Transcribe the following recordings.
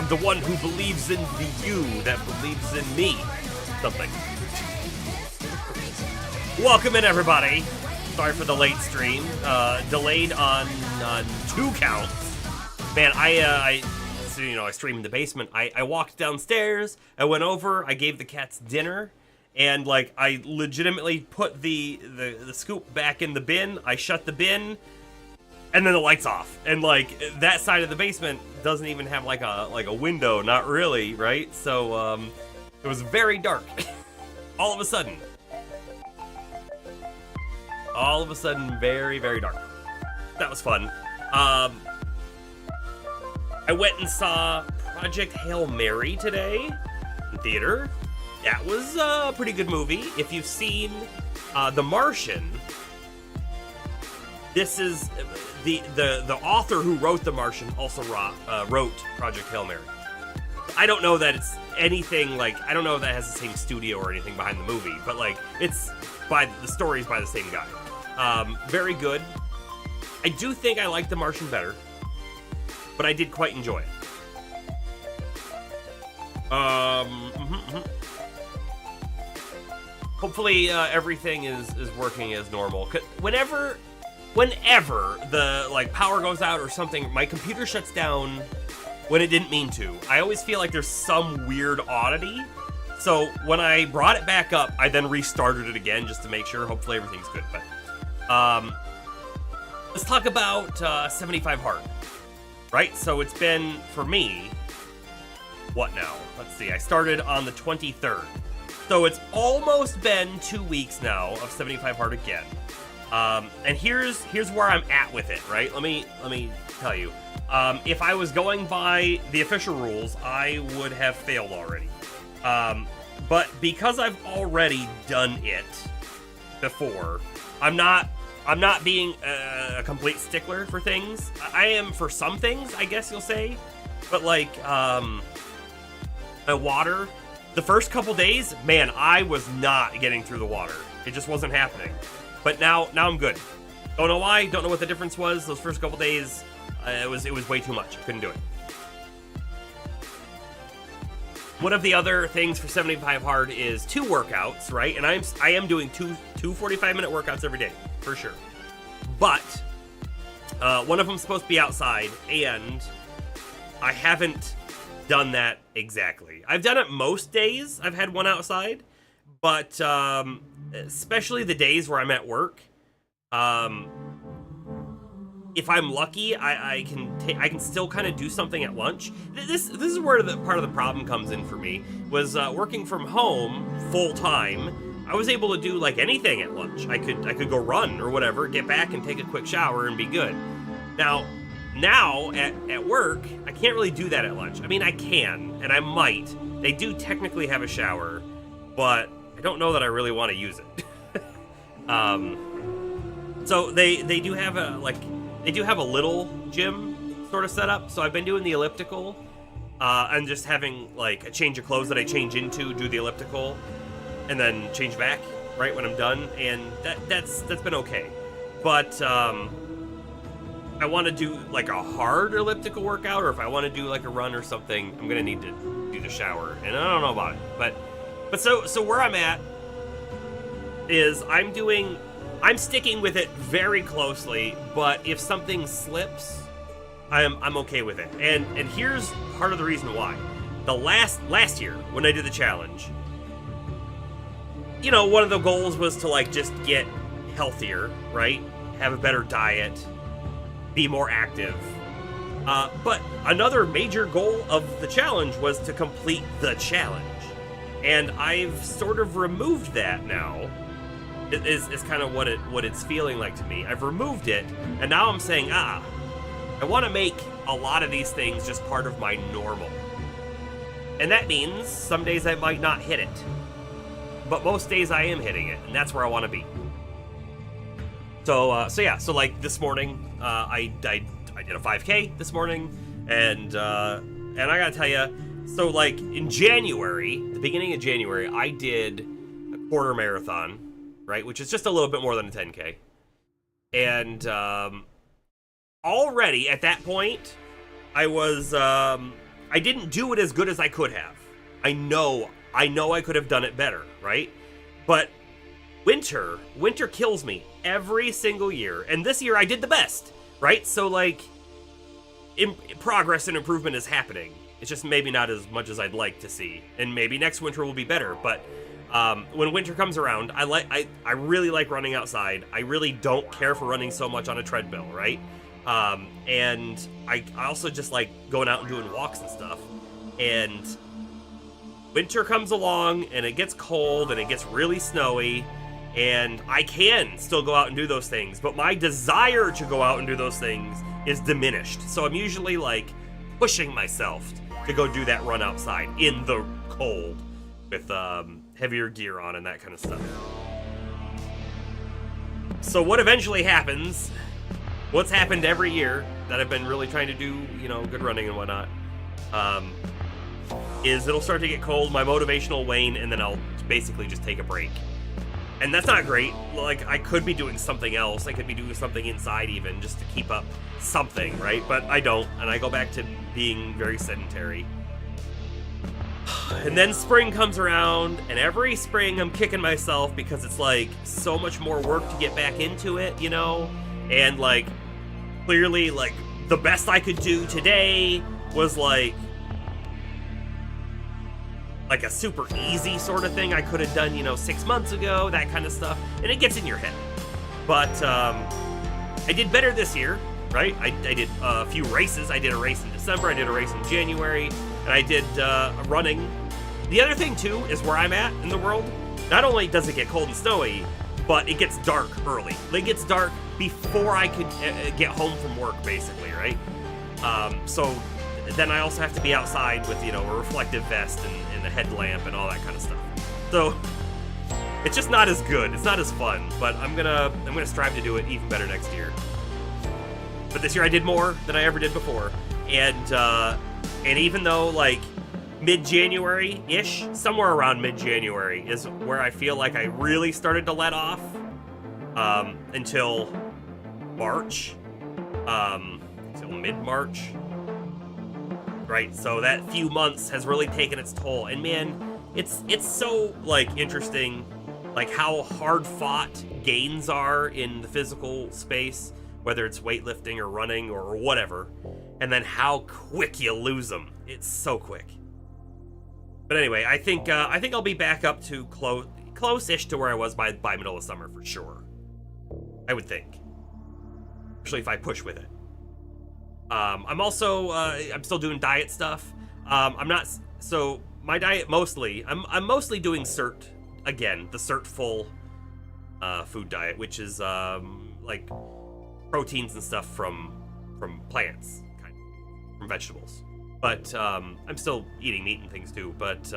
I'm the one who believes in the you that believes in me. Something. Welcome in, everybody. Sorry for the late stream. Delayed on 2 counts. Man, I streamed in the basement. I walked downstairs. I went over. I gave the cats dinner. And, like, I legitimately put the scoop back in the bin. I shut the bin. And then the light's off. And, like, that side of the basement doesn't even have, like a window. Not really, right? So, it was very dark. All of a sudden. All of a sudden, very, very dark. That was fun. I went and saw Project Hail Mary today in theater. That was a pretty good movie. If you've seen The Martian, this is the author who wrote The Martian also wrote Project Hail Mary. I don't know that it's anything like, I don't know if that has the same studio or anything behind the movie, but like it's the story's by the same guy. Very good. I do think I like The Martian better, but I did quite enjoy it. Hopefully everything is working as normal. Whenever the like power goes out or something, my computer shuts down when it didn't mean to. I always feel like there's some weird oddity. So when I brought it back up, I then restarted it again just to make sure. Hopefully everything's good. But let's talk about 75 Hard. Right? So it's been, for me, what now? Let's see. I started on the 23rd. So it's almost been 2 weeks now of 75 Hard again. And here's where I'm at with it, right? Let me tell you. If I was going by the official rules, I would have failed already. But because I've already done it before, I'm not being a complete stickler for things. I am for some things, I guess you'll say. But like, my water, the first couple days, man, I was not getting through the water. It just wasn't happening. But now I'm good. Don't know why, don't know what the difference was. Those first couple days, it was way too much. I couldn't do it. One of the other things for 75 hard is 2 workouts, right? And I am doing two 45-minute workouts every day, for sure. But one of them's supposed to be outside, and I haven't done that exactly. I've done it most days. I've had one outside, but especially the days where I'm at work, if I'm lucky, I can still kind of do something at lunch. This is where the part of the problem comes in for me, was working from home full time. I was able to do like anything at lunch. I could go run or whatever, get back and take a quick shower and be good. Now at work, I can't really do that at lunch. I mean, I can, and I might. They do technically have a shower, but I don't know that I really want to use it. So they do have a little gym sort of setup. So I've been doing the elliptical, and just having like a change of clothes that I change into, do the elliptical, and then change back right when I'm done, and that's been okay. But I want to do like a hard elliptical workout, or if I want to do like a run or something, I'm gonna need to do the shower, and I don't know about it. But so where I'm at is I'm sticking with it very closely, but if something slips, I'm okay with it. And here's part of the reason why. The last year when I did the challenge, you know, one of the goals was to like just get healthier, right? Have a better diet, be more active. But another major goal of the challenge was to complete the challenge. And I've sort of removed that now. Is kind of what it's feeling like to me. I've removed it, and now I'm saying, I want to make a lot of these things just part of my normal. And that means some days I might not hit it, but most days I am hitting it, and that's where I want to be. So like this morning, I did a 5K this morning, and I gotta tell you, so like in January, the beginning of January, I did a quarter marathon, right, which is just a little bit more than a 10K. And already at that point, I didn't do it as good as I could have. I know I could have done it better, right? But winter kills me every single year, and this year I did the best, right? So like, progress and improvement is happening. It's just maybe not as much as I'd like to see, and maybe next winter will be better, but when winter comes around, I really like running outside. I really don't care for running so much on a treadmill, right? And I also just like going out and doing walks and stuff. And winter comes along, and it gets cold, and it gets really snowy, and I can still go out and do those things, but my desire to go out and do those things is diminished. So I'm usually like pushing myself to go do that run outside in the cold with heavier gear on and that kind of stuff. So what eventually happens, what's happened every year that I've been really trying to do, you know, good running and whatnot, is it'll start to get cold, my motivation will wane, and then I'll basically just take a break. And that's not great. Like, I could be doing something else. I could be doing something inside even, just to keep up something, right? But I don't, and I go back to being very sedentary. And then spring comes around, and every spring I'm kicking myself because it's like so much more work to get back into it, you know? And like, clearly, like, the best I could do today was like a super easy sort of thing I could have done, you know, 6 months ago, that kind of stuff. And it gets in your head. But I did better this year, right? I did a few races. I did a race in December, I did a race in January, and I did running. The other thing, too, is where I'm at in the world, not only does it get cold and snowy, but it gets dark early. It gets dark before I could get home from work, basically, right? So then I also have to be outside with, you know, a reflective vest and a headlamp and all that kind of stuff. So it's just not as good. It's not as fun, but I'm gonna strive to do it even better next year. But this year I did more than I ever did before, and even though like mid-January-ish, somewhere around mid-January is where I feel like I really started to let off, until March, until mid-March. Right, so that few months has really taken its toll, and man, it's so like interesting, like how hard fought gains are in the physical space, whether it's weightlifting or running or whatever, and then how quick you lose them. It's so quick. But anyway, I think I'll be back up to close-ish to where I was by middle of summer for sure. I would think, especially if I push with it. I'm also I'm still doing diet stuff. I'm not, so my diet mostly, I'm mostly doing CERT again, the CERT full food diet, which is like proteins and stuff from plants, kind of, from vegetables. But I'm still eating meat and things too. But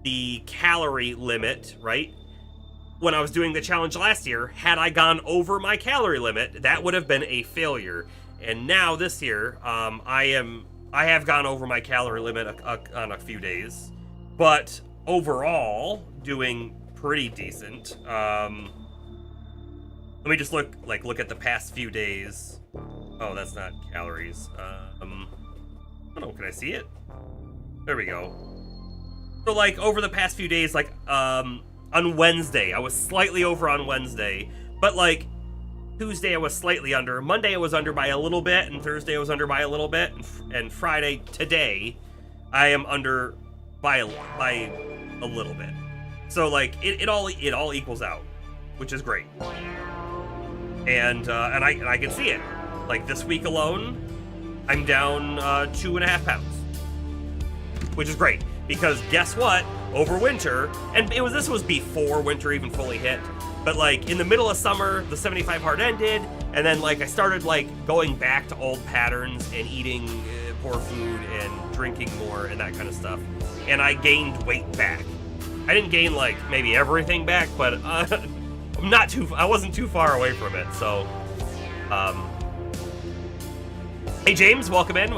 the calorie limit, right? When I was doing the challenge last year, had I gone over my calorie limit, that would have been a failure. And now this year, I have gone over my calorie limit on a few days, but overall doing pretty decent. Let me just look at the past few days. Oh, that's not calories. I don't know, can I see it? There we go. So like over the past few days, like on Wednesday, I was slightly over on Wednesday, but like Tuesday I was slightly under, Monday I was under by a little bit, and Thursday I was under by a little bit, and Friday, today, I am under by a little bit. So like it all equals out, which is great. And I can see it. Like this week alone, I'm down 2.5 pounds, which is great, because guess what? Over winter, and this was before winter even fully hit, but like in the middle of summer, the 75 hard ended, and then like I started like going back to old patterns and eating poor food and drinking more and that kind of stuff, and I gained weight back. I didn't gain like maybe everything back, but I wasn't too far away from it. So hey James, welcome in.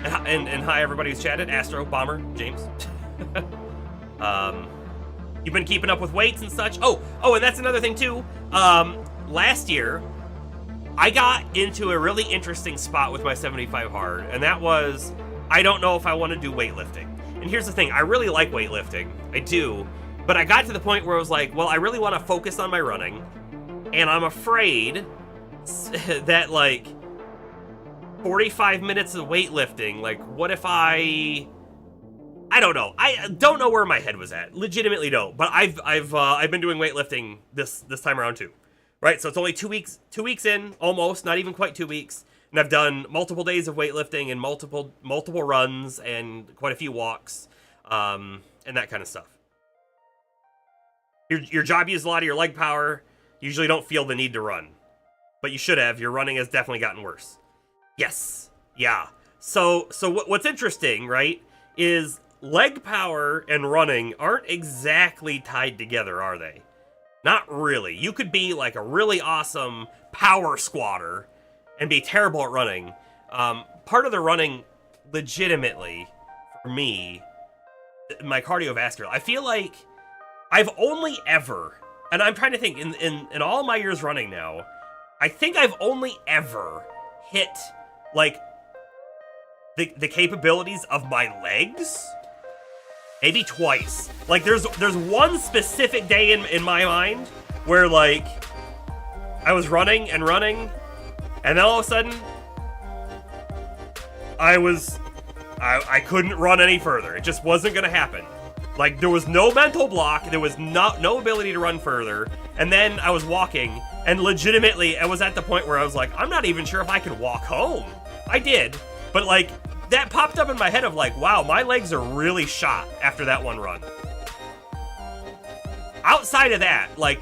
And hi everybody who's chatted, Astro, Bomber, James. You've been keeping up with weights and such. Oh, and that's another thing too. Last year, I got into a really interesting spot with my 75 hard, and that was, I don't know if I want to do weightlifting. And here's the thing, I really like weightlifting, I do, but I got to the point where I was like, well, I really want to focus on my running, and I'm afraid that like 45 minutes of weightlifting, like what if I don't know. I don't know where my head was at. Legitimately don't. But I've been doing weightlifting this time around too. Right? So it's only 2 weeks in, almost, not even quite 2 weeks. And I've done multiple days of weightlifting and multiple runs and quite a few walks, and that kind of stuff. Your job uses a lot of your leg power. You usually don't feel the need to run, but you should have. Your running has definitely gotten worse. Yes. Yeah. So what's interesting, right, is leg power and running aren't exactly tied together, are they? Not really. You could be like a really awesome power squatter and be terrible at running. Part of the running, legitimately, for me, my cardiovascular, I feel like I've only ever, and I'm trying to think, in all my years running now, I think I've only ever hit like the capabilities of my legs maybe twice. Like there's one specific day in my mind where like I was running, and then all of a sudden I couldn't run any further. It just wasn't gonna happen. Like there was no mental block, there was no ability to run further, and then I was walking, and legitimately I was at the point where I was like, I'm not even sure if I could walk home. I did, but like that popped up in my head of like, wow, my legs are really shot after that one run. Outside of that, like,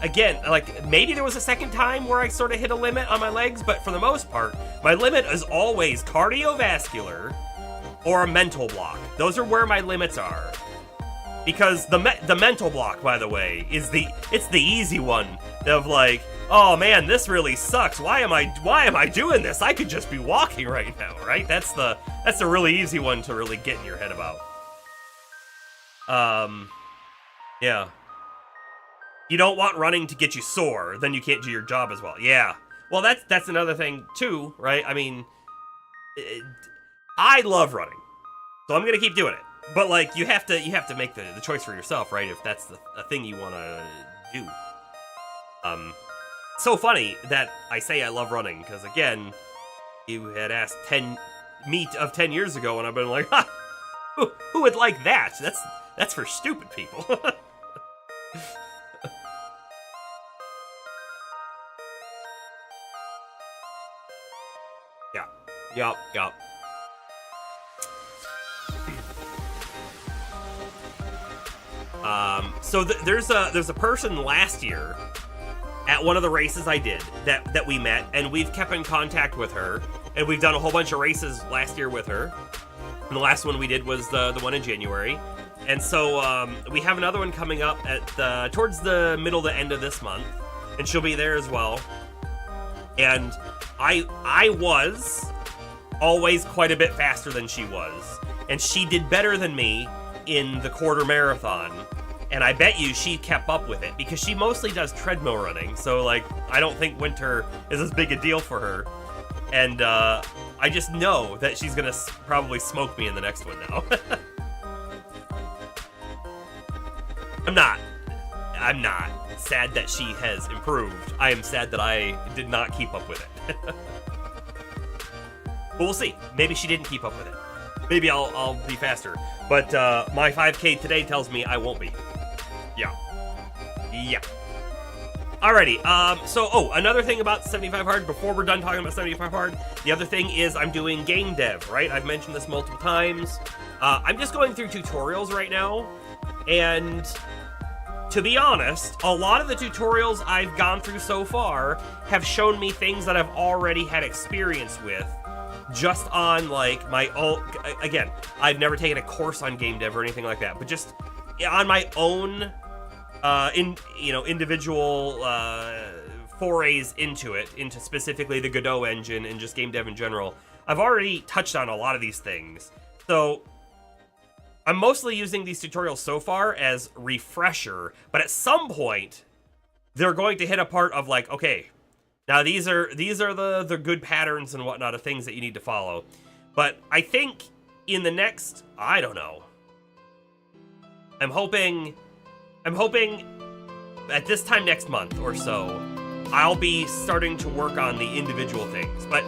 again, like, maybe there was a second time where I sort of hit a limit on my legs, but for the most part, my limit is always cardiovascular or a mental block. Those are where my limits are. Because the mental block, by the way, it's the easy one of like, oh man, this really sucks. Why am I doing this? I could just be walking right now, right? That's the really easy one to really get in your head about. Yeah. You don't want running to get you sore, then you can't do your job as well. Yeah. Well, that's another thing too, right? I mean, I love running, so I'm gonna keep doing it. But like, you have to make the choice for yourself, right? If that's a thing you want to do. So funny that I say I love running, because again, you had asked 10 years ago, and I've been like, ha, who would like that? That's for stupid people. Yeah. Yup. So there's a person last year at one of the races I did that we met, and we've kept in contact with her, and we've done a whole bunch of races last year with her. And the last one we did was the one in January, and so we have another one coming up at towards the middle to end of this month, and she'll be there as well. And I was always quite a bit faster than she was, and she did better than me in the quarter marathon, and I bet you she kept up with it, because she mostly does treadmill running, so like, I don't think winter is as big a deal for her, and I just know that she's gonna probably smoke me in the next one now. I'm not sad that she has improved. I am sad that I did not keep up with it. But we'll see. Maybe she didn't keep up with it. Maybe I'll be faster. But my 5K today tells me I won't be. Yeah. Alrighty, so, another thing about 75 Hard, before we're done talking about 75 Hard, the other thing is I'm doing game dev, right? I've mentioned this multiple times. I'm just going through tutorials right now, and to be honest, a lot of the tutorials I've gone through so far have shown me things that I've already had experience with, just on, like, my own. Again, I've never taken a course on game dev or anything like that, but just on my own, individual forays into specifically the Godot engine and just game dev in general, I've already touched on a lot of these things. So I'm mostly using these tutorials so far as refresher, but at some point they're going to hit a part of like, okay, now these are the good patterns and whatnot of things that you need to follow. But I think in the next, I don't know, I'm hoping at this time next month or so, I'll be starting to work on the individual things. But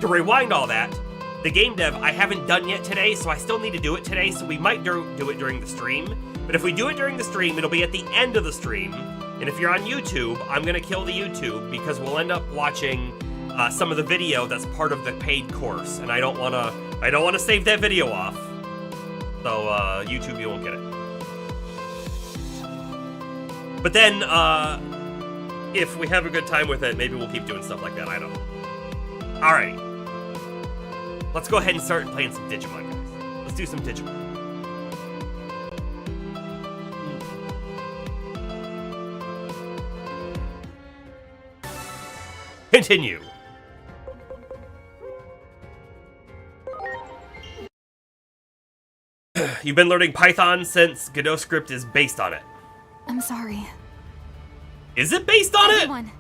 to rewind all that, the game dev I haven't done yet today, so I still need to do it today, so we might do it during the stream. But if we do it during the stream, it'll be at the end of the stream. And if you're on YouTube, I'm gonna kill the YouTube, because we'll end up watching some of the video that's part of the paid course, and I don't wanna save that video off. So YouTube, you won't get it. But then, if we have a good time with it, maybe we'll keep doing stuff like that. I don't know. Alrighty. Let's go ahead and start playing some Digimon, guys. Let's do some Digimon. Continue. You've been learning Python since Godot script is based on it. I'm sorry. Is it based on Everyone. it?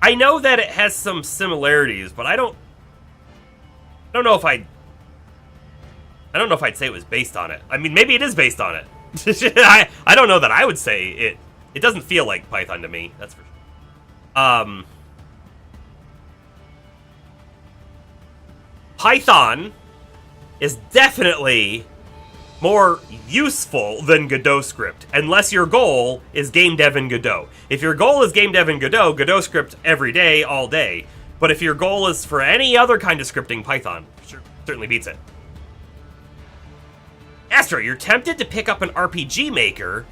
I know that it has some similarities, but I don't know if I'd say it was based on it. I mean, maybe it is based on it. I don't know that I would say it. It doesn't feel like Python to me. That's for sure. Python is definitely more useful than Godot script, unless your goal is game dev in Godot. If your goal is game dev in Godot script every day, all day. But if your goal is for any other kind of scripting, Python certainly beats it. Astro, you're tempted to pick up an RPG Maker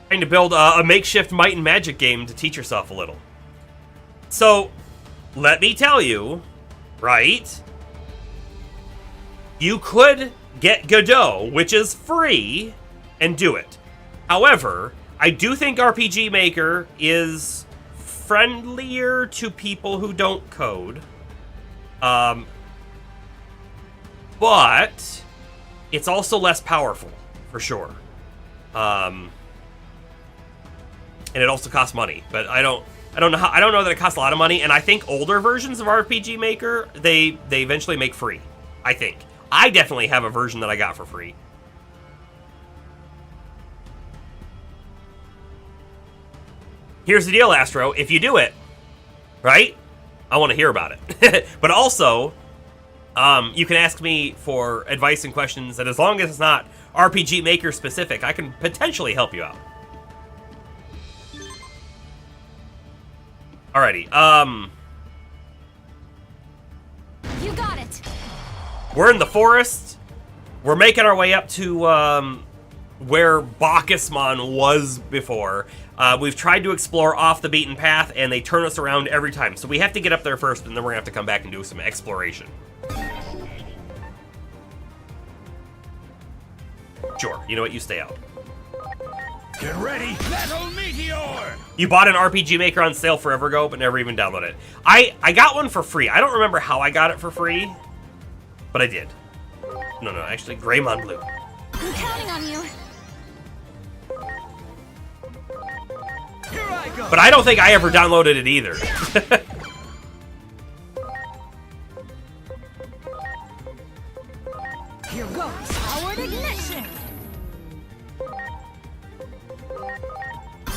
Trying to build a makeshift might and magic game to teach yourself a little. So, let me tell you, right? You could get Godot, which is free, and do it. However, I do think RPG Maker is friendlier to people who don't code. But it's also less powerful, for sure. And it also costs money, but I don't know that it costs a lot of money. And I think older versions of RPG Maker they eventually make free. I think I definitely have a version that I got for free. Here's the deal, Astro. If you do it, right, I want to hear about it. But also, you can ask me for advice and questions, and as long as it's not RPG Maker specific, I can potentially help you out. Alrighty, You got it. we're in the forest. We're making our way up to, where Bacchusmon was before. We've tried to explore off the beaten path, and they turn us around every time. So we have to get up there first, and then we're gonna have to come back and do some exploration. Sure, you know what, you stay out. Get ready, Metal Meteor! You bought an RPG Maker on sale forever ago, but never even downloaded it. I got one for free. I don't remember how I got it for free, but I did. No, actually, Greymon Blue. I'm counting on you. Here I go! But I don't think I ever downloaded it either. Here goes. Powered ignition.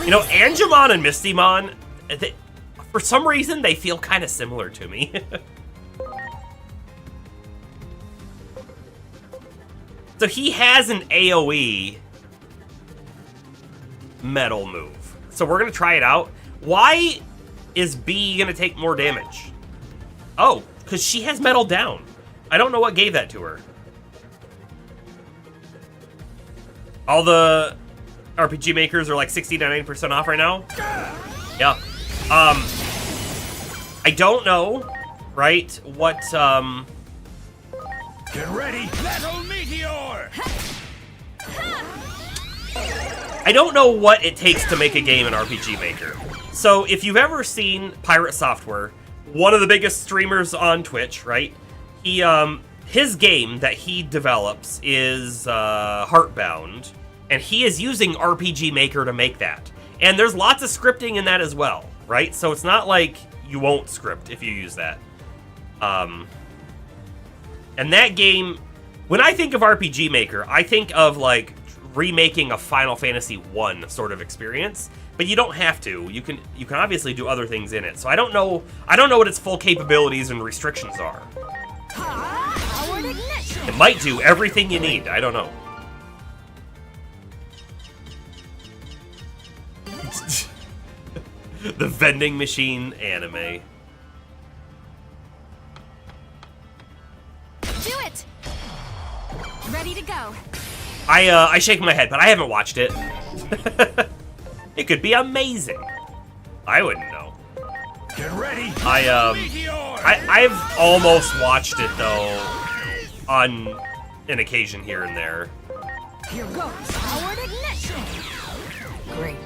You know, Angemon and Mistymon, for some reason, they feel kind of similar to me. So he has an AoE metal move. So we're going to try it out. Why is B going to take more damage? Oh, because she has metal down. I don't know what gave that to her. All the RPG Makers are like 60 to 90% off right now. Yeah. I don't know, right, what, Get ready, Metal Meteor! I don't know what it takes to make a game in RPG Maker. So if you've ever seen Pirate Software, one of the biggest streamers on Twitch, right? He, his game that he develops is, Heartbound. And he is using RPG Maker to make that. And there's lots of scripting in that as well, right? So it's not like you won't script if you use that. And that game, when I think of RPG Maker, I think of like remaking a Final Fantasy I sort of experience, but you don't have to. You can obviously do other things in it. So I don't know what its full capabilities and restrictions are. Powered ignition. It might do everything you need. I don't know. The vending machine anime. Do it. Ready to go. I shake my head, but I haven't watched it. It could be amazing. I wouldn't know. Get ready, Meteor! I've almost watched it though, on an occasion here and there. Here goes. Powered ignition. Great.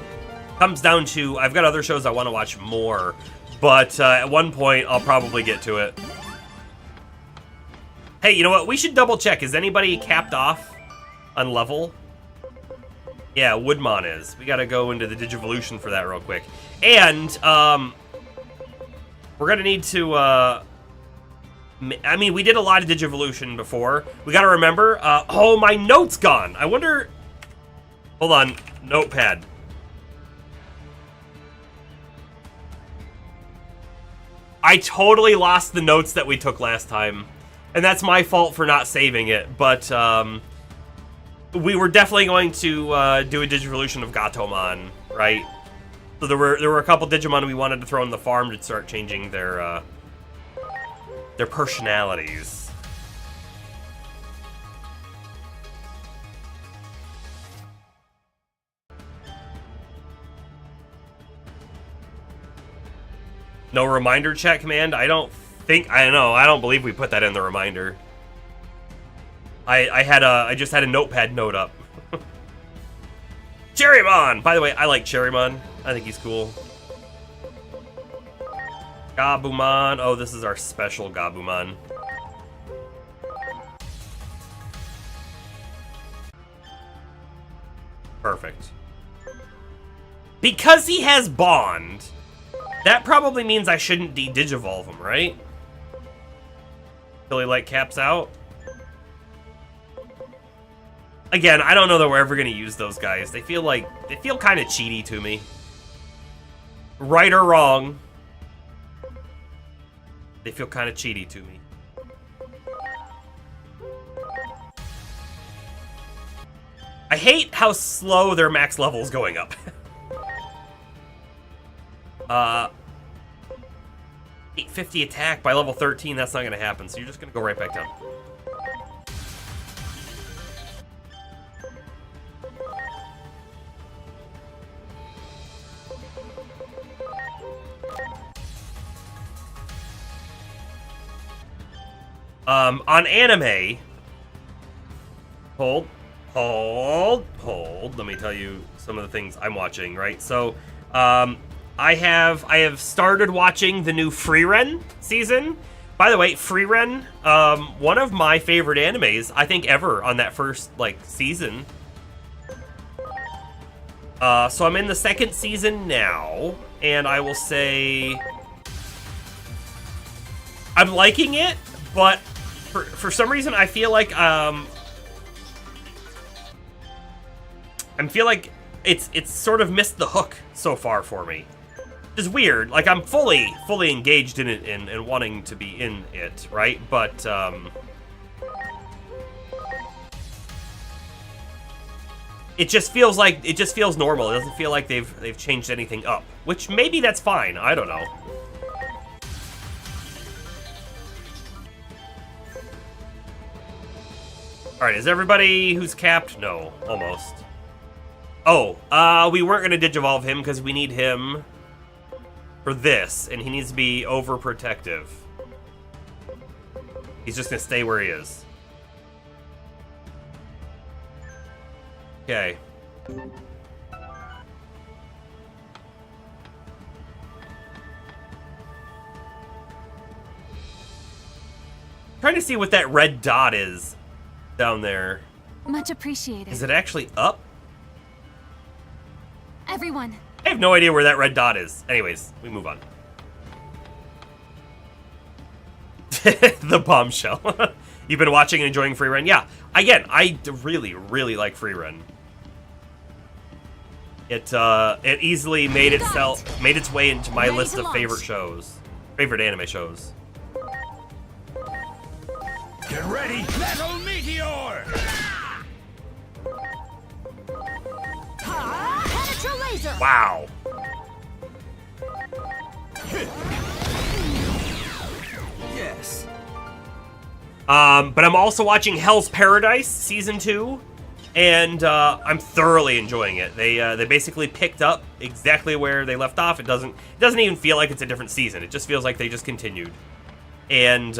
Comes down to, I've got other shows I want to watch more, but at one point I'll probably get to it. Hey, you know what? We should double check. Is anybody capped off on level? Yeah, Woodmon is. We gotta go into the Digivolution for that real quick. And, we're gonna need to, I mean, we did a lot of Digivolution before. We gotta remember, oh, my note's gone. I wonder, hold on, notepad. I totally lost the notes that we took last time. And that's my fault for not saving it, but, we were definitely going to do a Digivolution of Gatomon, right? So there were a couple Digimon we wanted to throw in the farm to start changing their personalities. No reminder chat command? I don't believe we put that in the reminder. I just had a notepad note up. Cherrymon! By the way, I like Cherrymon. I think he's cool. Gabumon. Oh, this is our special Gabumon. Perfect. Because he has Bond, that probably means I shouldn't de-digivolve him, right? Till he, like, caps out? Again, I don't know that we're ever going to use those guys. They feel kind of cheaty to me. Right or wrong, they feel kind of cheaty to me. I hate how slow their max level's going up. 850 attack by level 13, that's not going to happen, so you're just going to go right back down. On anime, hold, let me tell you some of the things I'm watching, right? So, I have started watching the new Frieren season. By the way, Frieren, one of my favorite animes, I think, ever on that first, like, season. So I'm in the second season now, and I will say I'm liking it, but for some reason I feel like it's sort of missed the hook so far for me. It's weird. Like, I'm fully engaged in it and wanting to be in it, right? But it just feels normal. It doesn't feel like they've changed anything up, which maybe that's fine. I don't know. All right, is everybody who's capped? No, almost. Oh, we weren't gonna digivolve him because we need him for this, and he needs to be overprotective. He's just gonna stay where he is. Okay. Trying to see what that red dot is down there. Much appreciated. Is it actually up? Everyone. I have no idea where that red dot is. Anyways, we move on. The bombshell. You've been watching and enjoying Frieren? Yeah. Again, I really, really like Frieren. It easily made its way into my list of favorite anime shows. Get ready, metal meteor! Penetra laser. Wow. Yes. But I'm also watching Hell's Paradise Season 2, and I'm thoroughly enjoying it. They basically picked up exactly where they left off. It doesn't even feel like it's a different season. It just feels like they just continued. And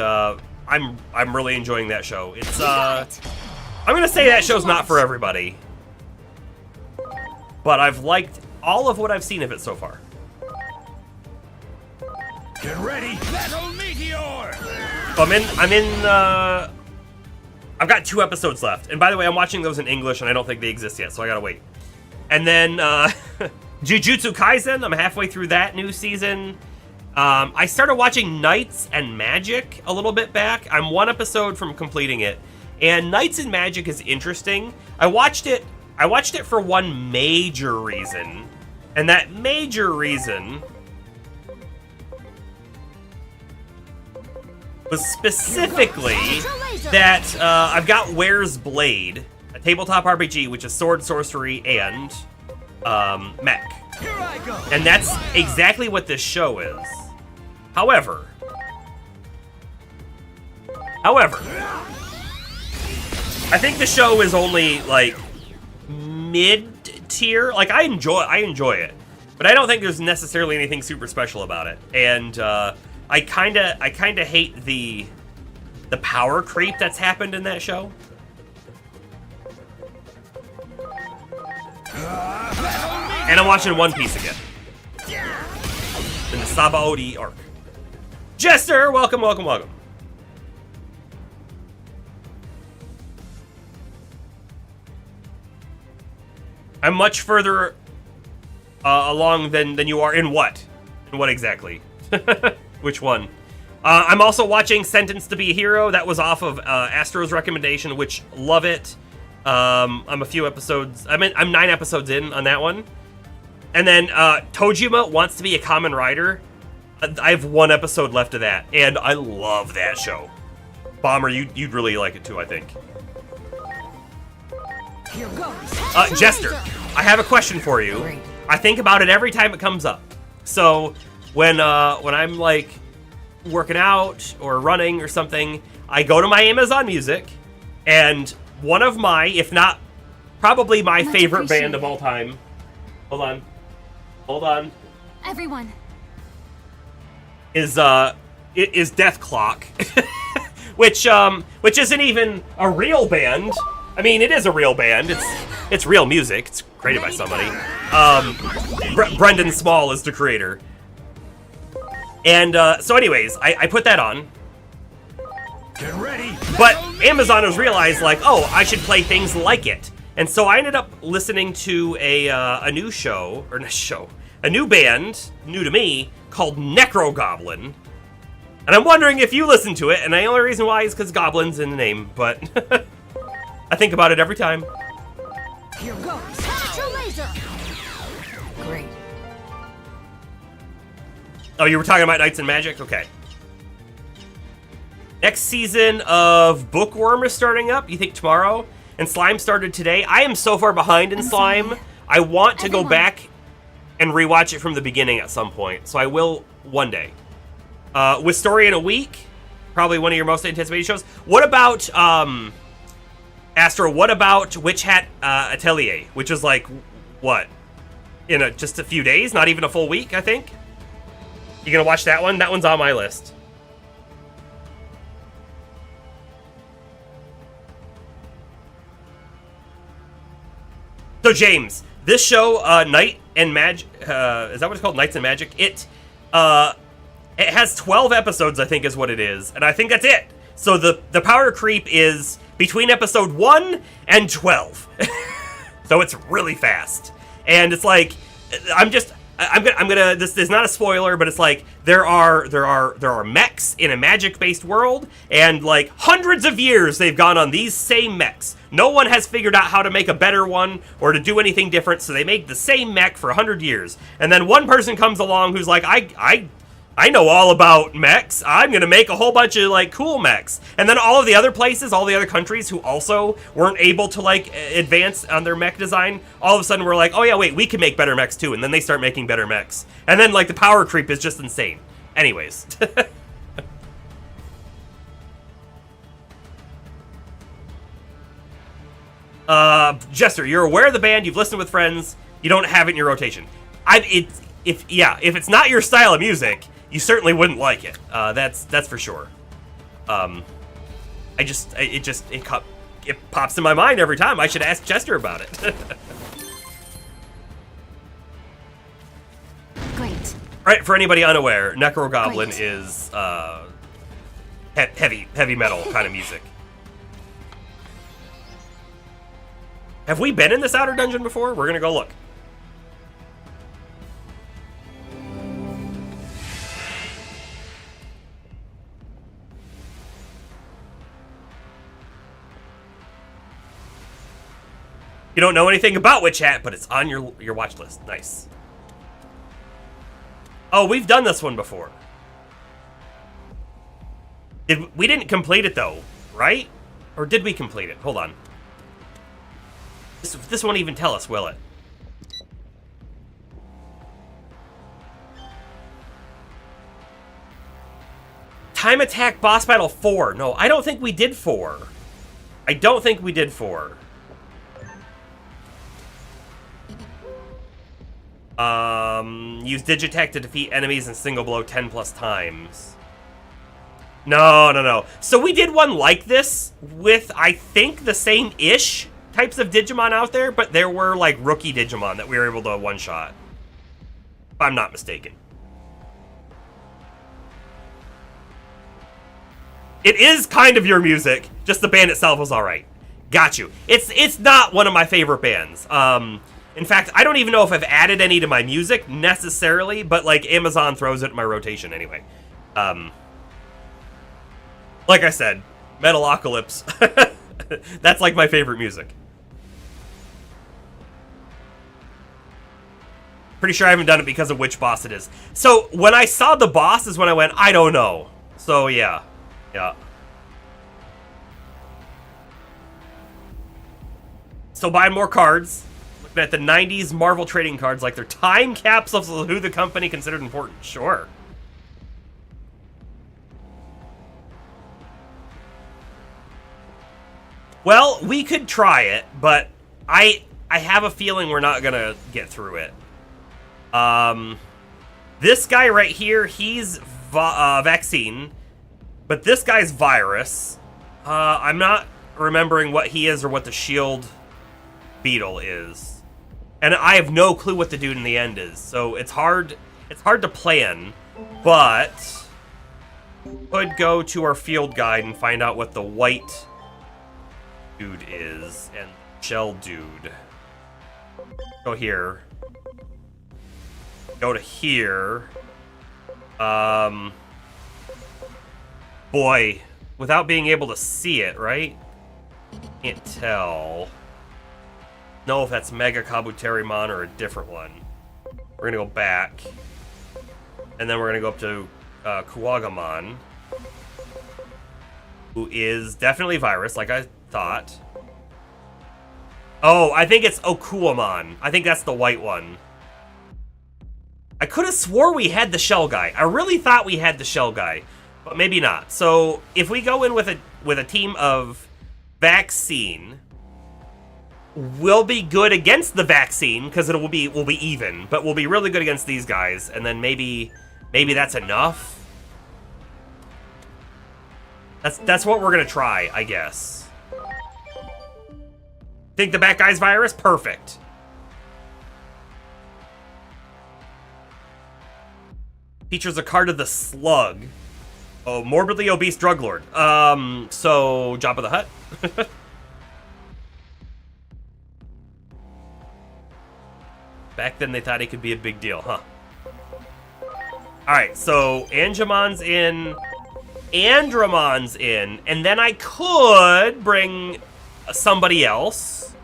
I'm really enjoying that show. It's I'm gonna say that show's not for everybody, but I've liked all of what I've seen of it so far. Get ready, metal meteor! I've got 2 episodes left, and by the way, I'm watching those in English, and I don't think they exist yet, so I gotta wait. And then Jujutsu Kaisen, I'm halfway through that new season. I started watching Knights and Magic a little bit back. I'm 1 episode from completing it, and Knights and Magic is interesting. I watched it for one major reason, and that major reason was specifically that I've got Where's Blade, a tabletop RPG, which is sword, sorcery, and mech. Here I go. And that's exactly what this show is. However, I think the show is only like mid-tier. Like, I enjoy it, But I don't think there's necessarily anything super special about it. And I kinda hate the power creep that's happened in that show. And I'm watching One Piece again. In the Sabaody arc. Jester, welcome, welcome, welcome. I'm much further along than you are in what? In what exactly? Which one? I'm also watching Sentenced to be a Hero. That was off of Astro's recommendation, which love it. I'm a few episodes. I'm 9 episodes in on that one. And then Tojima Wants to Be a Kamen Rider. I have 1 episode left of that, and I love that show. Bomber, you'd really like it too, I think. Here goes. Jester, I have a question for you. Great. I think about it every time it comes up. So when I'm like working out or running or something, I go to my Amazon Music, and one of my, if not probably my Much favorite band of appreciated. all time. Hold on. Everyone. Is Death Clock, which isn't even a real band. I mean, it is a real band. It's real music. It's created by somebody. Brendan Small is the creator. And so, anyways, I put that on. Get ready. But Amazon has realized, like, oh, I should play things like it. And so I ended up listening to a new show, or not show, a new band, new to me, called Necro Goblin. And I'm wondering if you listen to it, and the only reason why is because Goblin's in the name, but I think about it every time. Here goes. Ultra laser. Great. Oh, you were talking about Knights and Magic? Okay. Next season of Bookworm is starting up, you think tomorrow? And Slime started today. I am so far behind in Slime. I want to go back and rewatch it from the beginning at some point. So I will one day. With Story in a Week, probably one of your most anticipated shows. What about, Astro, what about Witch Hat Atelier? Which is like, what? In just a few days? Not even a full week, I think? You gonna watch that one? That one's on my list. So James, this show, Night and Magic, is that what it's called? Knights and Magic? It has 12 episodes, I think is what it is, and I think that's it. So the power creep is between episode 1 and 12. So it's really fast. And it's like, I'm gonna this is not a spoiler, but it's like there are mechs in a magic-based world, and like hundreds of years they've gone on these same mechs. No one has figured out how to make a better one or to do anything different, so they make the same mech for 100 years. And then one person comes along who's like, I know all about mechs. I'm gonna make a whole bunch of like cool mechs. And then all of the other places, all the other countries who also weren't able to like advance on their mech design, all of a sudden we're like, oh yeah, wait, we can make better mechs too. And then they start making better mechs. And then like the power creep is just insane. Anyways. Jester, you're aware of the band, you've listened with friends, you don't have it in your rotation. If it's not your style of music, you certainly wouldn't like it. That's for sure. It pops in my mind every time. I should ask Chester about it. Great. Right, for anybody unaware, Necro Goblin Great. is heavy metal kind of music. Have we been in this outer dungeon before? We're gonna go look. You don't know anything about Witch Hat, but it's on your watch list. Nice. Oh, we've done this one before. We didn't complete it though, right? Or did we complete it? Hold on. This won't even tell us, will it? Time Attack Boss Battle 4. No, I don't think we did 4. I don't think we did 4. Use Digitech to defeat enemies in single blow 10 plus times. No. So we did one like this with, I think, the same-ish types of Digimon out there, but there were, like, rookie Digimon that we were able to one-shot. If I'm not mistaken. It is kind of your music, just the band itself was alright. Got you. It's not one of my favorite bands. In fact, I don't even know if I've added any to my music, necessarily, but, like, Amazon throws it in my rotation anyway. Like I said, Metalocalypse. That's, like, my favorite music. Pretty sure I haven't done it because of which boss it is. So, when I saw the boss is when I went, I don't know. So, yeah. Yeah. So, buying more cards. Looking at the 90s Marvel trading cards like they're time capsules of who the company considered important. Sure. Well, we could try it, but I have a feeling we're not gonna get through it. This guy right here, he's vaccine, but this guy's virus. I'm not remembering what he is or what the shield beetle is, and I have no clue what the dude in the end is. So it's hard to plan, but could go to our field guide and find out what the white dude is and shell dude. Go here. Go to here. Boy, without being able to see it, right? Can't tell. Know if that's Mega Kabuterimon or a different one. We're gonna go back, and then we're gonna go up to Kuwagamon, who is definitely virus, like I thought. Oh, I think it's Okuamon. I think that's the white one. I could have swore we had the shell guy. I really thought we had the shell guy, but maybe not. So if we go in with a team of vaccine, we'll be good against the vaccine because we'll be even, but we'll be really good against these guys, and then maybe that's enough. That's what we're gonna try, I guess. Think the back guy's virus? Perfect. Features a card of the Slug. Oh, morbidly obese drug lord. So Jabba the Hutt. Back then they thought he could be a big deal, huh? Alright, so Angemon's in, Andramon's in, and then I could bring somebody else.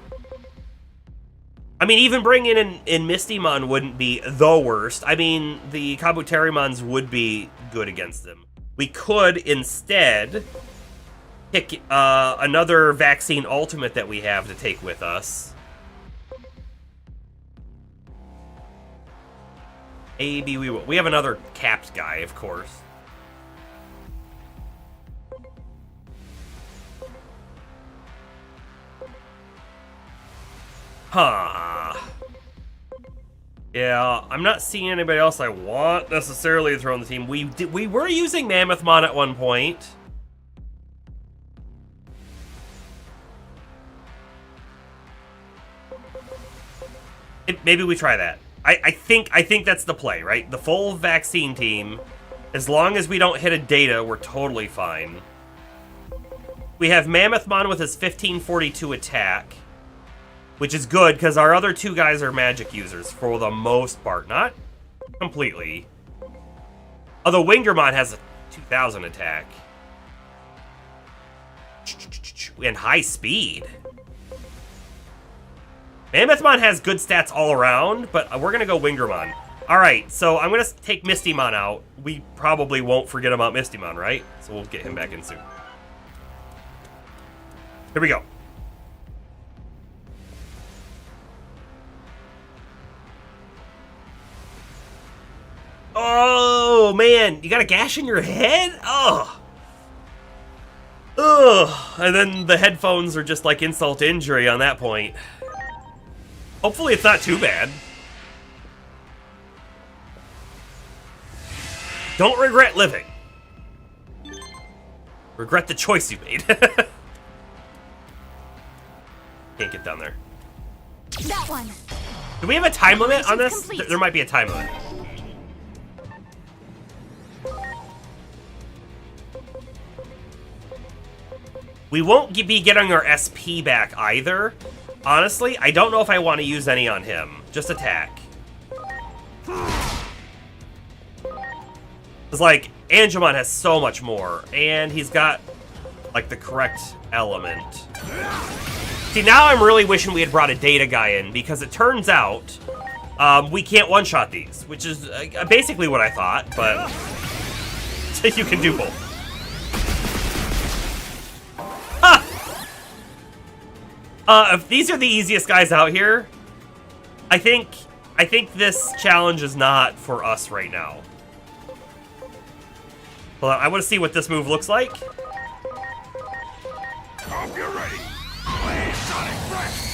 I mean, even bringing in Mistymon wouldn't be the worst. I mean, the Kabuterimons would be good against them. We could instead pick another vaccine ultimate that we have to take with us. Maybe we will. We have another capped guy, of course. Huh. Yeah, I'm not seeing anybody else I want necessarily to throw on the team. We were using Mammothmon at one point. Maybe we try that. I think that's the play, right? The full vaccine team. As long as we don't hit a data, we're totally fine. We have Mammothmon with his 1542 attack, which is good because our other two guys are magic users for the most part. Not completely. Although Wingermon has a 2000 attack. And high speed. Mammothmon has good stats all around, but we're going to go Wingermon. Alright, so I'm going to take Mistymon out. We probably won't forget about Mistymon, right? So we'll get him back in soon. Here we go. Oh, man. You got a gash in your head? Ugh. Ugh. And then the headphones are just like insult to injury on that point. Hopefully it's not too bad. Don't regret living. Regret the choice you made. Can't get down there. That one. Do we have a time limit on this? Complete. There might be a time limit. We won't be getting our SP back either. Honestly, I don't know if I want to use any on him. Just attack. It's like, Angemon has so much more, and he's got, like, the correct element. See, now I'm really wishing we had brought a data guy in, because it turns out we can't one-shot these, which is basically what I thought, but you can do both. If these are the easiest guys out here, I think this challenge is not for us right now. Hold on, I want to see what this move looks like. Hope you're ready. Play Sonic Breath.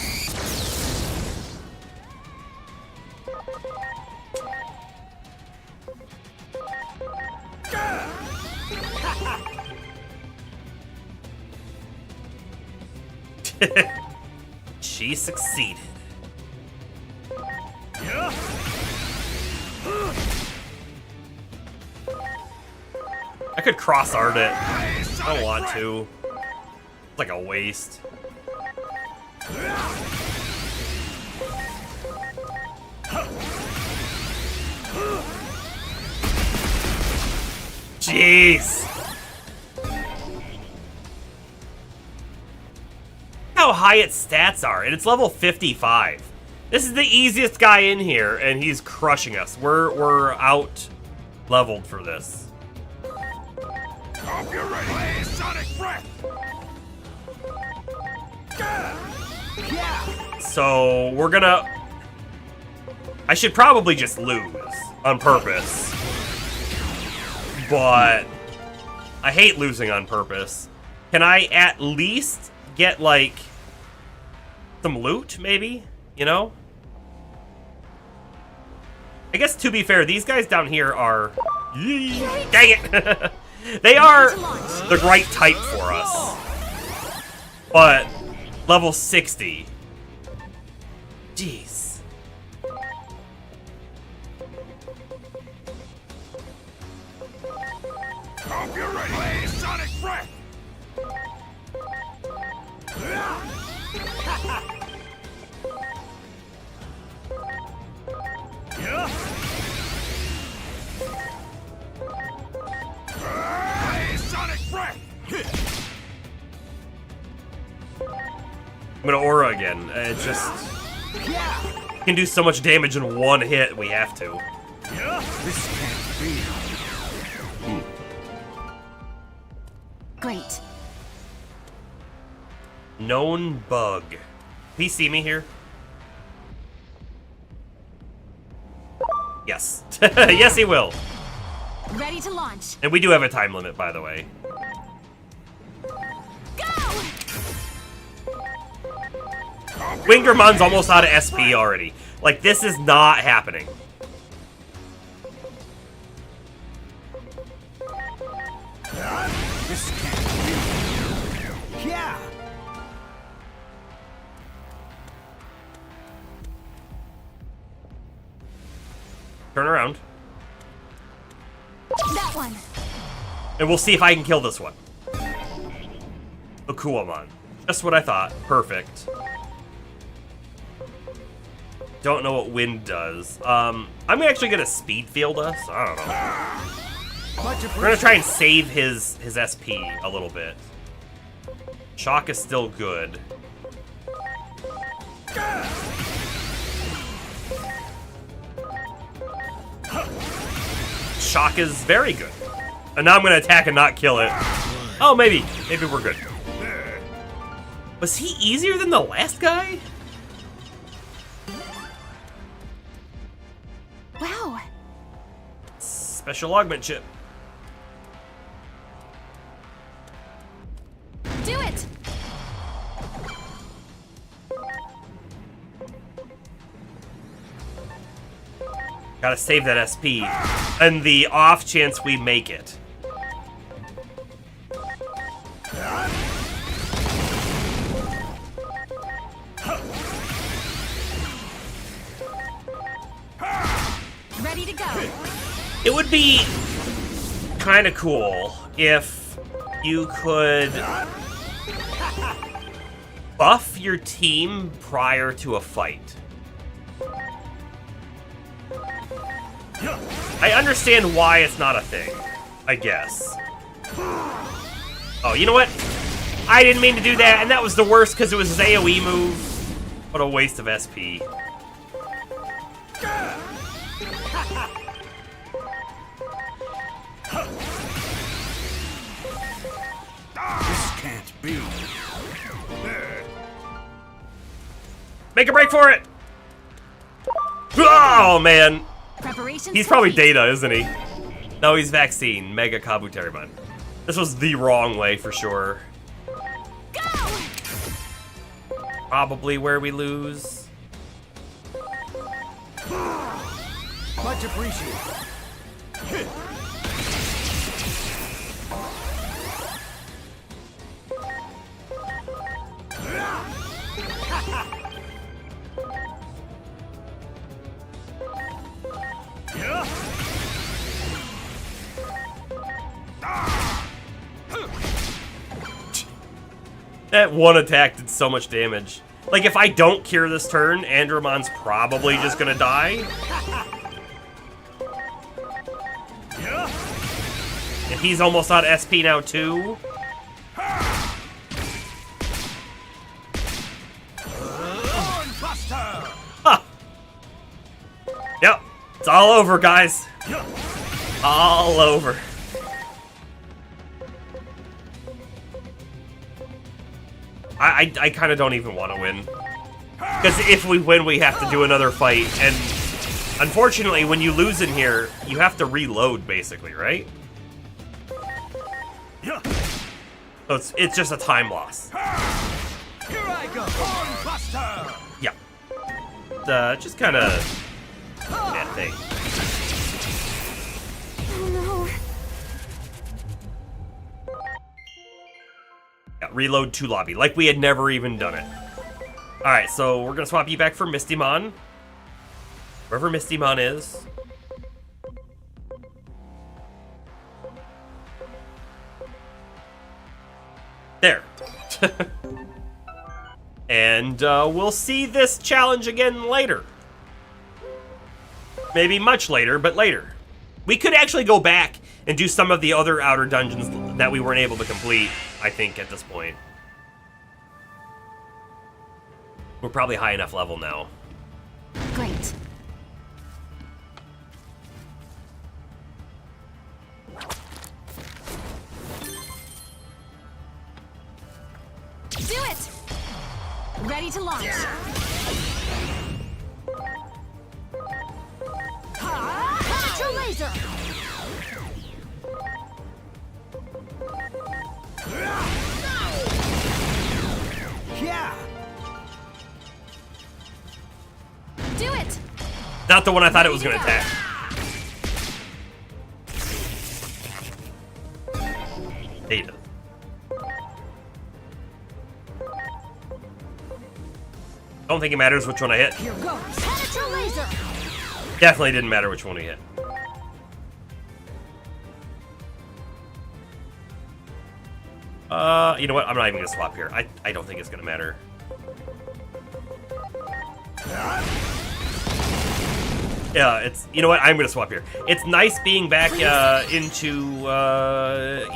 She succeeded. Yeah. I could cross art it. I don't want to. It's like a waste. Jeez. How high its stats are, and it's level 55. This is the easiest guy in here, and he's crushing us. We're out leveled for this. Hope you're ready. Play Sonic Breath. Yeah. So we're gonna. I should probably just lose on purpose, but I hate losing on purpose. Can I at least get like some loot, maybe? You know? I guess to be fair, these guys down here are... Dang it! They are the right type for us. But level 60. Jeez. Hope you're ready. Play Sonic Breath. Yeah. Play Sonic Breath. I'm gonna aura again. It just can do so much damage in one hit. We have to. Yeah. This can't be. Great. Known bug. Can he see me here? Yes. Yes, he will. Ready to launch. And we do have a time limit, by the way. Go! Wingermon's almost out of SP already. Like, this is not happening. This can't be. Yeah. Turn around. That one. And we'll see if I can kill this one. Akuamon. Just what I thought. Perfect. Don't know what wind does. I'm actually gonna speed field us. I don't know. We're gonna try and save his SP a little bit. Shock is still good. Shock is very good. And now I'm gonna attack and not kill it. Oh, maybe. Maybe we're good. Was he easier than the last guy? Wow. Special augment chip. Do it. Gotta save that SP. And the off chance we make it. Ready to go. It would be kind of cool if you could buff your team prior to a fight. I understand why it's not a thing, I guess. Oh, you know what? I didn't mean to do that, and that was the worst because it was his AoE move. What a waste of SP. This can't be. Make a break for it! Oh, man. Preparations He's probably complete. Data, isn't he? No, he's Vaccine. Mega Kabuterimon. This was the wrong way for sure. Go! Probably where we lose. Much appreciated. That one attack did so much damage. Like, if I don't cure this turn, Andromon's probably just gonna die. And he's almost out of SP now, too. Huh. Yep, it's all over, guys. All over. I kind of don't even want to win. Because if we win, we have to do another fight. And unfortunately, when you lose in here, you have to reload, basically, right? So it's just a time loss. Here I go. Hornbuster. Yeah. Just kind of that thing. Oh no. Yeah, reload to lobby, like we had never even done it. Alright, so we're gonna swap you back for Mistymon. Wherever Mistymon is. There. And we'll see this challenge again later. Maybe much later, but later. We could actually go back and do some of the other outer dungeons that we weren't able to complete, I think, at this point. We're probably high enough level now. Great. Do it! Ready to launch. Penetrate laser! Yeah. Do it! Not the one I thought it was going to attack. Data. Don't think it matters which one I hit. Here goes. Penetrate laser! Definitely didn't matter which one we hit. You know what? I'm not even gonna swap here. I don't think it's gonna matter. Yeah, it's, you know what? I'm gonna swap here. It's nice being back into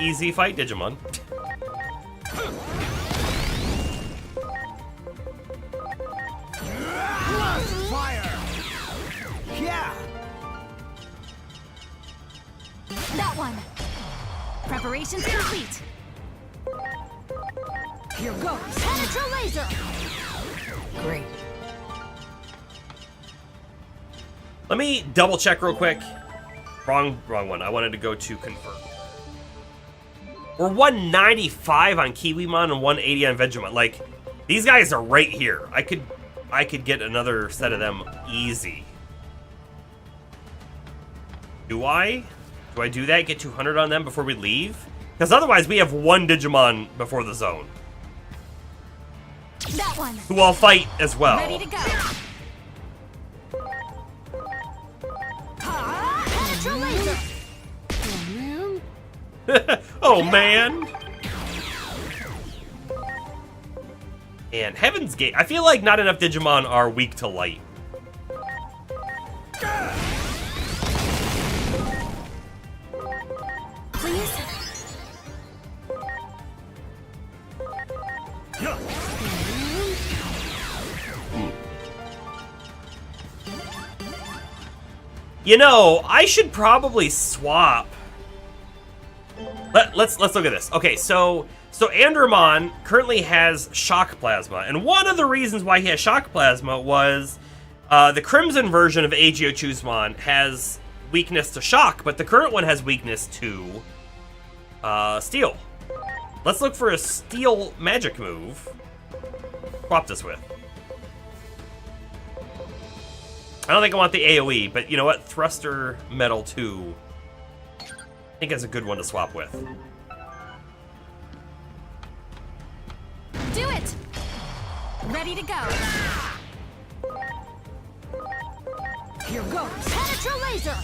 easy fight Digimon. Fire. Yeah. That one. Preparations complete. Here goes. Penetrate laser! Great. Let me double check real quick. Wrong one. I wanted to go to confirm. We're 195 on Kiwimon and 180 on Vegemon. Like, these guys are right here. I could get another set of them easy. Do I? Do I do that? Get 200 on them before we leave? Because otherwise we have one Digimon before the zone. That one. Who I'll fight as well. Ready to go. Penetra laser. Oh, man. And Heaven's Gate. I feel like not enough Digimon are weak to light. Please. You know, I should probably swap. Let's look at this. Okay, so Andromon currently has Shock Plasma, and one of the reasons why he has Shock Plasma was the Crimson version of Agio Chusmon has weakness to Shock, but the current one has weakness to Steel. Let's look for a Steel magic move. Swap this with. I don't think I want the AoE, but you know what? Thruster Metal 2. I think that's a good one to swap with. Do it. Ready to go. Here goes. Penetra laser.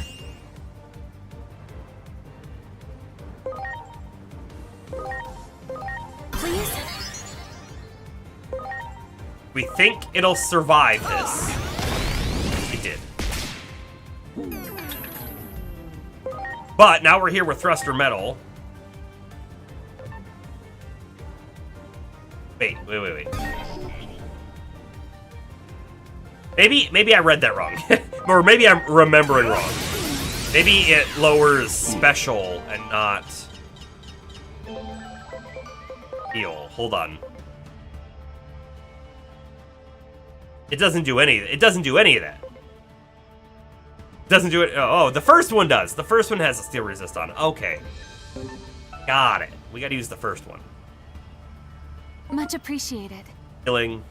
Please. We think it'll survive this. It did. But now we're here with Thruster Metal. Wait. Maybe I read that wrong. Or maybe I'm remembering wrong. Maybe it lowers special and not heal. Hold on. It doesn't do any of that. Doesn't do it. Oh, the first one does. The first one has a steel resist on it. Okay. Got it. We gotta use the first one. Much appreciated. Healing.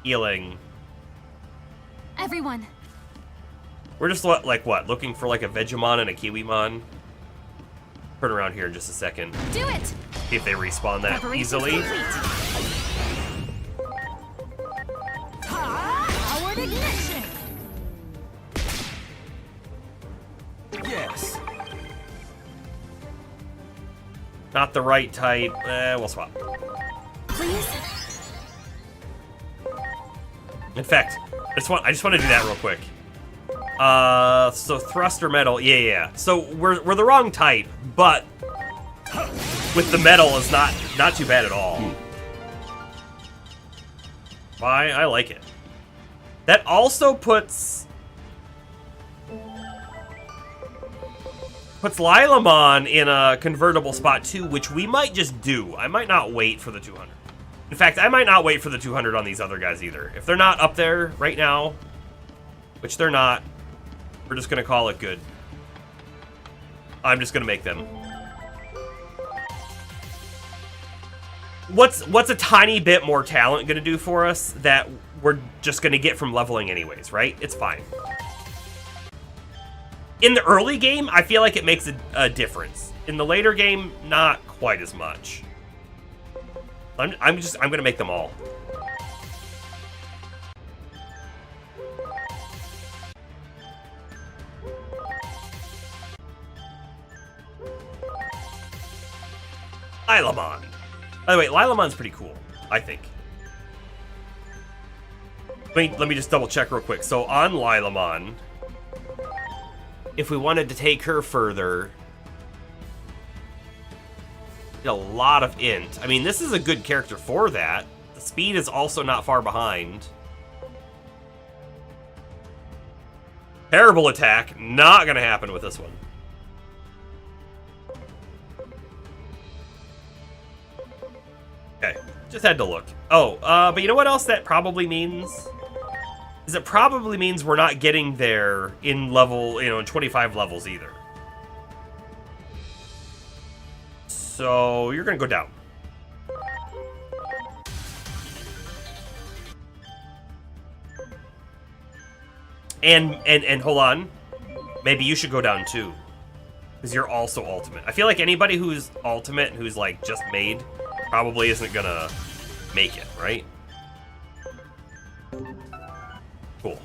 Healing. Everyone. We're just like what? Looking for like a Vegemon and a Kiwimon. Turn around here in just a second. Do it. See if they respawn that easily. Powered ignition. Yes. Not the right type. We'll swap. Please. In fact, I just want to do that real quick. So Thruster Metal, yeah. So we're the wrong type, but with the metal is not too bad at all. I like it. That also puts Lilamon in a convertible spot too, which we might just do. I might not wait for the 200. In fact, I might not wait for the 200 on these other guys either. If they're not up there right now, which they're not, we're just gonna call it good. I'm just gonna make them. What's a tiny bit more talent gonna do for us that we're just gonna get from leveling anyways, right? It's fine. In the early game, I feel like it makes a difference. In the later game, not quite as much. I'm gonna make them all. Lilamon. By the way, Lilamon's pretty cool, I think. Let me just double check real quick. So on Lilamon, if we wanted to take her further, a lot of int. I mean, this is a good character for that. The speed is also not far behind. Terrible attack. Not gonna happen with this one. Okay, just had to look. Oh, but you know what else that probably means? Is it probably means we're not getting there in level, in 25 levels either. So you're gonna go down. And hold on. Maybe you should go down too. Because you're also ultimate. I feel like anybody who's ultimate and who's like just made probably isn't gonna make it, right? Cool.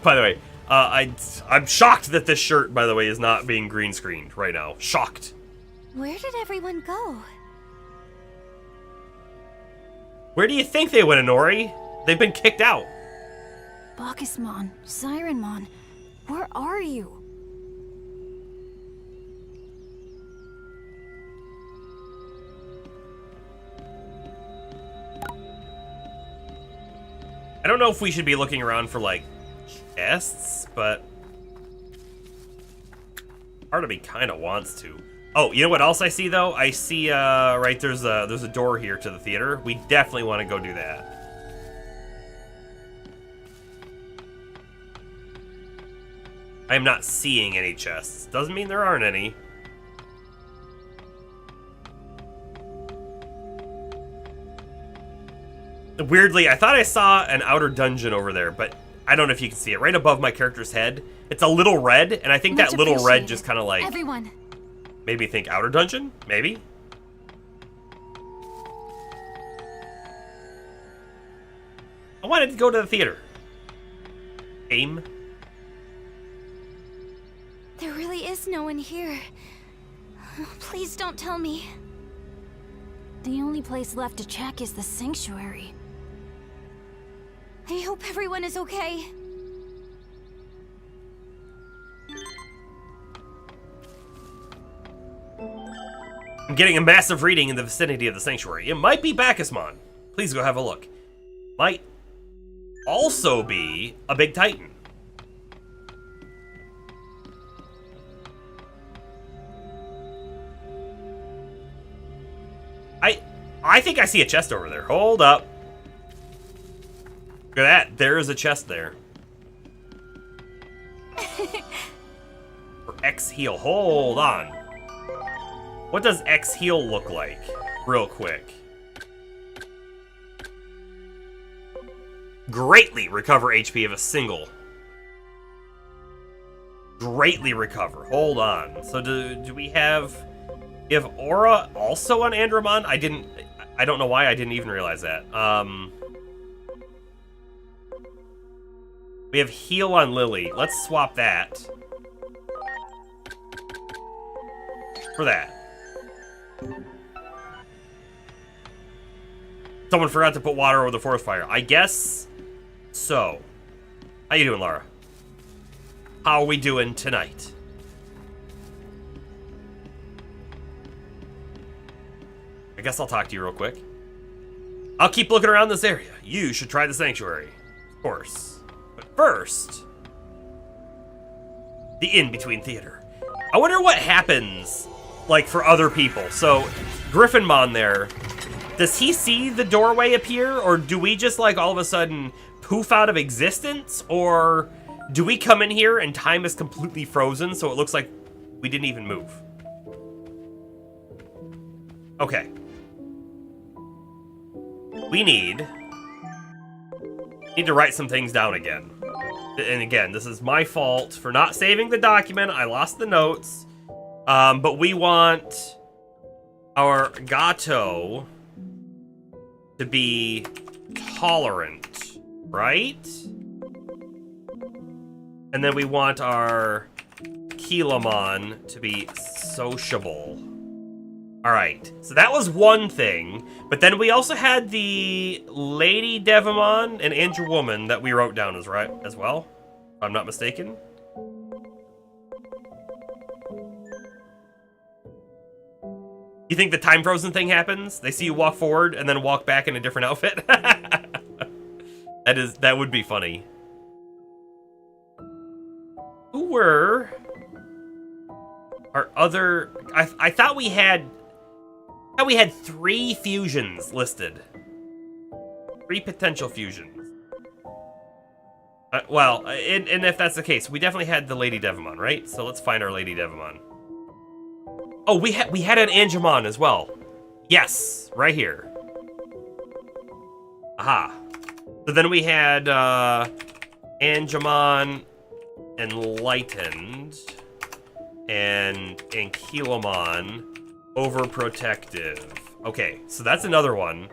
By the way, I'm shocked that this shirt, by the way, is not being green screened right now. Shocked. Where did everyone go? Where do you think they went, Inori? They've been kicked out. Bacchusmon, Sirenmon, where are you? I don't know if we should be looking around for, like, chests, but part of me kind of wants to. Oh, you know what else I see, though? I see, right, there's a door here to the theater. We definitely want to go do that. I am not seeing any chests. Doesn't mean there aren't any. Weirdly, I thought I saw an outer dungeon over there, but I don't know if you can see it. Right above my character's head, it's a little red, and I think that little red just kind of like... Everyone. Made me think outer dungeon? Maybe? I wanted to go to the theater. Game? There really is no one here. Please don't tell me. The only place left to check is the sanctuary. I hope everyone is okay. I'm getting a massive reading in the vicinity of the sanctuary. It might be Bacchusmon. Please go have a look. Might also be a big titan. I think I see a chest over there. Hold up. Look at that. There is a chest there. For X heal. Hold on. What does X heal look like? Real quick. Greatly recover HP of a single. Greatly recover. Hold on. So do we have... You have Aura also on Andromon? I don't know why I didn't even realize that. We have heal on Lily. Let's swap that for that. Someone forgot to put water over the forest fire. I guess so. How you doing, Lara? How are we doing tonight? I guess I'll talk to you real quick. I'll keep looking around this area. You should try the sanctuary. Of course. But first, the in-between theater. I wonder what happens, like, for other people. So, Griffinmon there, does he see the doorway appear? Or do we just, like, all of a sudden poof out of existence? Or do we come in here and time is completely frozen so it looks like we didn't even move? Okay. We need to write some things down again. And again, this is my fault for not saving the document. I lost the notes. But we want our Gato to be tolerant, right? And then we want our Kilamon to be sociable. Alright, so that was one thing, but then we also had the Lady Devimon and Andrew Woman that we wrote down as well, if I'm not mistaken. You think the time frozen thing happens? They see you walk forward and then walk back in a different outfit? That would be funny. Who were our other... I thought we had 3 fusions listed. 3 potential fusions. Well, and if that's the case, we definitely had the Lady Devimon, right? So let's find our Lady Devimon. Oh, we had an Angemon as well. Yes, right here. Aha. So then we had Angemon, Enlightened, and Ankylomon, Overprotective. Okay, so that's another one.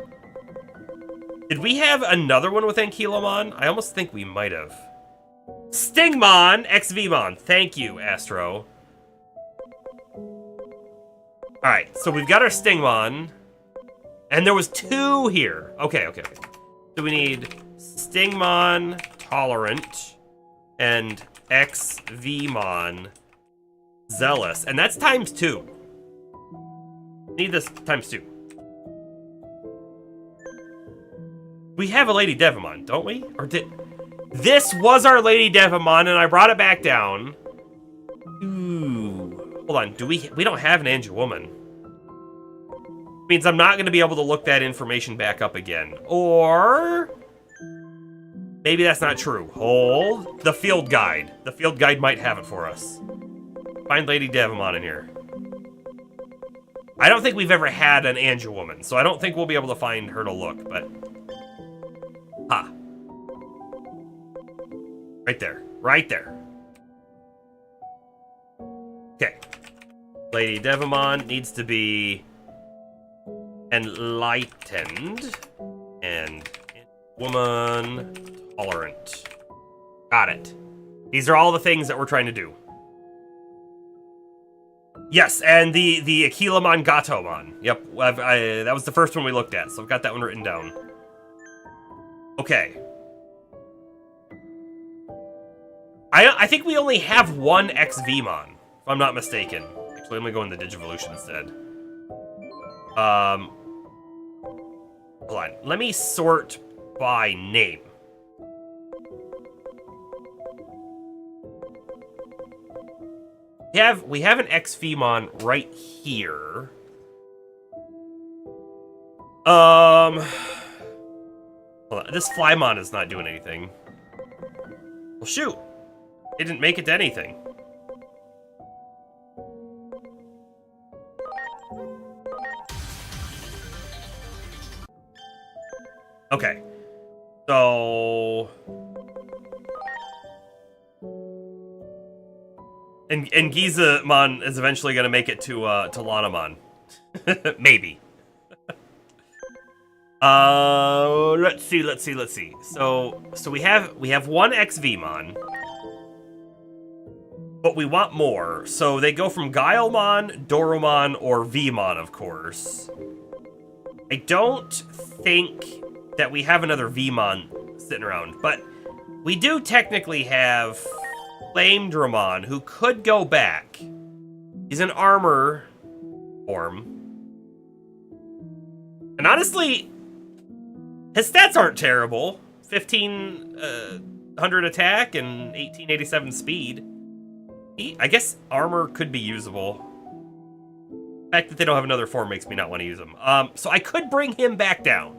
Did we have another one with Ankylomon? I almost think we might have. Stingmon, XVmon. Thank you, Astro. Alright, so we've got our Stingmon. And there was 2 here. Okay. So we need Stingmon, Tolerant, and XVmon, Zealous. And that's times 2. Need this times 2. We have a Lady Devimon, don't we? Or did... This was our Lady Devimon, and I brought it back down. Ooh. Hold on, we don't have an Angelwoman. Means I'm not going to be able to look that information back up again. Or... maybe that's not true. Hold. The field guide. The field guide might have it for us. Find Lady Devimon in here. I don't think we've ever had an Angelwoman, so I don't think we'll be able to find her to look, but... ha. Right there. Right there. Okay. Lady Devimon needs to be... Enlightened. And... Woman... Tolerant. Got it. These are all the things that we're trying to do. Yes, and the Ankylomon Gatomon. Yep, that was the first one we looked at, so I've got that one written down. Okay. I think we only have one XVmon, if I'm not mistaken. Actually, let me go in the Digivolution instead. Hold on. Let me sort by name. We have an XVmon right here. Hold on. This Flymon is not doing anything. Well, shoot. It didn't make it to anything. Okay. So... And Gizamon is eventually going to make it to Lanamon. Maybe. Let's see. So we have one XVmon, but we want more. So they go from Guilemon, Doromon, or Vmon, of course. I don't think that we have another Vmon sitting around, but we do technically have Flamedramon, who could go back. He's an armor form. And honestly, his stats aren't terrible. 1500 attack and 1887 speed. I guess armor could be usable. The fact that they don't have another form makes me not want to use him. So I could bring him back down.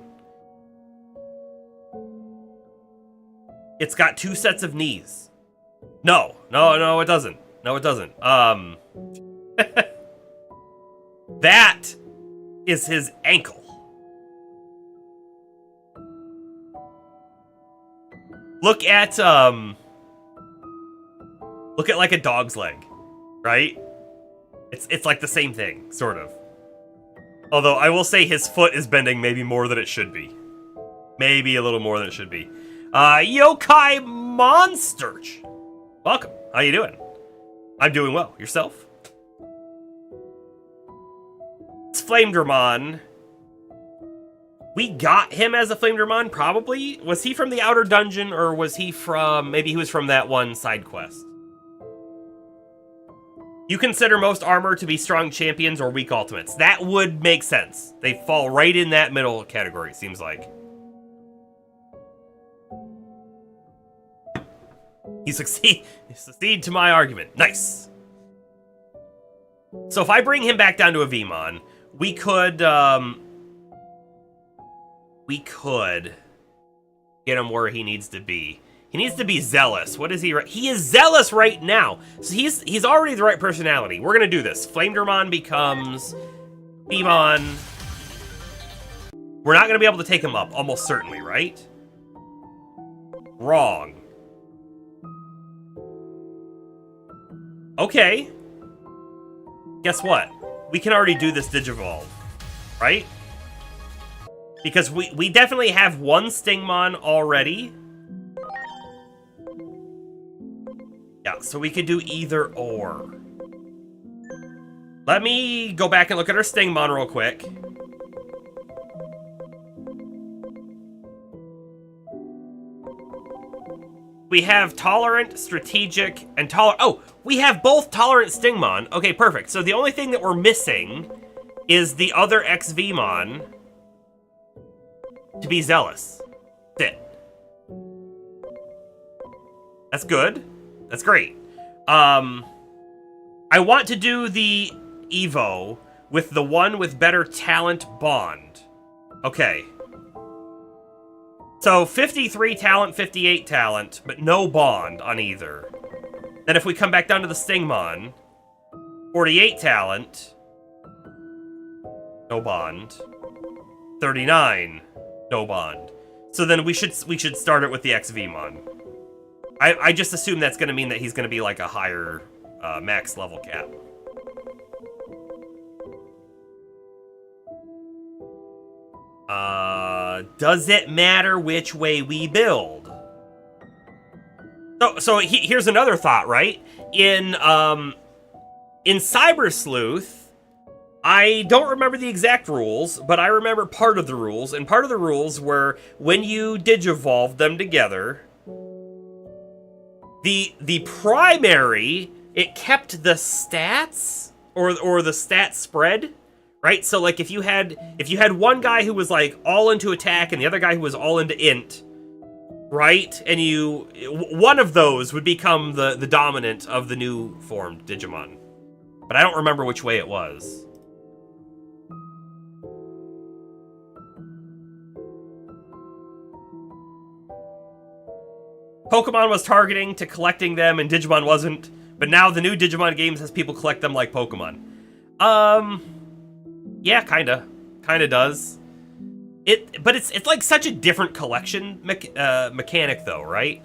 It's got 2 sets of knees. No, it doesn't. No, it doesn't. That is his ankle. Look at like a dog's leg, right? It's like the same thing, sort of. Although I will say his foot is bending maybe more than it should be. Maybe a little more than it should be. Yokai Monsterch. Welcome. How you doing? I'm doing well. Yourself? It's Flamedramon. We got him as a Flamedramon, probably. Was he from the outer dungeon, or was he from... maybe he was from that one side quest. You consider most armor to be strong champions or weak ultimates. That would make sense. They fall right in that middle category, seems like. You succeed to my argument. Nice. So if I bring him back down to a Vmon, we could get him where he needs to be. He needs to be zealous. What is he? He is zealous right now. So he's already the right personality. We're gonna do this. Flamedramon becomes Vmon. We're not gonna be able to take him up, almost certainly, right? Wrong. Okay. Guess what? We can already do this Digivolve, right? Because we definitely have one Stingmon already. Yeah, so we could do either or. Let me go back and look at our Stingmon real quick. We have Tolerant, Strategic, and Tolerant. Oh, we have both Tolerant Stingmon. Okay, perfect. So the only thing that we're missing is the other XVmon to be Zealous. That's it. That's good. That's great. I want to do the Evo with the one with better talent bond. Okay. So 53 talent, 58 talent, but no bond on either. Then if we come back down to the Stingmon, 48 talent, no bond. 39, no bond. So then we should start it with the XVmon. I just assume that's going to mean that he's going to be like a higher max level cap. Does it matter which way we build? So here's another thought, right? In Cyber Sleuth, I don't remember the exact rules, but I remember part of the rules, and part of the rules were when you Digivolve them together, the primary, it kept the stats or the stat spread. Right, so like if you had one guy who was like all into attack and the other guy who was all into int, right, and one of those would become the dominant of the new formed Digimon, but I don't remember which way it was. Pokemon was targeting to collecting them and Digimon wasn't, but now the new Digimon games has people collect them like Pokemon. Yeah, kinda does. But it's like such a different collection mechanic though, right?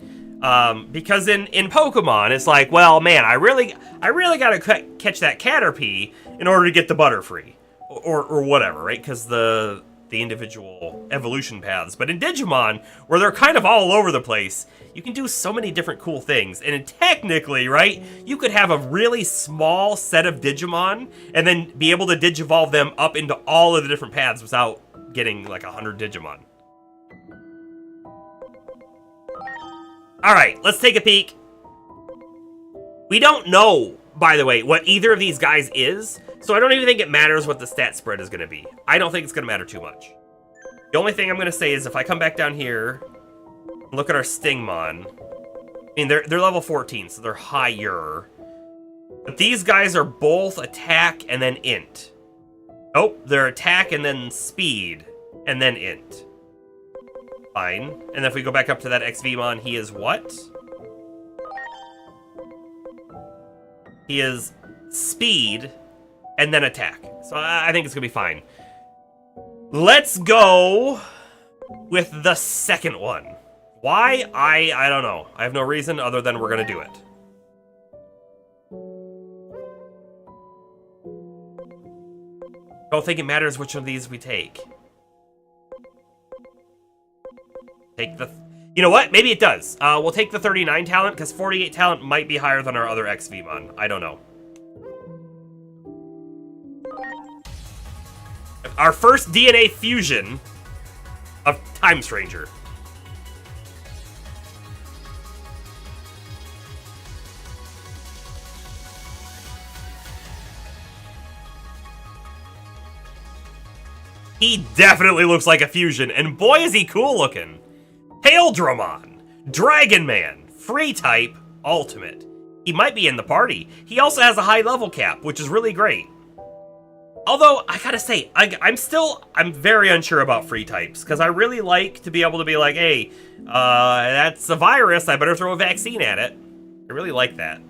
Because in Pokemon, it's like, well, man, I really gotta catch that Caterpie in order to get the Butterfree, or whatever, right? Because the individual evolution paths. But in Digimon, where they're kind of all over the place, you can do so many different cool things. And technically, right, you could have a really small set of Digimon and then be able to Digivolve them up into all of the different paths without getting like 100 Digimon. All right, let's take a peek. We don't know, by the way, what either of these guys is, so I don't even think it matters what the stat spread is going to be. I don't think it's going to matter too much. The only thing I'm going to say is if I come back down here and look at our Stingmon, I mean, they're level 14, so they're higher. But these guys are both attack and then int. Oh, they're attack and then speed and then int. Fine. And if we go back up to that XVmon, he is what? He is speed and then attack. So I think it's going to be fine. Let's go with the second one. Why? I don't know. I have no reason other than we're going to do it. Don't think it matters which of these we take. Take the... You know what? Maybe it does. We'll take the 39 talent, because 48 talent might be higher than our other XVmon. I don't know. Our first DNA fusion of Time Stranger. He definitely looks like a fusion, and boy is he cool looking. Haildramon, Dragon Man, Free Type, Ultimate. He might be in the party. He also has a high level cap, which is really great. Although, I gotta say, I'm very unsure about free types, because I really like to be able to be like, hey, that's a virus, I better throw a vaccine at it. I really like that.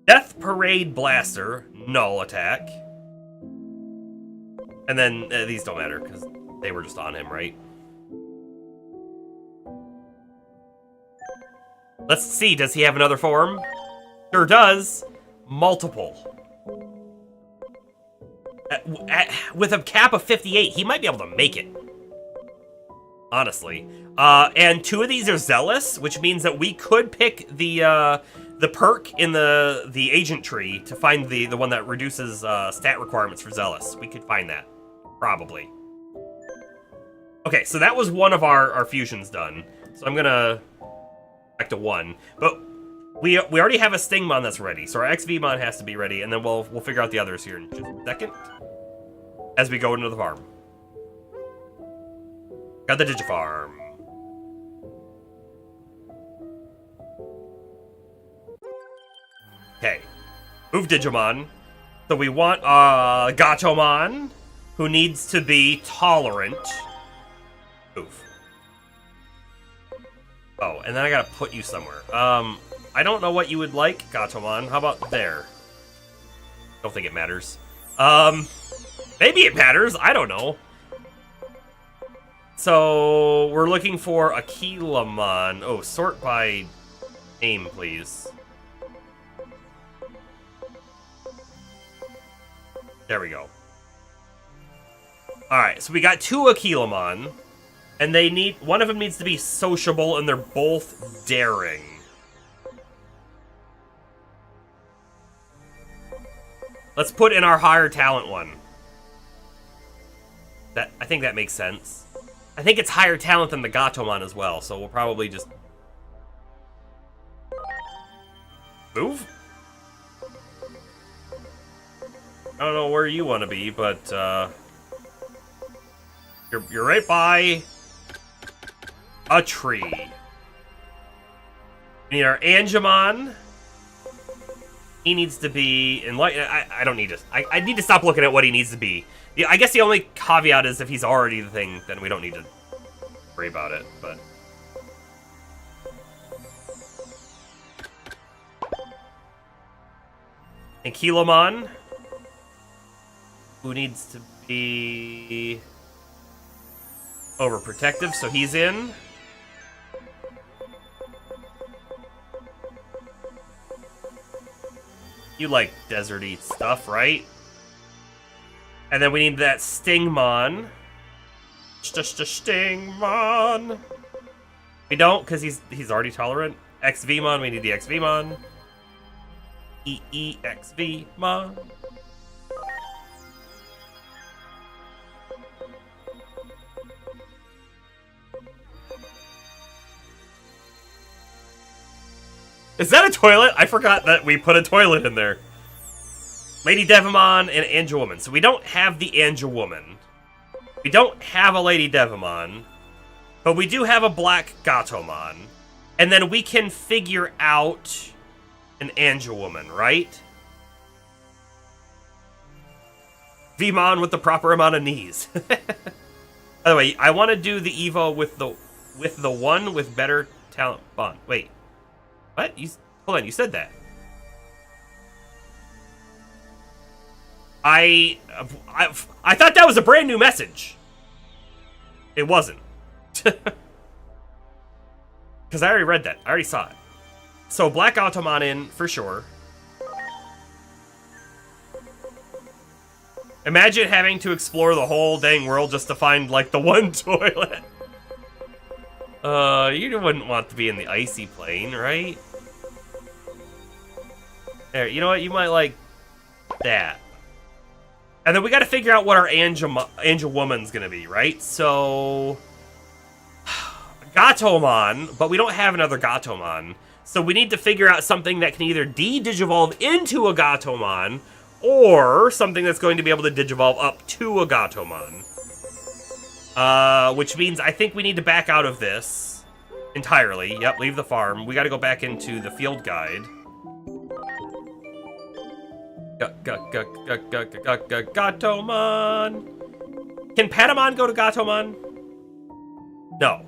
Death Parade Blaster, null attack. And then, these don't matter, because they were just on him, right? Let's see, does he have another form? Sure does. Multiple. With a cap of 58, he might be able to make it. Honestly. And 2 of these are zealous, which means that we could pick the perk in the agent tree to find the one that reduces stat requirements for zealous. We could find that. Probably. Okay, so that was one of our fusions done. So I'm gonna back to 1. But we already have a Stingmon that's ready, so our XVmon has to be ready, and then we'll figure out the others here in just a second as we go into the farm. Got the Digifarm. Okay. Move Digimon. So we want Gatomon, who needs to be tolerant. Move. Oh, and then I gotta put you somewhere. I don't know what you would like, Gatomon. How about there? Don't think it matters. Maybe it matters. I don't know. So, we're looking for Aquilamon. Oh, sort by name, please. There we go. Alright, so we got 2 Aquilamon. And they need... One of them needs to be sociable, and they're both daring. Let's put in our higher talent one. I think that makes sense. I think it's higher talent than the Gatomon as well, so we'll probably just... Move? I don't know where you want to be, but, You're right by... a tree. We need our Angemon. He needs to be enlightened. I don't need to... I need to stop looking at what he needs to be. Yeah, I guess the only caveat is if he's already the thing, then we don't need to worry about it, but... Aquilamon, who needs to be overprotective, so he's in. You like deserty stuff, right? And then we need that Stingmon. Just a Stingmon. We don't, because he's already tolerant. XVmon, we need the XVmon. XVmon. Is that a toilet? I forgot that we put a toilet in there. Lady Devimon and Angelwoman. So we don't have the Angelwoman. We don't have a Lady Devimon. But we do have a Black Gatomon. And then we can figure out an Angelwoman, right? Vmon with the proper amount of knees. By the way, I want to do the Evo with the one with better talent bond. Wait. What? Hold on, you said that. I thought that was a brand new message. It wasn't. Because I already read that. I already saw it. So, Black Automon in, for sure. Imagine having to explore the whole dang world just to find, like, the one toilet. You wouldn't want to be in the icy plane, right? There, you know what? You might like that. And then we gotta figure out what our Angelwoman's gonna be, right? So... Gatomon, but we don't have another Gatomon. So we need to figure out something that can either de-digivolve into a Gatomon, or something that's going to be able to digivolve up to a Gatomon. Which means I think we need to back out of this entirely. Yep, leave the farm. We gotta go back into the field guide. Gatomon. Can Patamon go to Gatomon? No.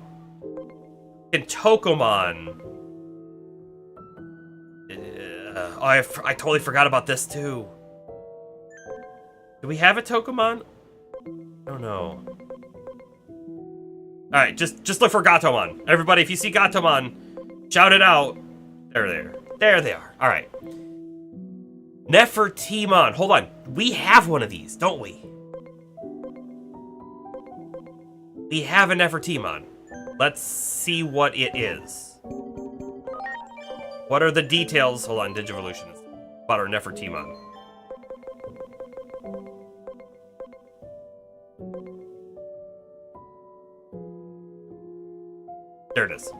Can Tokomon? I totally forgot about this too. Do we have a Tokomon? I don't know. All right, just look for Gatomon. Everybody, if you see Gatomon, shout it out. There they are. All right. Nefertimon. Hold on. We have one of these, don't we? We have a Nefertimon. Let's see what it is. What are the details? Hold on, Digivolution. About our Nefertimon. There it is.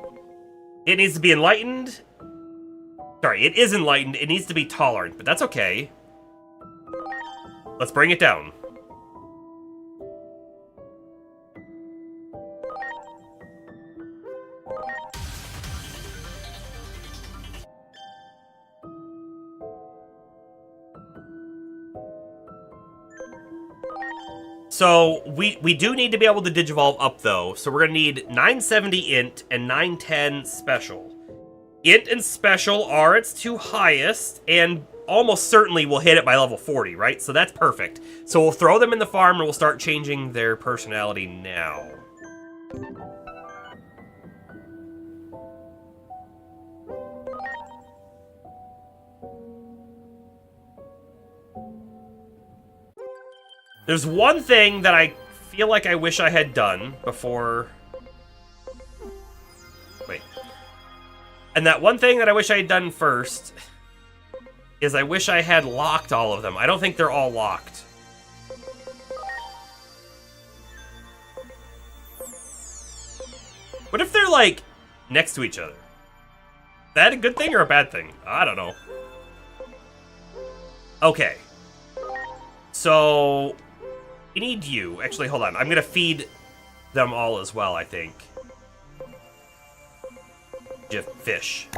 It needs to be enlightened. Sorry, it is enlightened. It needs to be tolerant, but that's okay. Let's bring it down. So, we do need to be able to Digivolve up, though. So we're going to need 970 Int and 910 Special. Int and Special are its two highest, and almost certainly we'll hit it by level 40, right? So that's perfect. So we'll throw them in the farm, and we'll start changing their personality now. There's one thing that I feel like I wish I had done before... Wait. And that one thing that I wish I had done first is I wish I had locked all of them. I don't think they're all locked. What if they're, like, next to each other? Is that a good thing or a bad thing? I don't know. Okay. So... we need you. Actually, hold on. I'm gonna feed them all as well, I think. Just fish.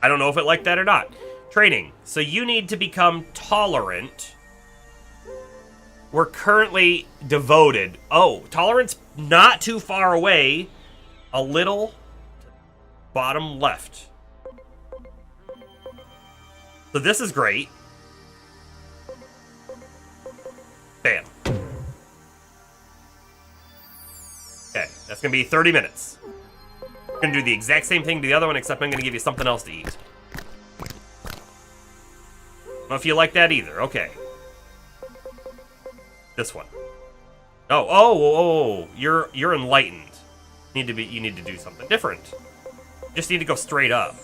I don't know if it liked that or not. Training. So you need to become tolerant. We're currently devoted. Oh, tolerance not too far away. A little bottom left. So this is great. Bam. Okay, that's gonna be 30 minutes. I'm gonna do the exact same thing to the other one, except I'm gonna give you something else to eat. I don't know if you like that either. Okay. This one. Oh, you're enlightened. You need to do something different. You just need to go straight up.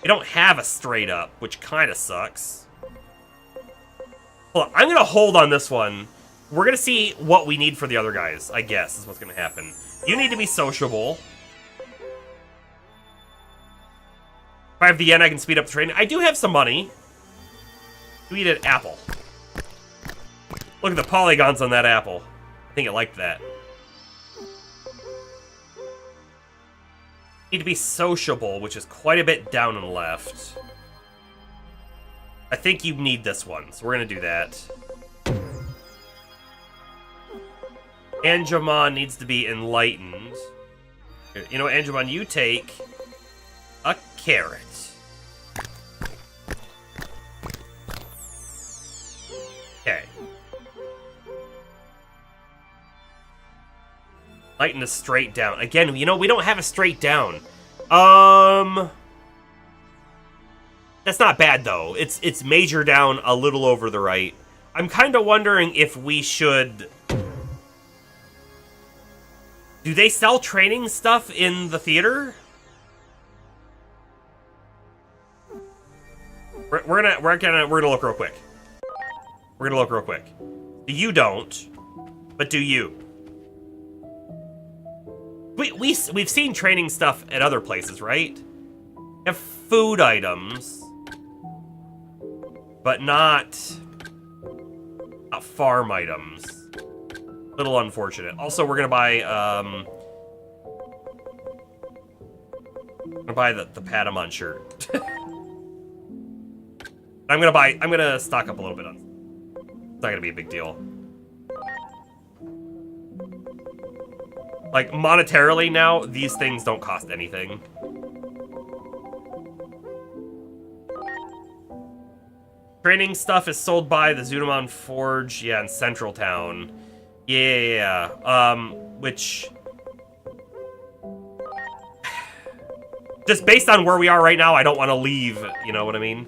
We don't have a straight up, which kind of sucks. Hold on, I'm going to hold on this one. We're going to see what we need for the other guys, I guess, is what's going to happen. You need to be sociable. If I have the yen, I can speed up the training. I do have some money. You eat an apple. Look at the polygons on that apple. I think it liked that. Need to be sociable, which is quite a bit down and left. I think you need this one, so we're gonna do that. Angemon needs to be enlightened. You know, Angemon, you take a carrot. Okay. Lighten is straight down. Again, you know, we don't have a straight down. That's not bad, though. It's major down a little over the right. I'm kind of wondering if we should... Do they sell training stuff in the theater? We're gonna look real quick. We're gonna look real quick. You don't, but do you? We've seen training stuff at other places, right? We have food items, but not farm items. Little unfortunate. Also, we're gonna buy the Patamon shirt. I'm gonna stock up a little bit on. It's not gonna be a big deal. Like, monetarily now, these things don't cost anything. Training stuff is sold by the Zunamon Forge, yeah, in Central Town. Yeah, which... Just based on where we are right now, I don't want to leave, you know what I mean?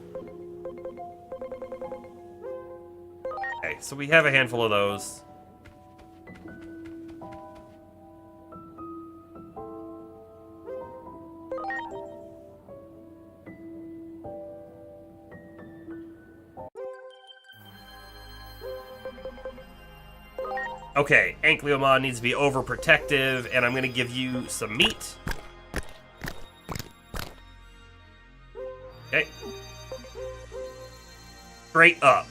Okay, so we have a handful of those. Okay, Ankyliomon needs to be overprotective, and I'm going to give you some meat. Okay. Straight up.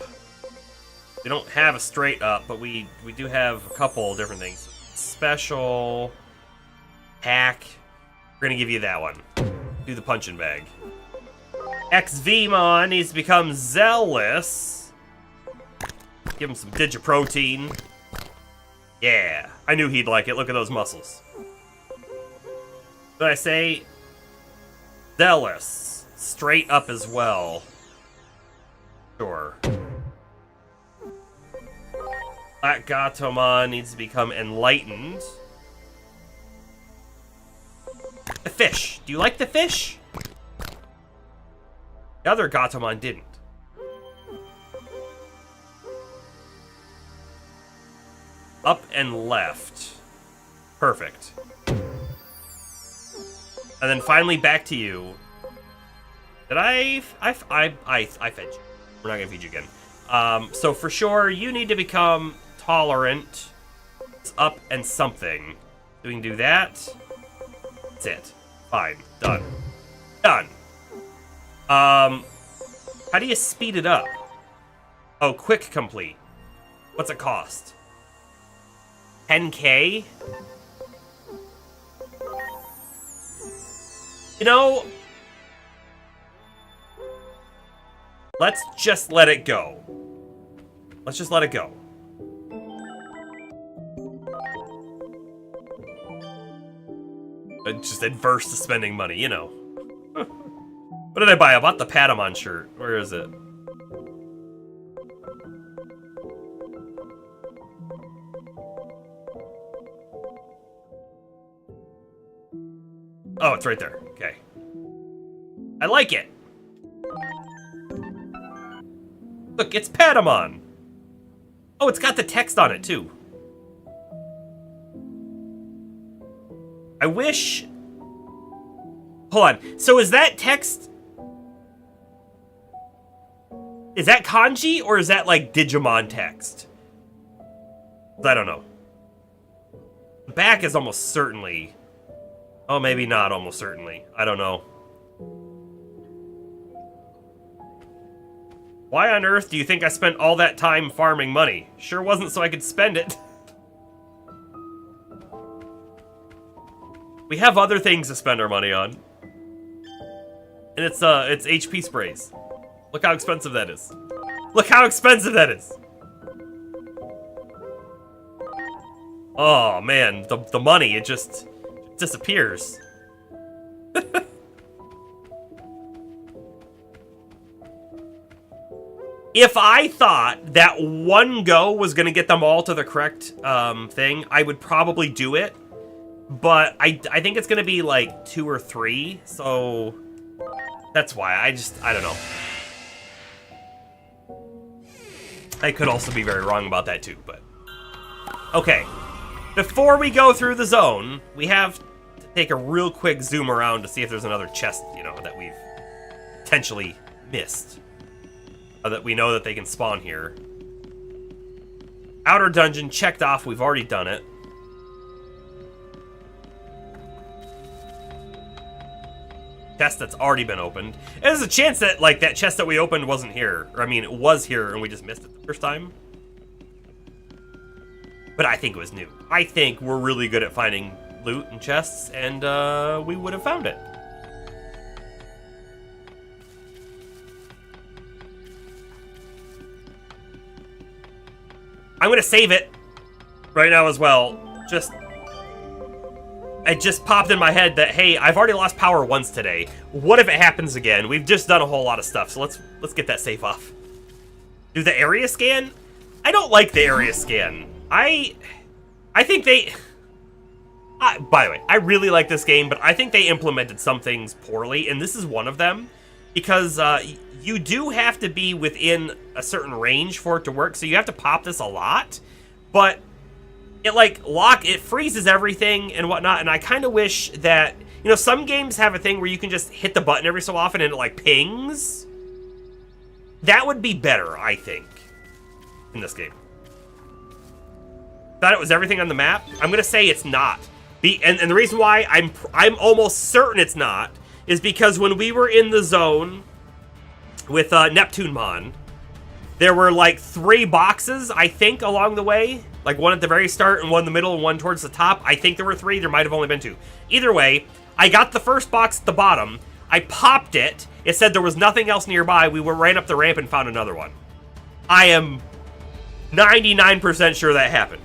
We don't have a straight up, but we do have a couple different things. Special. Hack. We're going to give you that one. Do the punching bag. XVmon needs to become zealous. Give him some Digiprotein. Yeah, I knew he'd like it. Look at those muscles. Did I say zealous? Straight up as well. Sure. Black Gatomon needs to become enlightened. The fish. Do you like the fish? The other Gatomon didn't. Up and left. Perfect. And then finally back to you. Did I fed you. We're not gonna feed you again. So for sure, you need to become tolerant. It's up and something. So we can do that. That's it. Fine. Done. Done. How do you speed it up? Oh, quick complete. What's it cost? 10K? You know, let's just let it go. Let's just let it go. Just adverse to spending money, you know. What did I buy? I bought the Patamon shirt. Where is it? Oh, it's right there. Okay. I like it. Look, it's Patamon. Oh, it's got the text on it, too. I wish... Hold on. So is that text... Is that kanji, or is that, like, Digimon text? I don't know. The back is almost certainly... Oh, maybe not almost certainly. I don't know. Why on earth do you think I spent all that time farming money? Sure wasn't so I could spend it. We have other things to spend our money on. And it's HP sprays. Look how expensive that is. Look how expensive that is. Oh man, the money, it just disappears. If I thought that one go was going to get them all to the correct thing, I would probably do it. But I think it's going to be like 2 or 3, so that's why. I don't know. I could also be very wrong about that too, but... Okay. Before we go through the zone, we have to take a real quick zoom around to see if there's another chest, you know, that we've potentially missed. That we know that they can spawn here. Outer dungeon checked off. We've already done it. Chest that's already been opened. And there's a chance that, like, that chest that we opened wasn't here. Or, I mean, it was here and we just missed it the first time. But I think it was new. I think we're really good at finding loot and chests, and we would have found it. I'm gonna save it right now as well. It just popped in my head that, hey, I've already lost power once today. What if it happens again? We've just done a whole lot of stuff, so let's get that save off. Do the area scan? I don't like the area scan. I think By the way, I really like this game, but I think they implemented some things poorly, and this is one of them. Because you do have to be within a certain range for it to work, so you have to pop this a lot. But it freezes everything and whatnot, and I kind of wish that, you know, some games have a thing where you can just hit the button every so often and it like pings. That would be better, I think, in this game. Thought it was everything on the map. I'm gonna say it's not. And the reason why I'm almost certain it's not is because when we were in the zone with Neptunemon, there were like 3 boxes, I think, along the way. Like one at the very start and one in the middle and one towards the top. I think there were 3. There might have only been 2. Either way, I got the first box at the bottom. I popped it. It said there was nothing else nearby. We ran up the ramp and found another one. I am 99% sure that happened.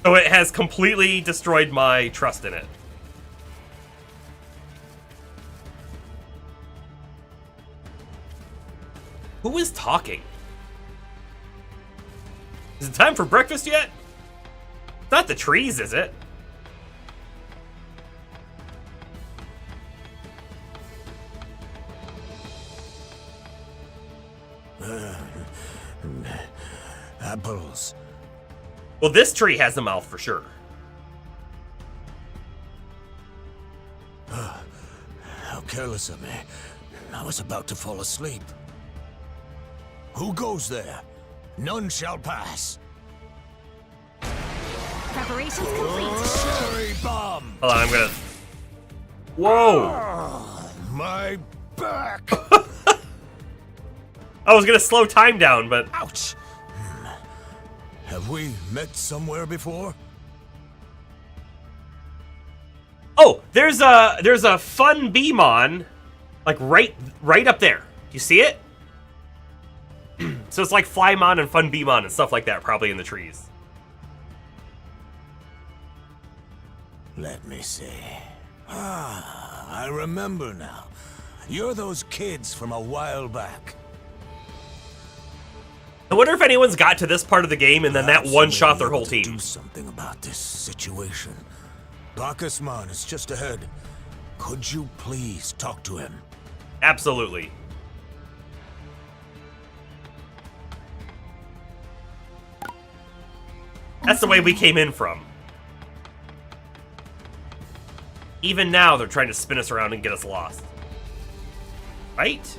So it has completely destroyed my trust in it. Who is talking? Is it time for breakfast yet? It's not the trees, is it? Apples. Well, this tree has a mouth for sure. How careless of me. I was about to fall asleep. Who goes there? None shall pass. Preparations complete. Cherry bomb! Hold on, I'm gonna... Whoa! Oh, my back! I was gonna slow time down, but... Ouch! Have we met somewhere before? Oh, there's a fun Beemon, like right up there. Do you see it? So it's like Flymon and Fun Beemon and stuff like that, probably in the trees. Let me see. I remember now. You're those kids from a while back. I wonder if anyone's got to this part of the game and then that Perhaps one you shot may their be whole able to team. Do something about this situation. Bacchusman is just ahead. Could you please talk to him? Absolutely. That's the way we came in from. Even now, they're trying to spin us around and get us lost. Right?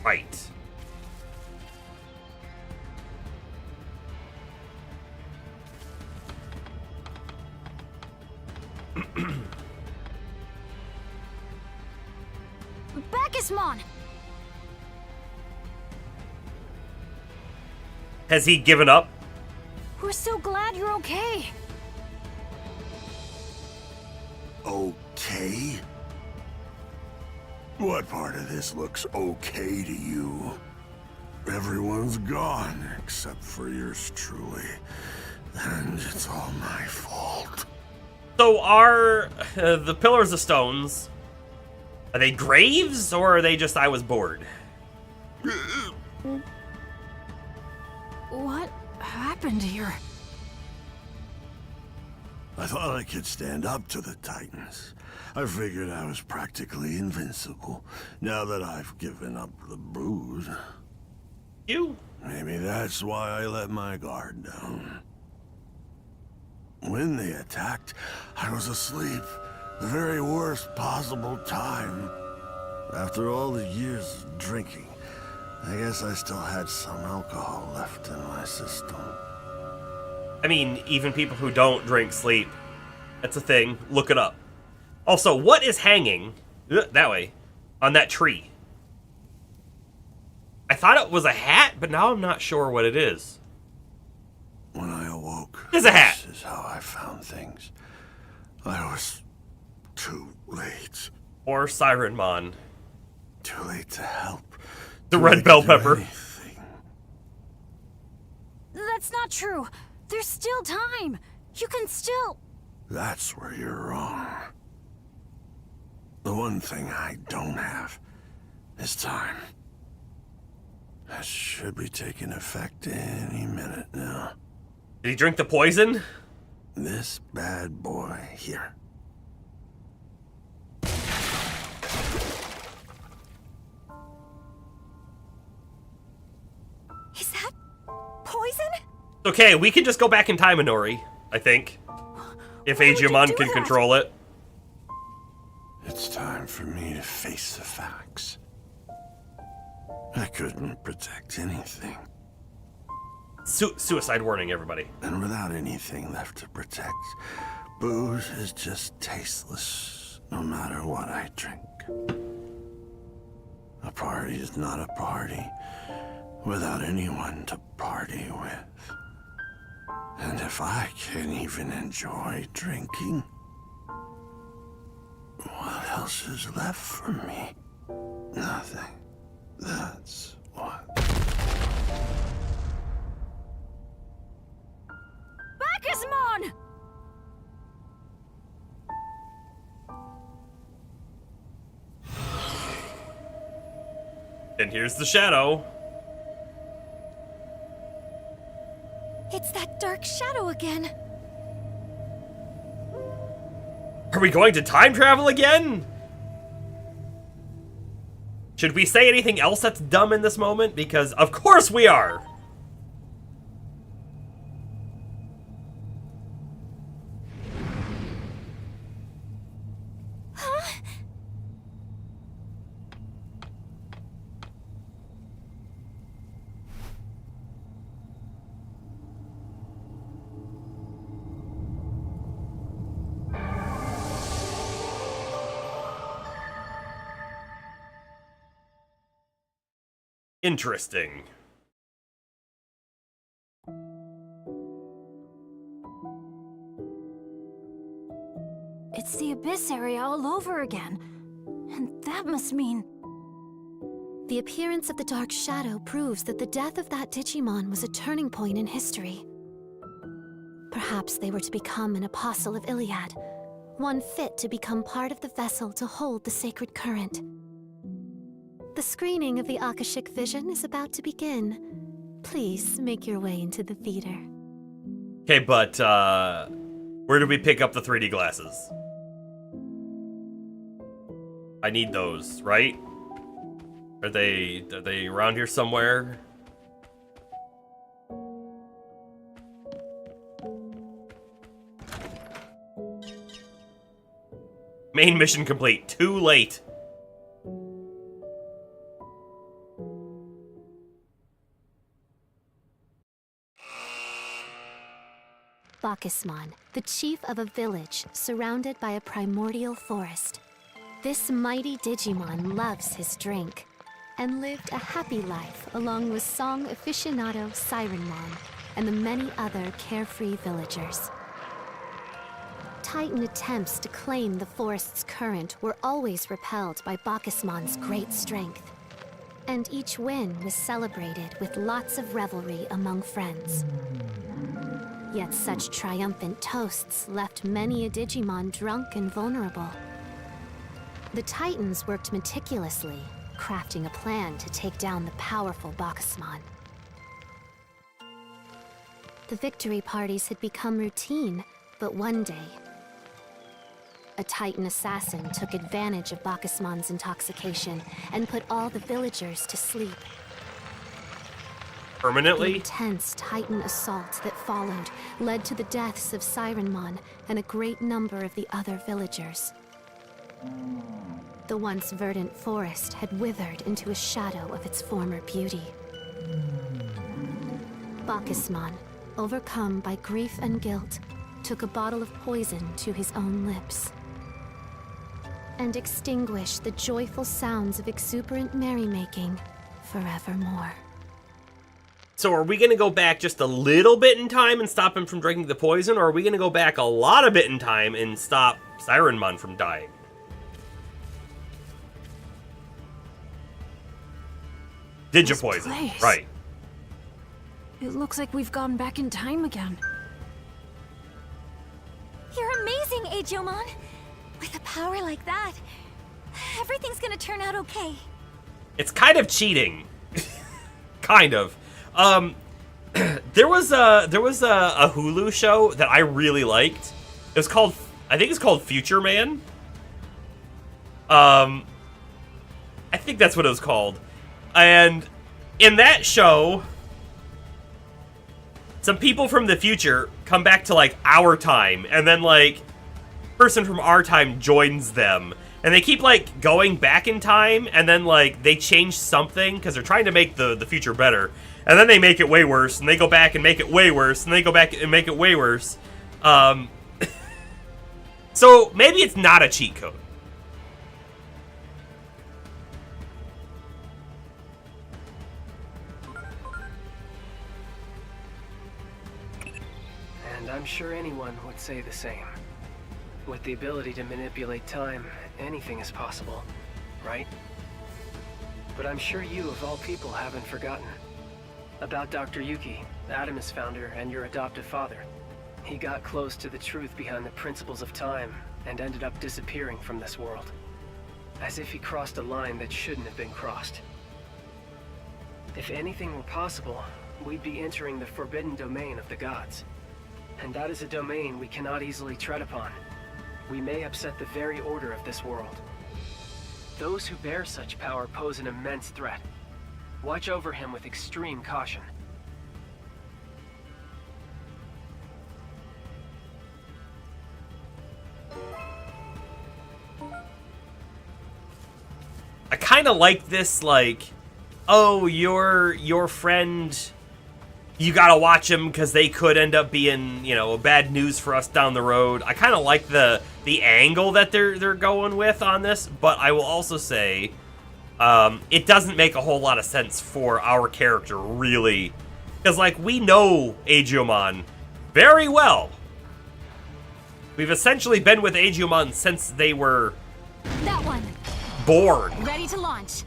Right. Bacchusman! Has he given up? We're so glad you're okay. Okay? What part of this looks okay to you? Everyone's gone except for yours truly. And it's all my fault. So are the pillars of stones, are they graves or are they just I was bored? What happened here? I thought I could stand up to the Titans. I figured I was practically invincible, now that I've given up the booze. You? Maybe that's why I let my guard down. When they attacked, I was asleep. The very worst possible time. After all the years of drinking, I guess I still had some alcohol left in my system. I mean, even people who don't drink sleep. That's a thing. Look it up. Also, what is hanging that way on that tree? I thought it was a hat, but now I'm not sure what it is. When I awoke, It's a hat. This is how I found things. I was too late. Or Sirenmon. Too late to help. The Too red late bell to do pepper. anything. That's not true. There's still time. You can still... That's where you're wrong. The one thing I don't have is time. That should be taking effect any minute now. Did he drink the poison? this bad boy here. Is that poison? Okay, we can just go back in time, Inori, I think. If Why would you Agemon do can that? control it. It's time for me to face the facts. I couldn't protect anything. Suicide warning, everybody. And without anything left to protect, booze is just tasteless, no matter what I drink. A party is not a party without anyone to party with. And if I can't even enjoy drinking, what else is left for me? Nothing. That's what. Bacchusmon! And here's the shadow. It's that dark shadow again. Are we going to time travel again? Should we say anything else that's dumb in this moment? Because of course we are. Huh? Interesting. It's the Abyss area all over again. And that must mean... The appearance of the Dark Shadow proves that the death of that Digimon was a turning point in history. Perhaps they were to become an apostle of Iliad, one fit to become part of the vessel to hold the sacred current. The screening of the Akashic Vision is about to begin. Please make your way into the theater. Okay, but, where did we pick up the 3D glasses? I need those, right? Are they around here somewhere? Main mission complete. Too late. Bacchusmon, the chief of a village surrounded by a primordial forest. This mighty Digimon loves his drink and lived a happy life along with song aficionado Sirenmon and the many other carefree villagers. Titan attempts to claim the forest's current were always repelled by Bacchusmon's great strength, and each win was celebrated with lots of revelry among friends. Yet such triumphant toasts left many a Digimon drunk and vulnerable. The Titans worked meticulously, crafting a plan to take down the powerful Bacchusmon. The victory parties had become routine, but one day, a Titan assassin took advantage of Bacchusmon's intoxication and put all the villagers to sleep. The Permanently? intense Titan assault that followed led to the deaths of Sirenmon and a great number of the other villagers. The once verdant forest had withered into a shadow of its former beauty. Bacchusmon, overcome by grief and guilt, took a bottle of poison to his own lips and extinguished the joyful sounds of exuberant merrymaking forevermore. So are we gonna go back just a little bit in time and stop him from drinking the poison, or are we gonna go back a lot of bit in time and stop Sirenmon from dying? Digipoison, place. right. It looks like we've gone back in time again. You're amazing, Agemon! With a power like that, everything's gonna turn out okay. It's kind of cheating. Kind of. There was a Hulu show that I really liked. It was called, I think it's called Future Man. I think that's what it was called. And in that show, some people from the future come back to like our time, and then like person from our time joins them, and they keep like going back in time, and then like they change something because they're trying to make the future better, and then they make it way worse, and they go back and make it way worse, and they go back and make it way worse. So maybe it's not a cheat code. And I'm sure anyone would say the same. With the ability to manipulate time, anything is possible, right? But I'm sure you, of all people, haven't forgotten. About Dr. Yuki, Adamus founder and your adoptive father. He got close to the truth behind the principles of time and ended up disappearing from this world. As if he crossed a line that shouldn't have been crossed. If anything were possible, we'd be entering the forbidden domain of the gods. And that is a domain we cannot easily tread upon. We may upset the very order of this world. Those who bear such power pose an immense threat. Watch over him with extreme caution. I kind of like this, like, oh, your friend, you gotta watch them because they could end up being, you know, bad news for us down the road. I kind of like the angle that they're going with on this, but I will also say, it doesn't make a whole lot of sense for our character, really, because like we know Agumon very well. We've essentially been with Agumon since they were That one. born. Ready to launch.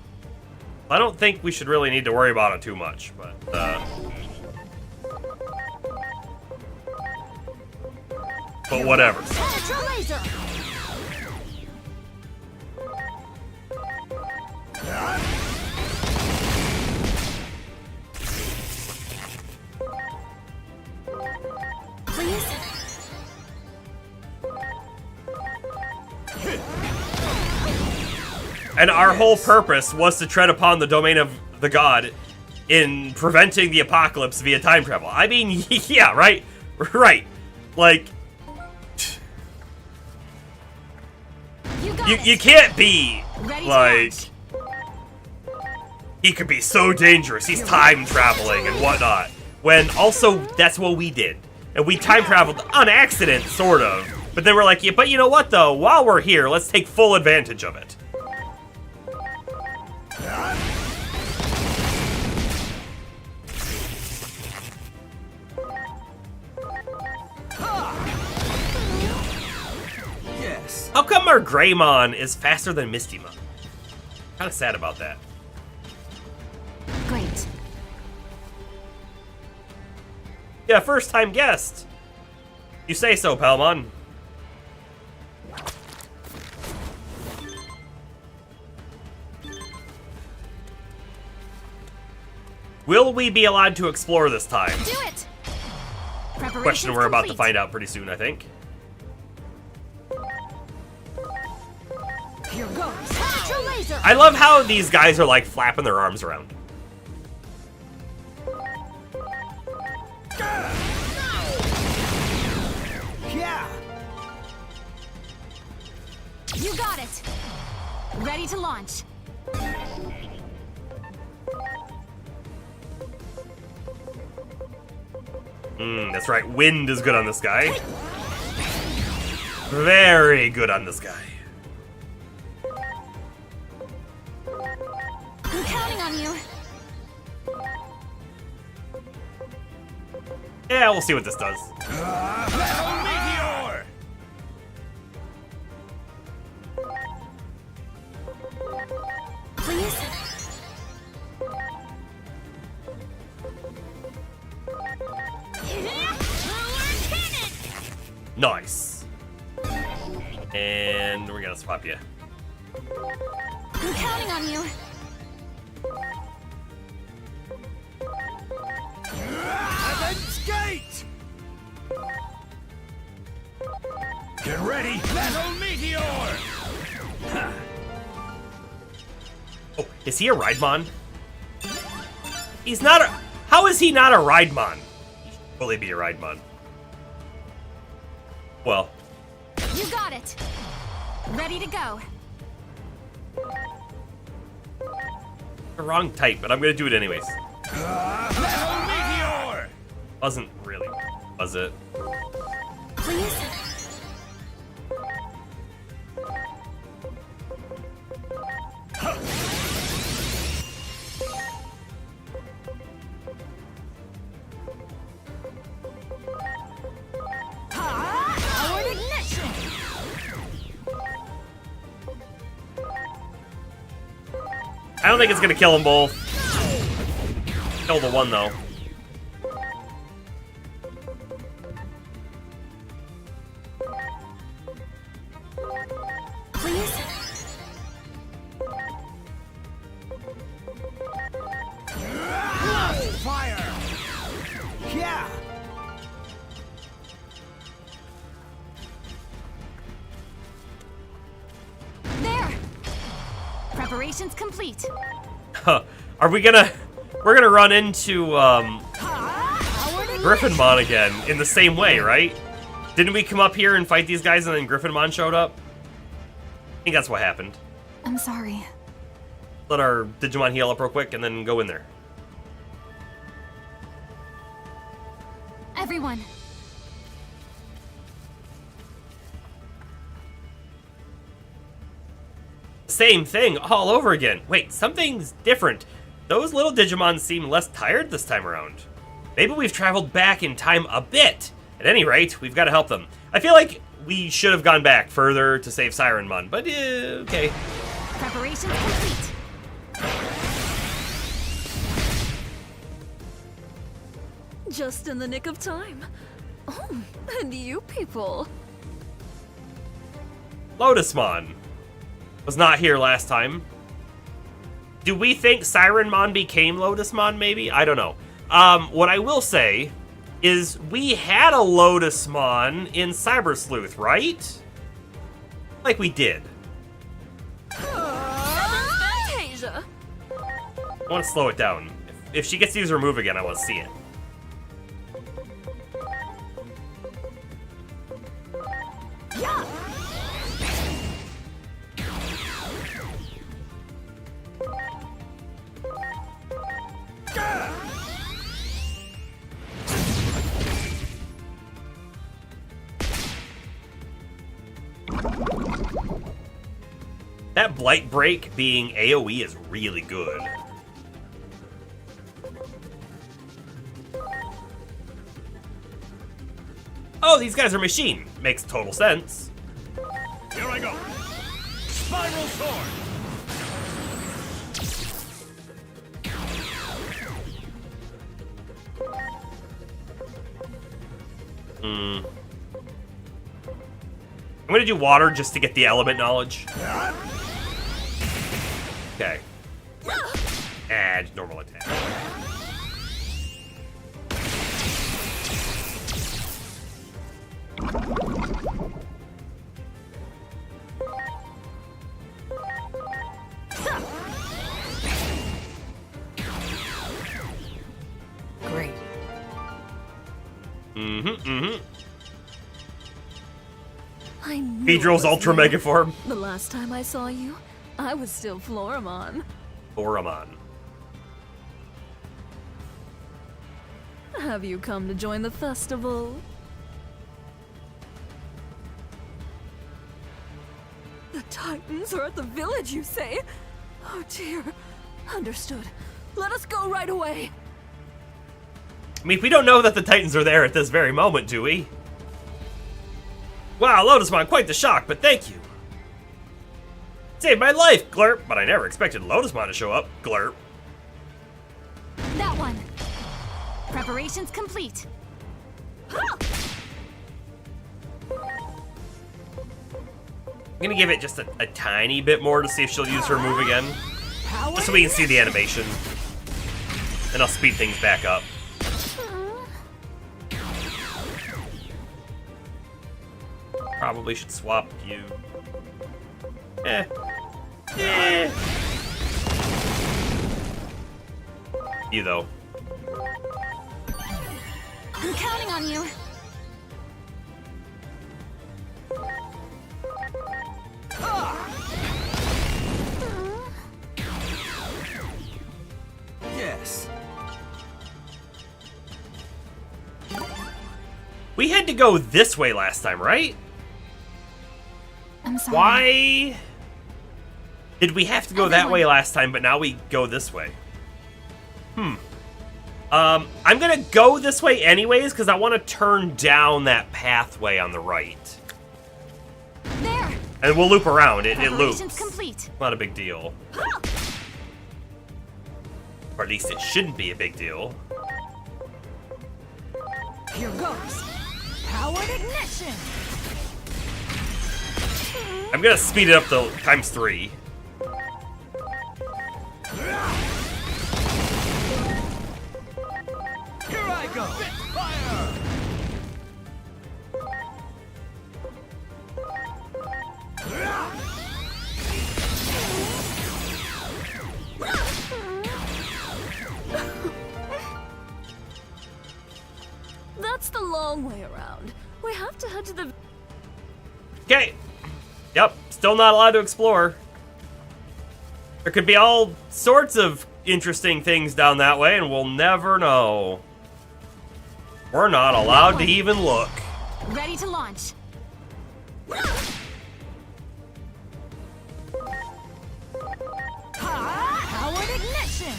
I don't think we should really need to worry about it too much, but whatever. Ultra laser. Please. And our whole purpose was to tread upon the domain of the god in preventing the apocalypse via time travel. I mean, yeah, right? Right. Like, you can't be, like, he could be so dangerous, he's time traveling and whatnot. When also, that's what we did. And we time traveled on accident, sort of. But then we're like, yeah, but you know what though? While we're here, let's take full advantage of it. Yes. How come our Greymon is faster than Mistymon? Kinda sad about that. Great. Yeah, first time guest. You say so, Palmon. Will we be allowed to explore this time? Do it. Question we're about to find out pretty soon, I think. Here goes. Ultra laser. I love how these guys are like flapping their arms around. Yeah. You got it. Ready to launch. That's right. Wind is good on this guy. Very good on this guy. I'm counting on you. Yeah, we'll see what this does. Meteor. Please. Nice. And we're gonna swap you. I'm counting on you. Get ready! Metal Meteor! Oh, is he a Rydemon? He's not a... How is he not a Rydemon? He should totally be a Rydemon. Well. You got it. Ready to go. The wrong type, but I'm gonna do it anyways. Metal Meteor! Wasn't really, was it? Please? Power ignition! I don't think it's gonna kill them both. Kill the one though. Please? Fire! Yeah! There! Preparations complete. Huh. Are we gonna... We're gonna run into, Power Griffinmon again in the same way, right? Didn't we come up here and fight these guys and then Griffinmon showed up? I think that's what happened. I'm sorry. Let our Digimon heal up real quick and then go in there. Everyone. Same thing all over again. Wait, something's different. Those little Digimon seem less tired this time around. Maybe we've traveled back in time a bit. At any rate, we've got to help them. I feel like we should have gone back further to save Sirenmon, but okay. Preparations complete. Just in the nick of time. Oh, and you people. Lotusmon was not here last time. Do we think Sirenmon became Lotusmon, maybe? I don't know. What I will say is we had a Lotusmon in Cyber Sleuth, right? Like we did. Fantasia. I want to slow it down. If she gets to use her move again, I want to see it. That Blight Break being AoE is really good. Oh, these guys are machine. Makes total sense. Here I go! Spiral Sword! I'm gonna do water just to get the element knowledge. Okay. Add normal attack. Great. I knew it Pedro's was Ultra you. Mega Form. The last time I saw you, I was still Floramon. Oramon. Have you come to join the festival? The Titans are at the village, you say? Oh dear. Understood. Let us go right away. I mean, we don't know that the Titans are there at this very moment, do we? Wow, Lotusmon, quite the shock, but thank you. Saved my life, Glurp, but I never expected Lotusmon to show up, Glurp. That one. Preparations complete. I'm gonna give it just a tiny bit more to see if she'll use her move again. Just so we can see the animation. And I'll speed things back up. probably should swap you. You, though. I'm counting on you. Yes. We had to go this way last time, right? I'm sorry. Why did we have to go that way last time, but now we go this way? I'm gonna go this way anyways, because I want to turn down that pathway on the right. There. And we'll loop around. It Preparations loops. complete. Not a big deal. Or at least it shouldn't be a big deal. Here goes. Powered ignition. I'm gonna speed it up to ×3. Here I go. Fire. That's the long way around. We have to head to the... Okay. Yep. Still not allowed to explore. There could be all sorts of interesting things down that way, and we'll never know. We're not allowed to even look. Ready to launch. Powered ignition.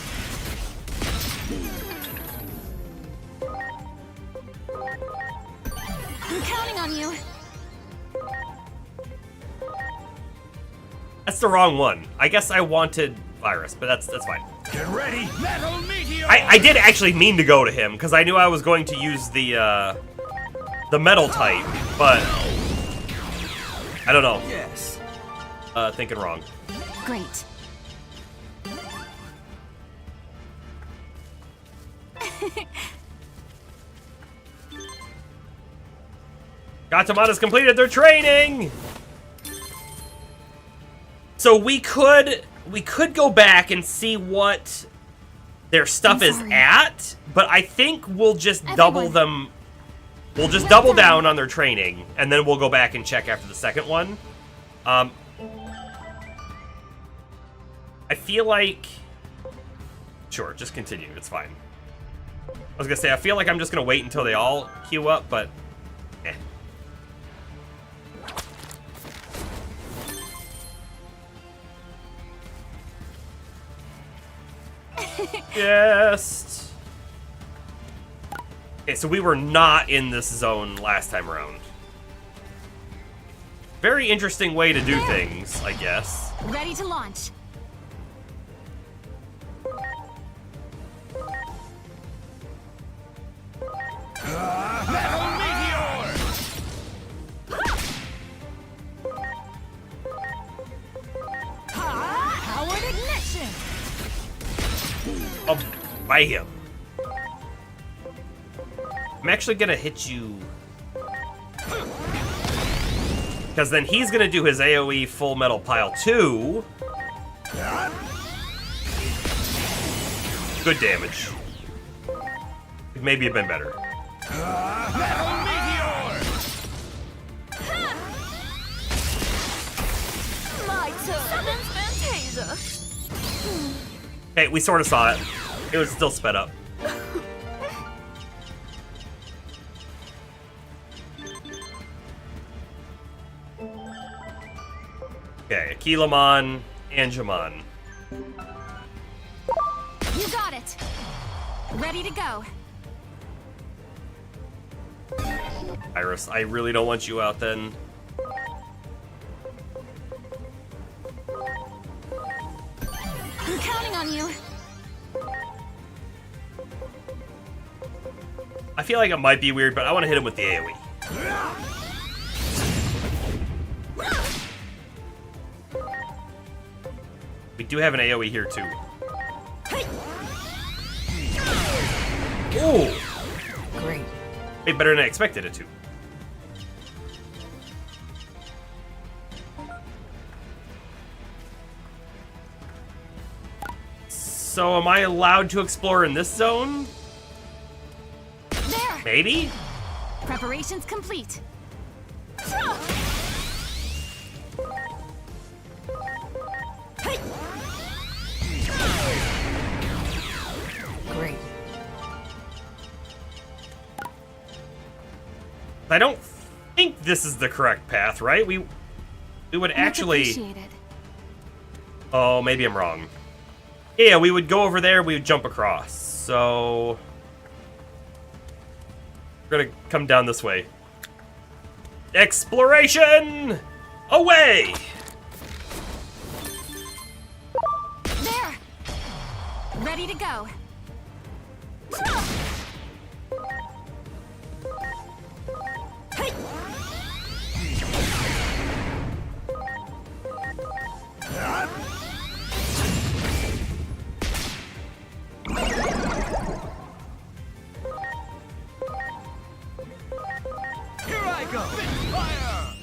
I'm counting on you. That's the wrong one. I guess I wanted Virus, but that's fine. Get ready! Metal meteor! I did actually mean to go to him, because I knew I was going to use the metal type, but I don't know. Yes. Thinking wrong. Great. Gatomon has completed their training! So we could go back and see what their stuff is at, but I think we'll just double them. We'll just double down on their training, and then we'll go back and check after the second one. I feel like... Sure, just continue. It's fine. I was gonna say, I feel like I'm just gonna wait until they all queue up, but... eh. Just... Okay, so we were not in this zone last time around. Very interesting way to do things, I guess. Ready to launch. Metal meteor! Powered ignition. Oh, bam. I'm actually gonna hit you. Because then he's gonna do his AoE Full Metal Pile 2. Good damage. Could maybe have been better. Metal meteor! My turn. Seventh Fantasia. Hey, we sort of saw it. It was still sped up. Okay, Aquilamon, Angemon. You got it. Ready to go. Iris, I really don't want you out then. I'm counting on you. I feel like it might be weird, but I want to hit him with the AoE. We do have an AoE here too. Ooh! Great. Way better than I expected it to. so am I allowed to explore in this zone? There! Maybe? Preparations complete. Great. I don't think this is the correct path, right? We would actually... Appreciated. Oh, maybe I'm wrong. Yeah, we would go over there, we would jump across. So... we're gonna come down this way. Exploration! Away! There! Ready to go. Here I go! Fire!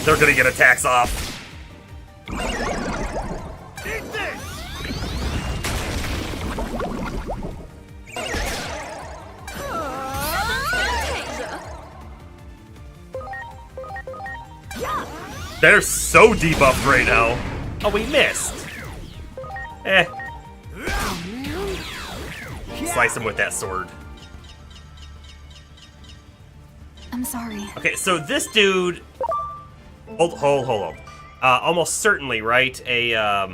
They're gonna get attacks off. Eat this! They're so debuffed right now. Oh, we missed. Eh. Slice him with that sword. I'm sorry. Okay, so this dude... Hold on. Almost certainly, right? A,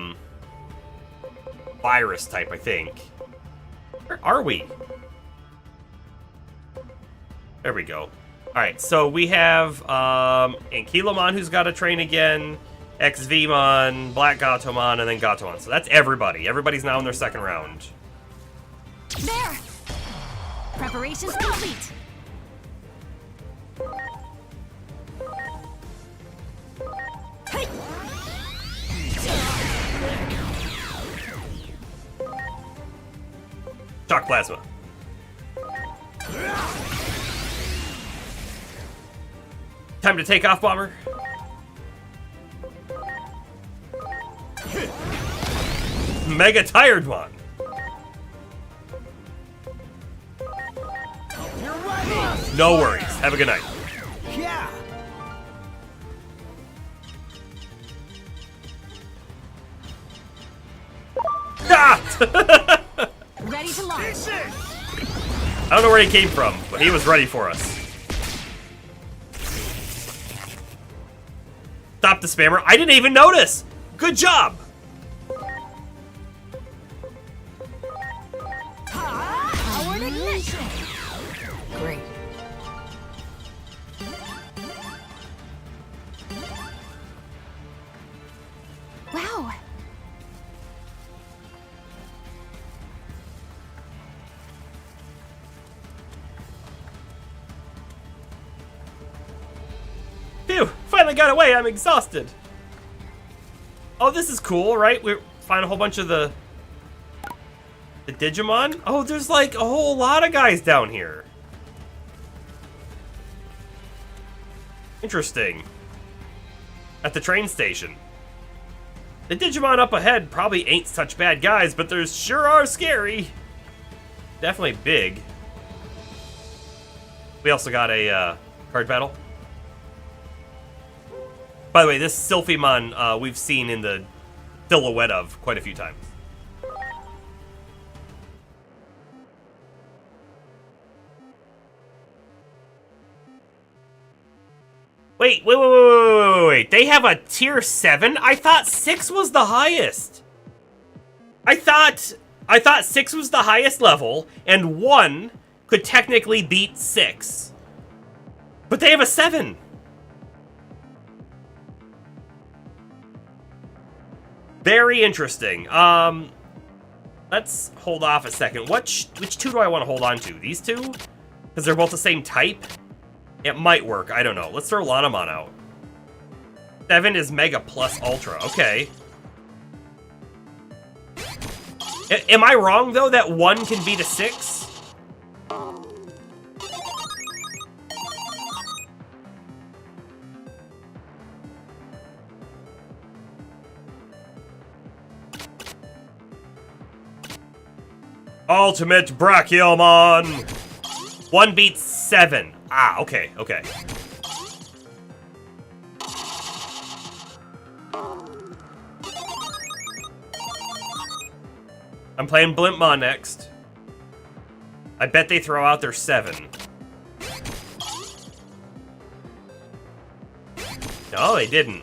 virus type, I think. Where are we? There we go. Alright, so we have, Ankylamon, who's got to train again, XVmon, Black Gatomon, and then Gatomon. So that's everybody. Everybody's now in their second round. There! Preparations complete. Shock Plasma. Time to take off, Bomber. Mega Tired One. You're ready! No worries. Have a good night. Yeah! Ah! Ready to launch. Eat this! I don't know where he came from, but he was ready for us. Stop the spammer. I didn't even notice. Good job. Powered ignition. Great. Wow. Phew, finally got away. I'm exhausted. Oh, this is cool, right? We find a whole bunch of the Digimon. Oh, there's like a whole lot of guys down here. Interesting. At the train station. The Digimon up ahead probably ain't such bad guys, but they sure are scary. Definitely big. We also got a card battle. By the way, this Sylphimon we've seen in the silhouette of quite a few times. Wait. They have a tier 7? I thought 6 was the highest. I thought 6 was the highest level, and 1 could technically beat 6. But they have a 7. Very interesting. Let's hold off a second. Which two do I want to hold on to? These two? Because they're both the same type? It might work. I don't know. Let's throw Lanamon out. 7 is Mega plus Ultra. Okay. Am I wrong, though, that 1 can beat a 6? Ultimate Brachiomon! 1 beats 7. Ah, okay, okay. I'm playing Blimpmon next. I bet they throw out their 7. No, they didn't.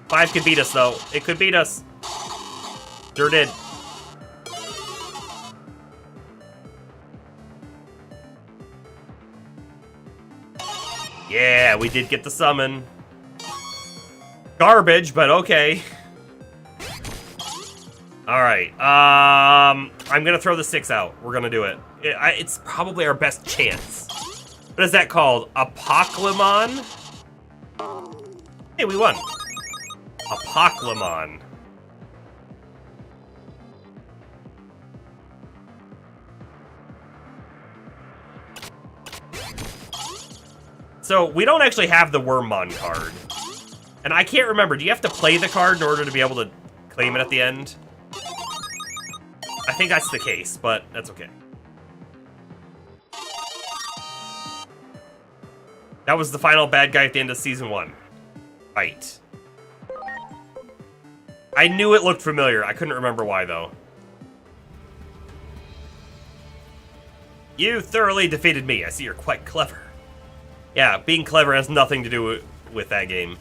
5 could beat us, though. It could beat us. Sure did. Yeah, we did get the summon. Garbage, but okay. Alright, I'm gonna throw the 6 out. We're gonna do it. It's probably our best chance. What is that called? Apoclymon? Hey, we won. Apoclymon. So, we don't actually have the Wormmon card. And I can't remember, do you have to play the card in order to be able to claim it at the end? I think that's the case, but that's okay. That was the final bad guy at the end of Season 1. Right. I knew it looked familiar. I couldn't remember why, though. You thoroughly defeated me. I see you're quite clever. Yeah, being clever has nothing to do with that game.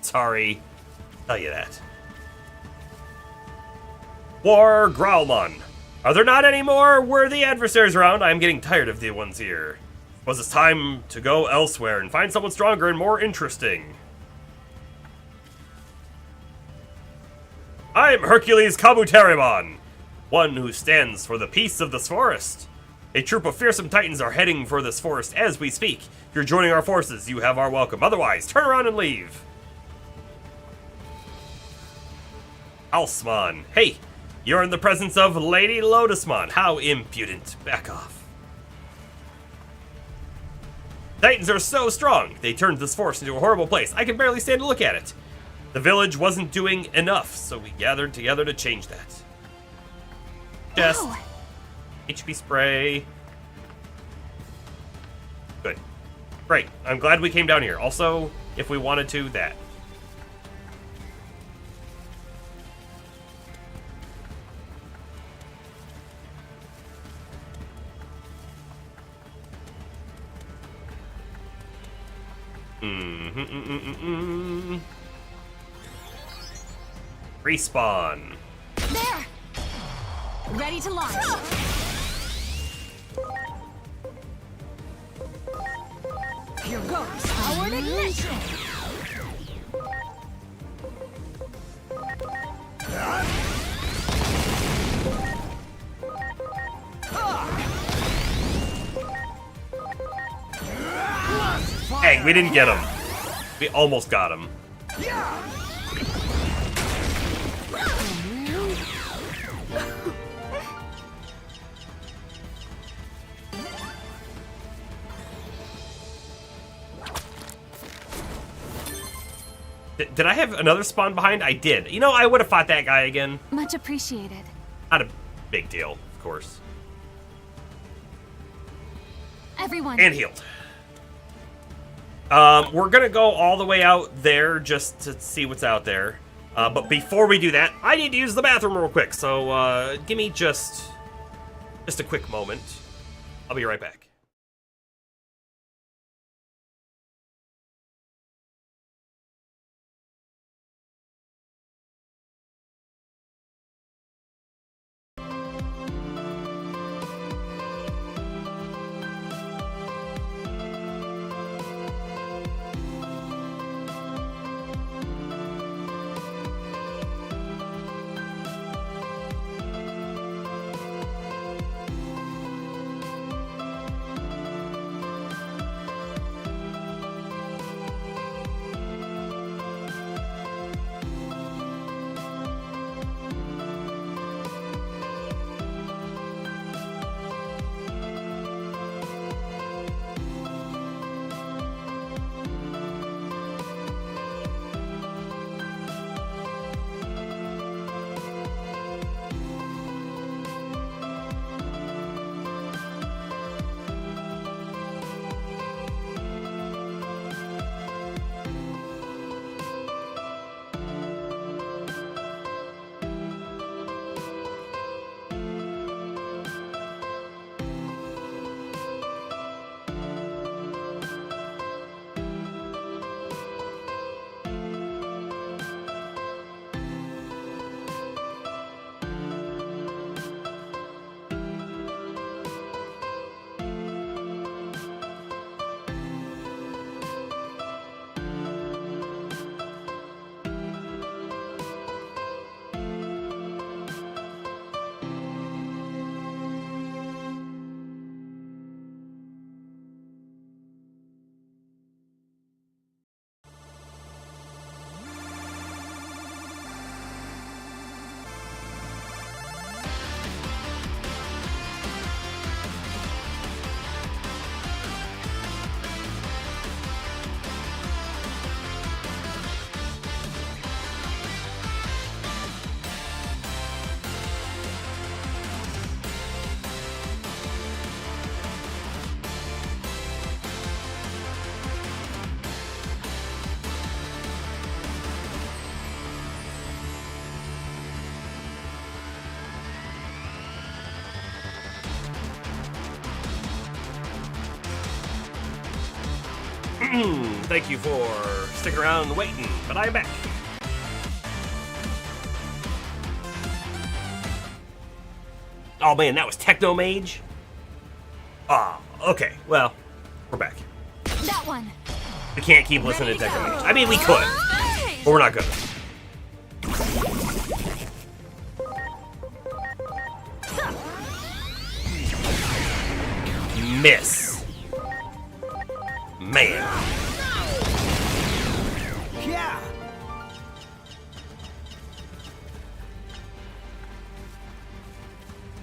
Sorry. Tell you that. War Growlmon. Are there not any more worthy adversaries around? I'm getting tired of the ones here. Was it's time to go elsewhere and find someone stronger and more interesting. I'm Hercules Kabuterimon, one who stands for the peace of this forest. A troop of fearsome titans are heading for this forest as we speak. If you're joining our forces, you have our welcome. Otherwise, turn around and leave. Alsmon. Hey, you're in the presence of Lady Lotusmon. How impudent. Back off. Titans are so strong. They turned this forest into a horrible place. I can barely stand to look at it. The village wasn't doing enough, so we gathered together to change that. Just Wow. HP spray. Good. Great. I'm glad we came down here. Also, if we wanted to, that. Respawn. There! Ready to launch. Here goes. Powered ignition. Dang, we didn't get him. We almost got him. Did I have another spawn behind? I did. You know, I would have fought that guy again. Much appreciated. Not a big deal, of course. Everyone. And healed. We're gonna go all the way out there just to see what's out there. But before we do that, I need to use the bathroom real quick. So give me just a quick moment. I'll be right back. Thank you for sticking around and waiting, but I'm back. Oh man, that was Techno Mage? Ah, okay, well, we're back. That one. We can't keep listening to Techno Mage. I mean, we could, but we're not gonna. Miss. Man. Yeah.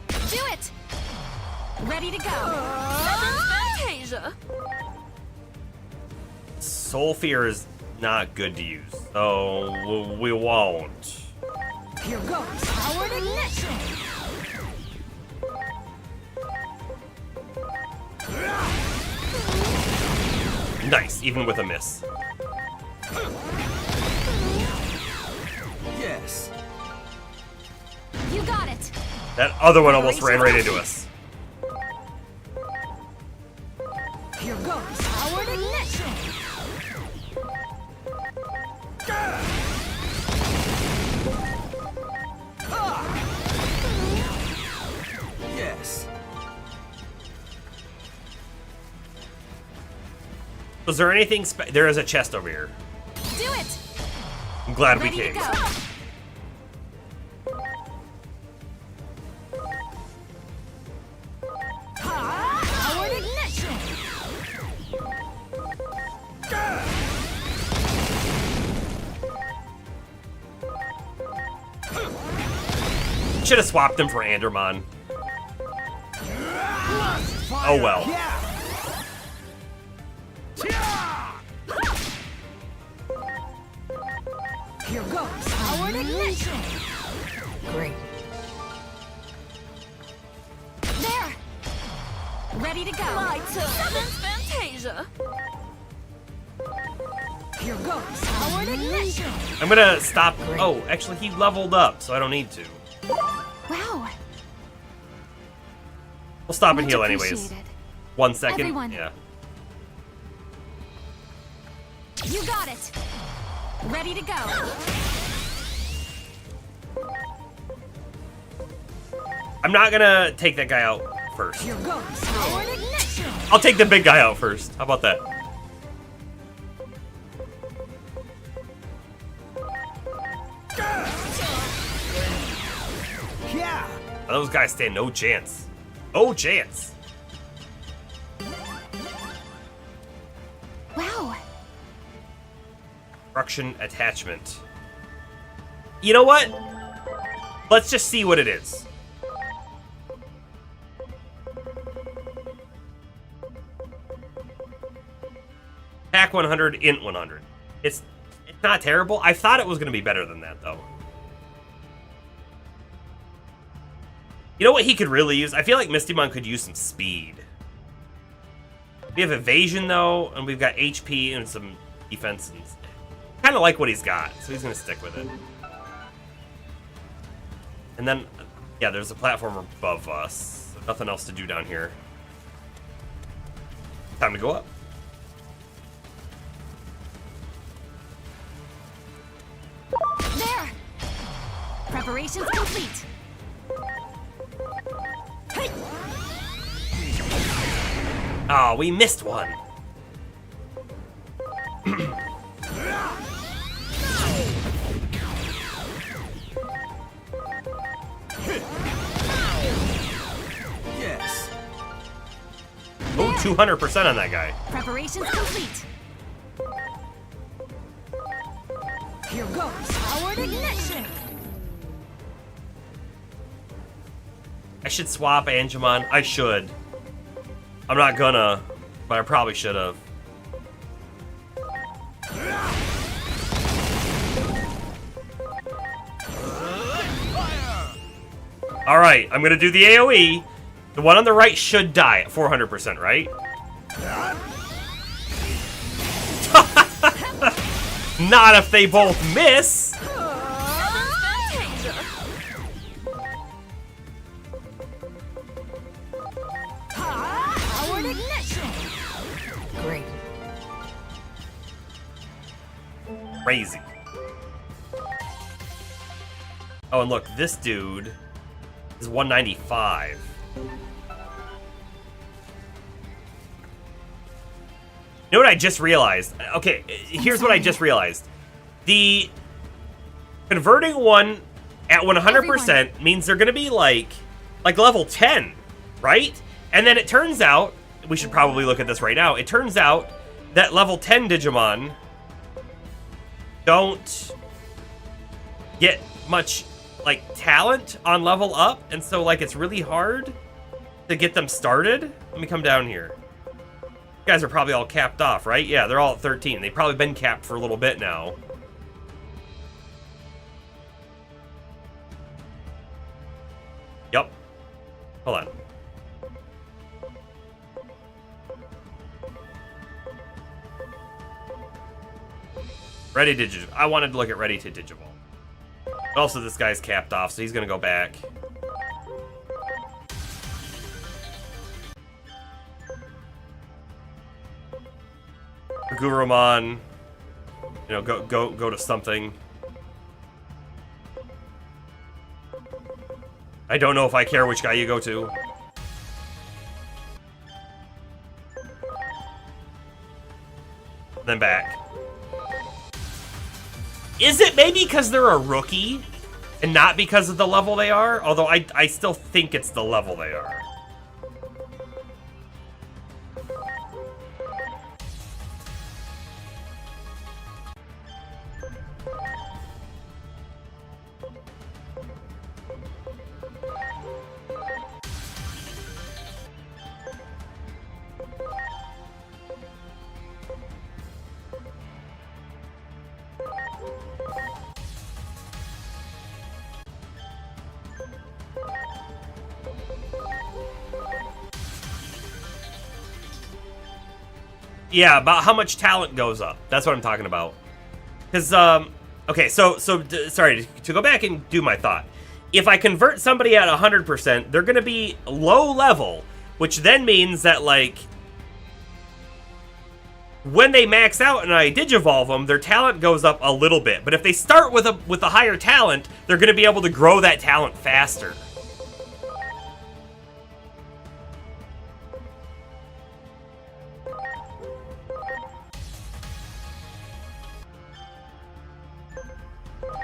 Do it. Ready to go. Fantasia. Soul Fear is not good to use, so we won't. Here goes. Powered ignition. Nice, even with a miss. Yes. You got it. That other one almost ran right into us. Here goes. Powered ignition. Yes. Was there anything there is a chest over here. Do it. I'm glad Ready we to came. go. Powered ignition. Should have swapped him for Andermon. Oh well. Yeah. Here goes. Powered ignition. Great. There. Ready to go. Lights up. Fantasia. Here goes. Powered ignition. I'm gonna stop. Oh, actually, he leveled up, so I don't need to. Wow. We'll stop and Much heal anyways. appreciated. 1 second. Everyone. Yeah. You got it. Ready to go. I'm not gonna take that guy out first. Here goes. Powered ignition. I'll take the big guy out first. How about that? Yeah. Those guys stand no chance. No chance. Wow. Construction attachment. You know what? Let's just see what it is. Pack 100, int 100. It's not terrible. I thought it was going to be better than that, though. You know what he could really use? I feel like Mistymon could use some speed. We have evasion, though, and we've got HP and some defense. And kind of like what he's got, so he's going to stick with it. And then, yeah, there's a platform above us. So nothing else to do down here. Time to go up. There. Preparations complete. Hey. Oh, we missed one. Yes. Oh, 200% on that guy. Preparations complete. Here goes. Powered ignition. I should swap Angemon. I should. I'm not gonna, but I probably should have. All right, I'm gonna do the AoE. The one on the right should die at 400%, right? Not if they both miss. Fantasia. Powered ignition. Great. Crazy. Oh, and look, this dude is 195. You know what I just realized? Okay, here's what I just realized. The converting one at 100% means they're going to be like level 10, right? And then it turns out, we should probably look at this right now. It turns out that level 10 Digimon don't get much like talent on level up, and so like it's really hard to get them started. Let me come down here. You guys are probably all capped off, right? Yeah, they're all at 13. They've probably been capped for a little bit now. Yep. Hold on. Ready to Digivolve. I wanted to look at Ready to Digivolve. Also, this guy's capped off, so he's gonna go back. Gurumon, you know, go to something. I don't know if I care which guy you go to. Then back. Is it maybe because they're a rookie and not because of the level they are? Although I still think it's the level they are. Yeah, about how much talent goes up. That's what I'm talking about. Because, okay, sorry, to go back and do my thought. If I convert somebody at 100%, they're going to be low level, which then means that, like, when they max out and I digivolve them, their talent goes up a little bit. But if they start with a higher talent, they're going to be able to grow that talent faster.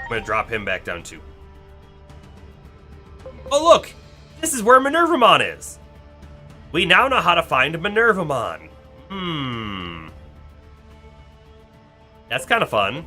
I'm gonna drop him back down too. Oh look! This is where Minervamon is! We now know how to find Minervamon. That's kind of fun.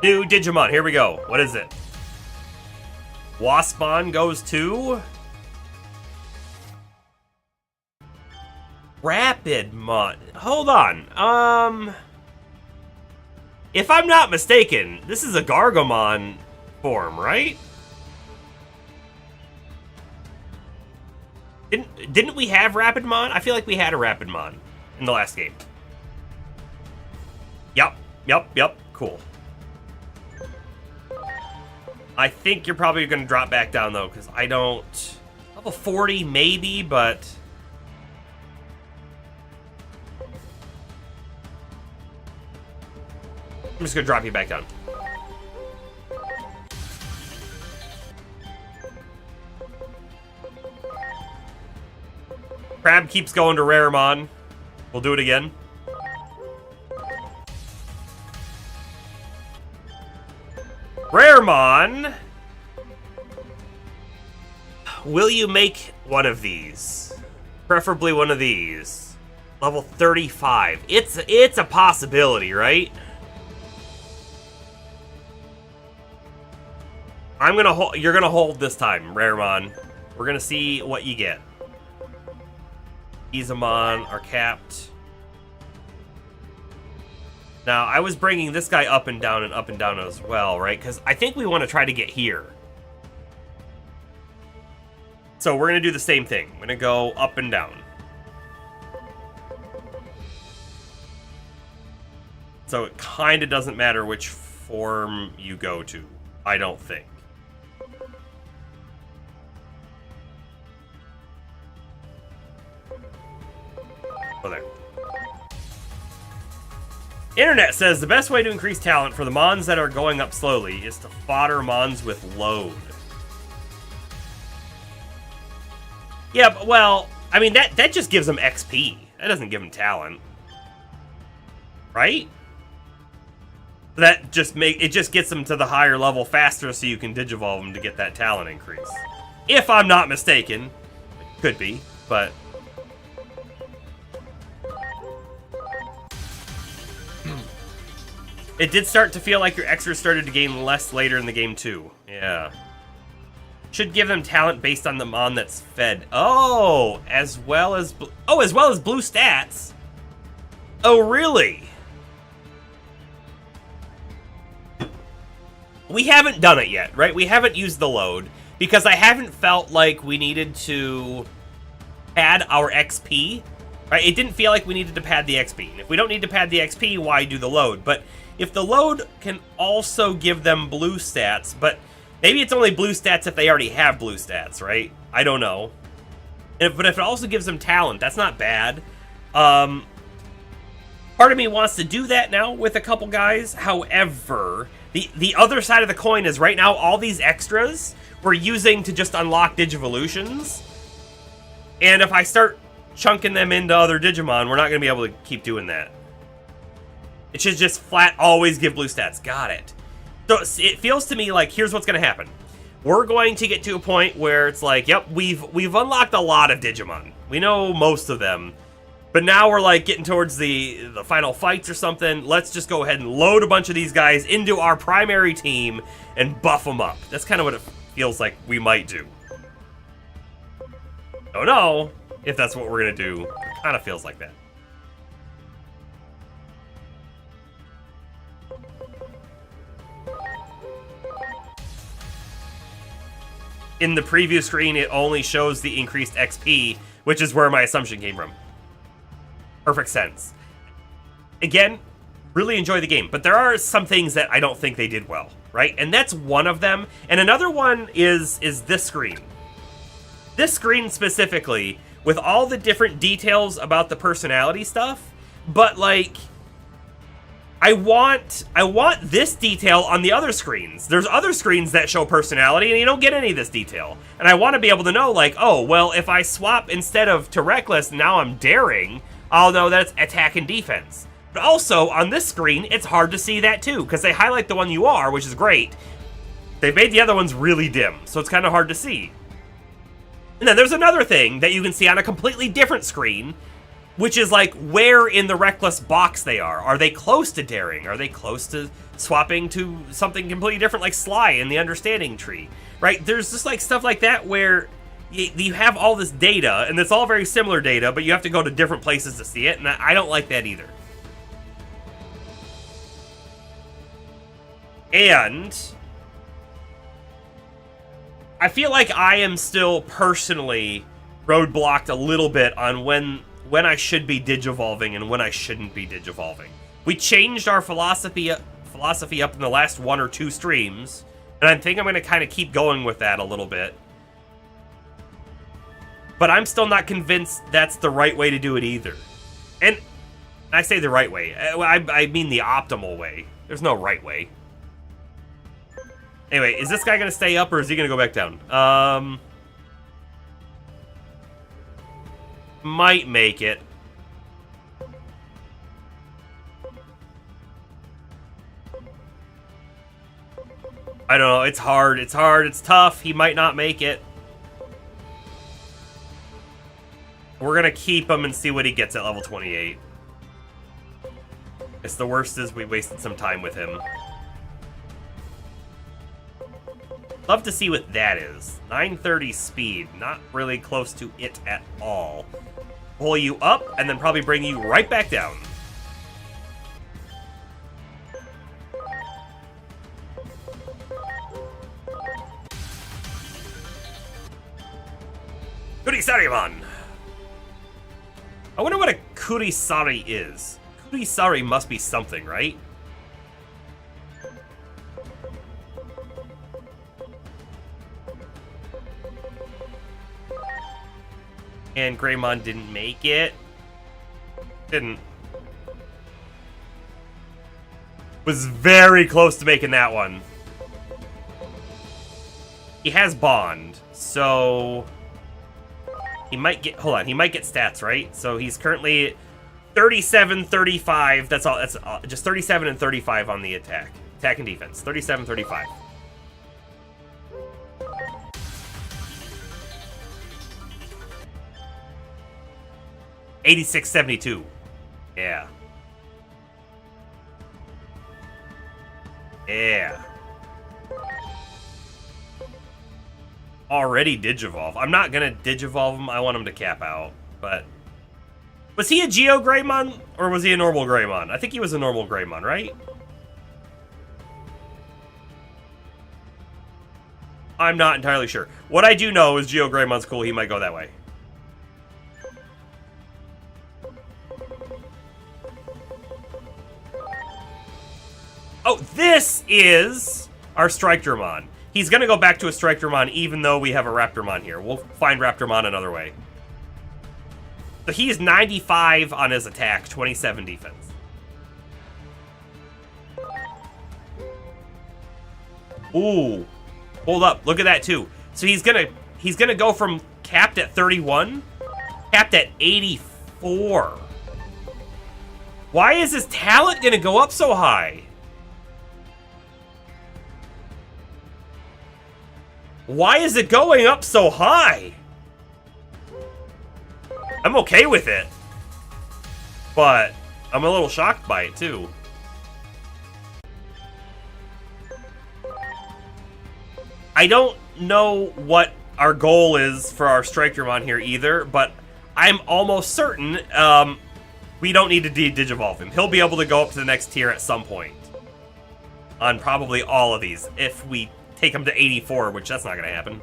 New Digimon, here we go. What is it? Waspon goes to Rapidmon. Hold on. If I'm not mistaken, this is a Gargomon form, right? Didn't we have Rapidmon? I feel like we had a Rapidmon in the last game. Yep. Cool. I think you're probably going to drop back down, though, because I don't... Level 40, maybe, but... I'm just going to drop you back down. Crab keeps going to Raremon. We'll do it again. Raremon, will you make one of these? Preferably one of these. Level 35. It's a possibility, right? I'm gonna hold. You're gonna hold this time, Raremon. We're gonna see what you get. Izamon are capped. Now, I was bringing this guy up and down as well, right? Because I think we want to try to get here. So we're going to do the same thing. I'm going to go up and down. So it kind of doesn't matter which form you go to, I don't think. Oh, there. Internet says the best way to increase talent for the mons that are going up slowly is to fodder mons with load. Yeah, but, well, I mean, that just gives them XP. That doesn't give them talent. Right? That just gets them to the higher level faster so you can digivolve them to get that talent increase. If I'm not mistaken. Could be, but... It did start to feel like your extras started to gain less later in the game too. Yeah. Should give them talent based on the mon that's fed. Oh, as well as blue stats. Oh, really? We haven't done it yet, right? We haven't used the load because I haven't felt like we needed to pad our XP. Right? It didn't feel like we needed to pad the XP. And if we don't need to pad the XP, why do the load? But if the load can also give them blue stats, but maybe it's only blue stats if they already have blue stats, right? I don't know. But if it also gives them talent, that's not bad. Part of me wants to do that now with a couple guys. However, the other side of the coin is right now all these extras we're using to just unlock Digivolutions. And if I start chunking them into other Digimon, we're not going to be able to keep doing that. It should just flat always give blue stats. Got it. So it feels to me like here's what's going to happen. We're going to get to a point where it's like, yep, we've unlocked a lot of Digimon. We know most of them. But now we're like getting towards the final fights or something. Let's just go ahead and load a bunch of these guys into our primary team and buff them up. That's kind of what it feels like we might do. Don't know if that's what we're going to do. It kind of feels like that. In the preview screen, it only shows the increased XP, which is where my assumption came from. Perfect sense. Again, really enjoy the game, but there are some things that I don't think they did well, right? And that's one of them. And another one is this screen. This screen specifically, with all the different details about the personality stuff, but like... I want this detail on the other screens. There's other screens that show personality, and you don't get any of this detail. And I want to be able to know, like, oh, well, if I swap instead of to reckless, now I'm daring, I'll know that's attack and defense. But also, on this screen, it's hard to see that too, because they highlight the one you are, which is great. They've made the other ones really dim, so it's kind of hard to see. And then there's another thing that you can see on a completely different screen, which is like where in the reckless box they are. Are they close to daring? Are they close to swapping to something completely different like Sly in the understanding tree? Right? There's just like stuff like that where you have all this data, and it's all very similar data, but you have to go to different places to see it, and I don't like that either. And I feel like I am still personally roadblocked a little bit on when I should be digivolving and when I shouldn't be digivolving. We changed our philosophy up in the last 1 or 2 streams, and I think I'm going to kind of keep going with that a little bit. But I'm still not convinced that's the right way to do it either. And I say the right way. I mean the optimal way. There's no right way. Anyway, is this guy going to stay up or is he going to go back down? Might make it. I don't know. It's hard. It's hard. It's tough. He might not make it. We're going to keep him and see what he gets at level 28. It's the worst is we wasted some time with him. Love to see what that is. 930 speed. Not really close to it at all. Pull you up, and then probably bring you right back down. Kurisariman! I wonder what a Kurisari is. Sorry must be something, right? And Greymon didn't make it. Didn't. Was very close to making that one. He has Bond, so he might get, hold on, he might get stats, right? So he's currently 37, 35, that's all, that's just 37 and 35 on the attack. Attack and defense, 37, 35. $86.72. Yeah. Yeah. Already Digivolve. I'm not gonna Digivolve him. I want him to cap out. But was he a Geo Greymon or was he a normal Greymon? I think he was a normal Greymon, right? I'm not entirely sure. What I do know is Geo Greymon's cool. He might go that way. Oh, this is our Strike-Dramon. He's gonna go back to a Strike-Dramon even though we have a Raptormon here. We'll find Raptormon another way. So he's 95 on his attack, 27 defense. Ooh. Hold up, look at that too. So he's gonna go from capped at 31, capped at 84. Why is his talent gonna go up so high? Why is it going up so high? I'm okay with it, but I'm a little shocked by it too. I don't know what our goal is for our Strike-Dramon here either, but I'm almost certain we don't need to Digivolve him. He'll be able to go up to the next tier at some point. On probably all of these, if we take him to 84, which that's not gonna happen.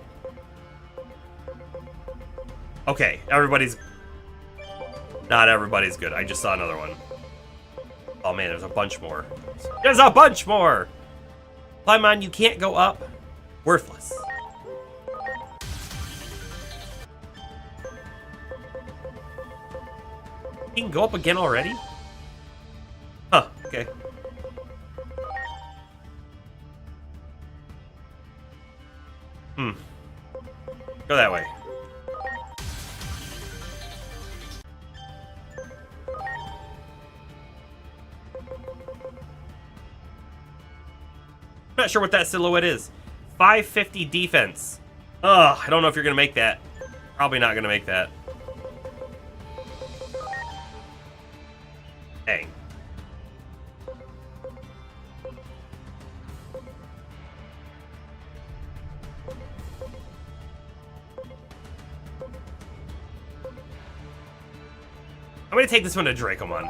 Okay, everybody's... Not everybody's good. I just saw another one. Oh man, there's a bunch more. There's a bunch more! Paimon, you can't go up. Worthless. He can go up again already? Huh, okay. Go that way. I'm not sure what that silhouette is. 550 defense. Ugh, I don't know if you're gonna make that. Probably not gonna make that. Dang. I'm gonna take this one to Dracomon.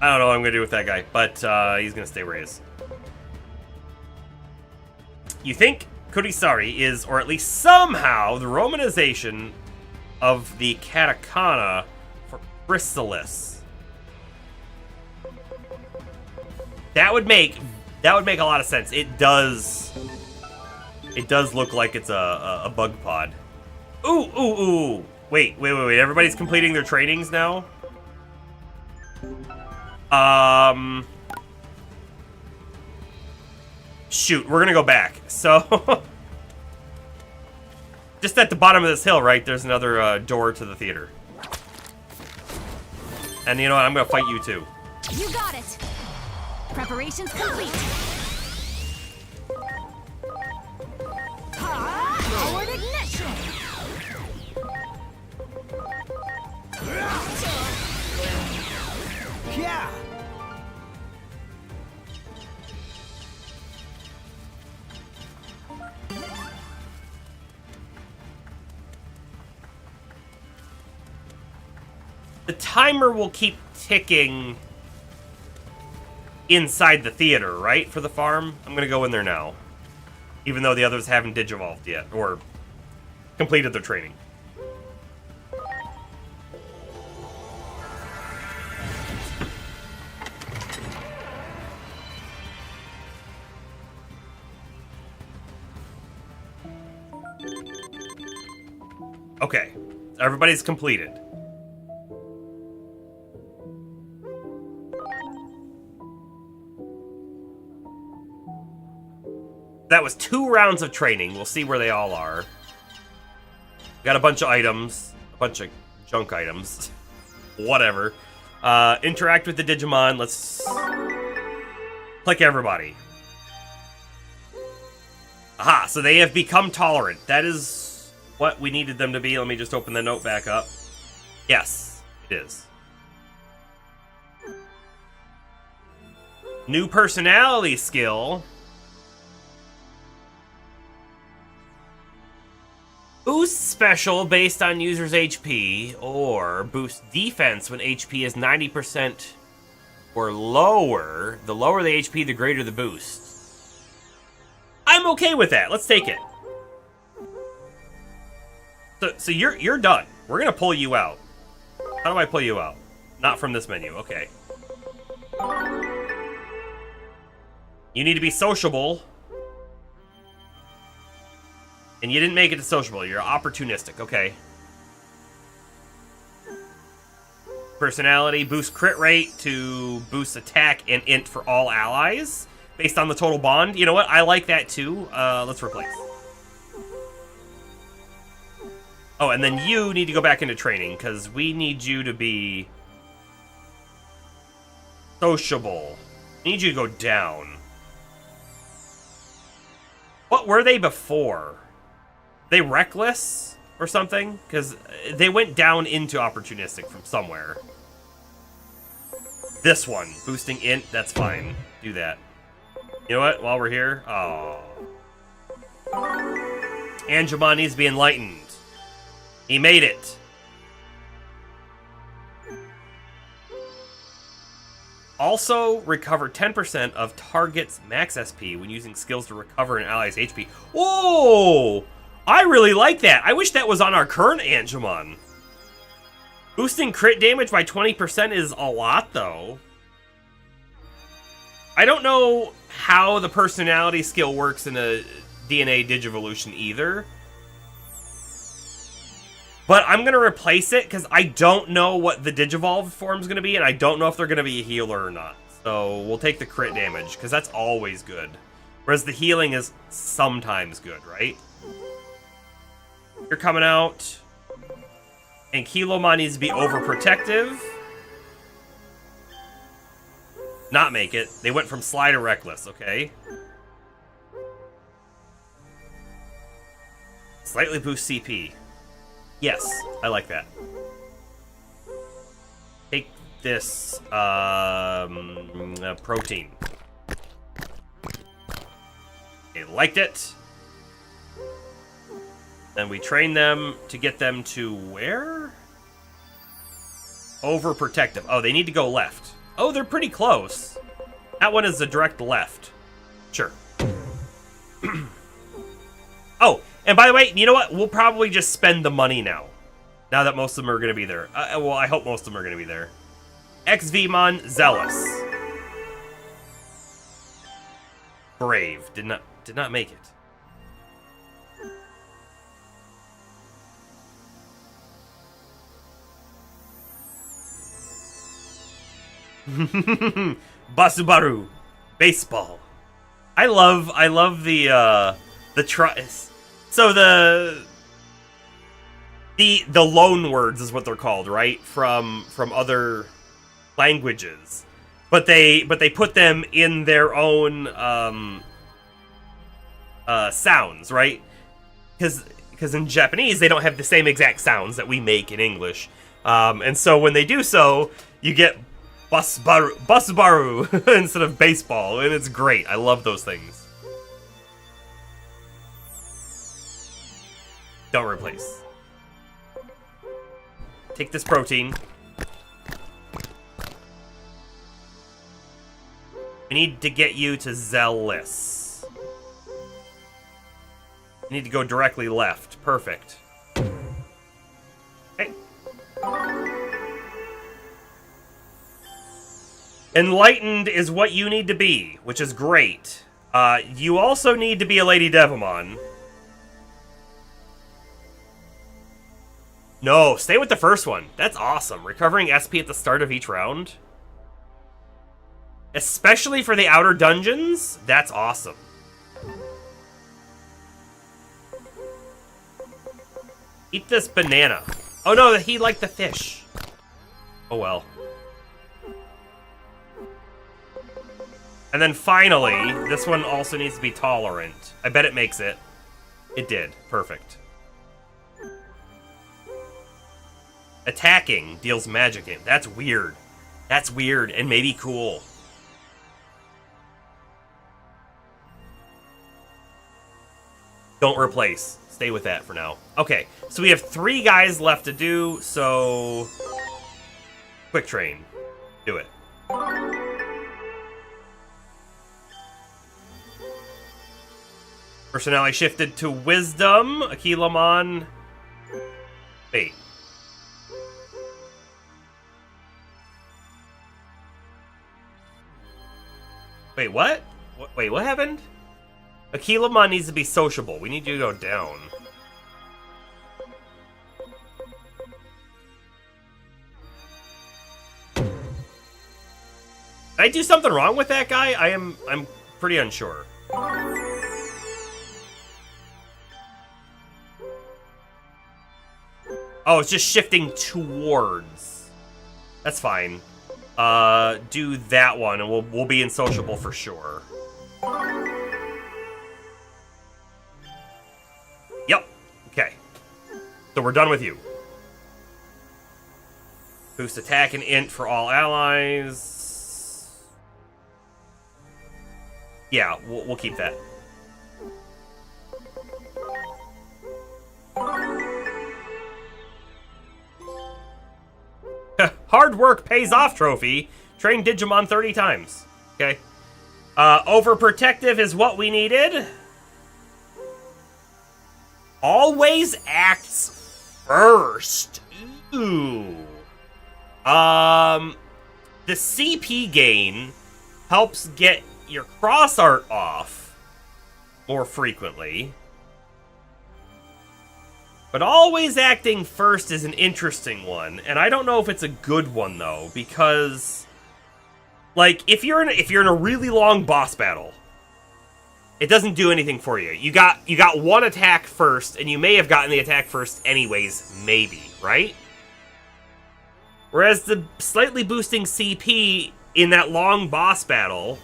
I don't know what I'm gonna do with that guy, but he's gonna stay where he is. You think Kurisari is, or at least somehow, the romanization of the katakana for Chrysalis. That would make a lot of sense. It does look like it's a bug pod. Ooh, ooh, ooh. Wait. Everybody's completing their trainings now? Shoot, we're gonna go back. So just at the bottom of this hill, right, there's another door to the theater. And you know what, I'm gonna fight you too. You got it. Preparations complete. Forward ignition. Yeah. The the timer will keep ticking inside the theater, right? For the farm? I'm gonna go in there now. Even though the others haven't digivolved yet, or completed their training. Okay, everybody's completed. That was 2 rounds of training. We'll see where they all are. Got a bunch of items. A bunch of junk items. Whatever. Interact with the Digimon. Let's click everybody. Aha, so they have become tolerant. That is what we needed them to be. Let me just open the note back up. Yes, it is. New personality skill. Boost special based on user's HP, or boost defense when HP is 90% or lower. The lower the HP, the greater the boost. I'm okay with that. Let's take it. So you're done. We're gonna pull you out. How do I pull you out? Not from this menu. Okay. You need to be sociable. And you didn't make it to sociable. You're opportunistic. Okay. Personality. Boost crit rate to boost attack and int for all allies. Based on the total bond. You know what? I like that too. Let's replace. Oh, and then you need to go back into training. Because we need you to be sociable. We need you to go down. What were they before? They reckless or something? Because they went down into opportunistic from somewhere. This one, boosting int, that's fine. Do that. You know what? While we're here, oh, Angemon needs to be enlightened. He made it. Also, recover 10% of target's max SP when using skills to recover an ally's HP. Whoa! I really like that. I wish that was on our current Angemon. Boosting crit damage by 20% is a lot, though. I don't know how the personality skill works in a DNA Digivolution either. But I'm going to replace it because I don't know what the Digivolved form is going to be, and I don't know if they're going to be a healer or not. So we'll take the crit damage, because that's always good. Whereas the healing is sometimes good, right? You're coming out. And Kilomon needs to be overprotective. Not make it. They went from Sly to Reckless, okay? Slightly boost CP. Yes, I like that. Take this protein. They liked it. And we train them to get them to where? Overprotective. Oh, they need to go left. Oh, they're pretty close. That one is the direct left. Sure. Oh, and by the way, you know what? We'll probably just spend the money now. Now that most of them are going to be there. Well, I hope most of them are going to be there. XVmon Zealous. Brave. Did not make it. Basubaru, baseball. I love the tries. So the loan words is what they're called, right? From other languages, but they put them in their own sounds, right? Because in Japanese they don't have the same exact sounds that we make in English, and so when they do so, you get Basubaru instead of baseball, and it's great. I love those things. Don't replace. Take this protein. We need to get you to zealous. We need to go directly left. Perfect. Okay. Enlightened is what you need to be, which is great. You also need to be a Lady Devimon. No, stay with the first one. That's awesome. Recovering SP at the start of each round. Especially for the outer dungeons, that's awesome. Eat this banana. Oh no, he liked the fish. Oh well. And then finally, this one also needs to be tolerant. I bet it makes it. It did. Perfect. Attacking deals magic in. That's weird. That's weird and maybe cool. Don't replace. Stay with that for now. Okay, so we have 3 guys left to do, so... Quick train. Do it. Personality shifted to Wisdom. Akilamon. Wait. Wait, what? Wait, what happened? Akilamon needs to be sociable. We need you to go down. Did I do something wrong with that guy? I'm pretty unsure. Oh, it's just shifting towards. That's fine. Do that one, and we'll be insociable for sure. Yep. Okay. So we're done with you. Boost attack and int for all allies. Yeah, we'll keep that. Hard work pays off trophy. Train Digimon 30 times. Okay. Overprotective is what we needed. Always acts first. Ooh. The CP gain helps get your cross art off more frequently. But always acting first is an interesting one, and I don't know if it's a good one though, because like if you're in a really long boss battle, it doesn't do anything for you. You got one attack first, and you may have gotten the attack first anyways, maybe, right? Whereas the slightly boosting CP in that long boss battle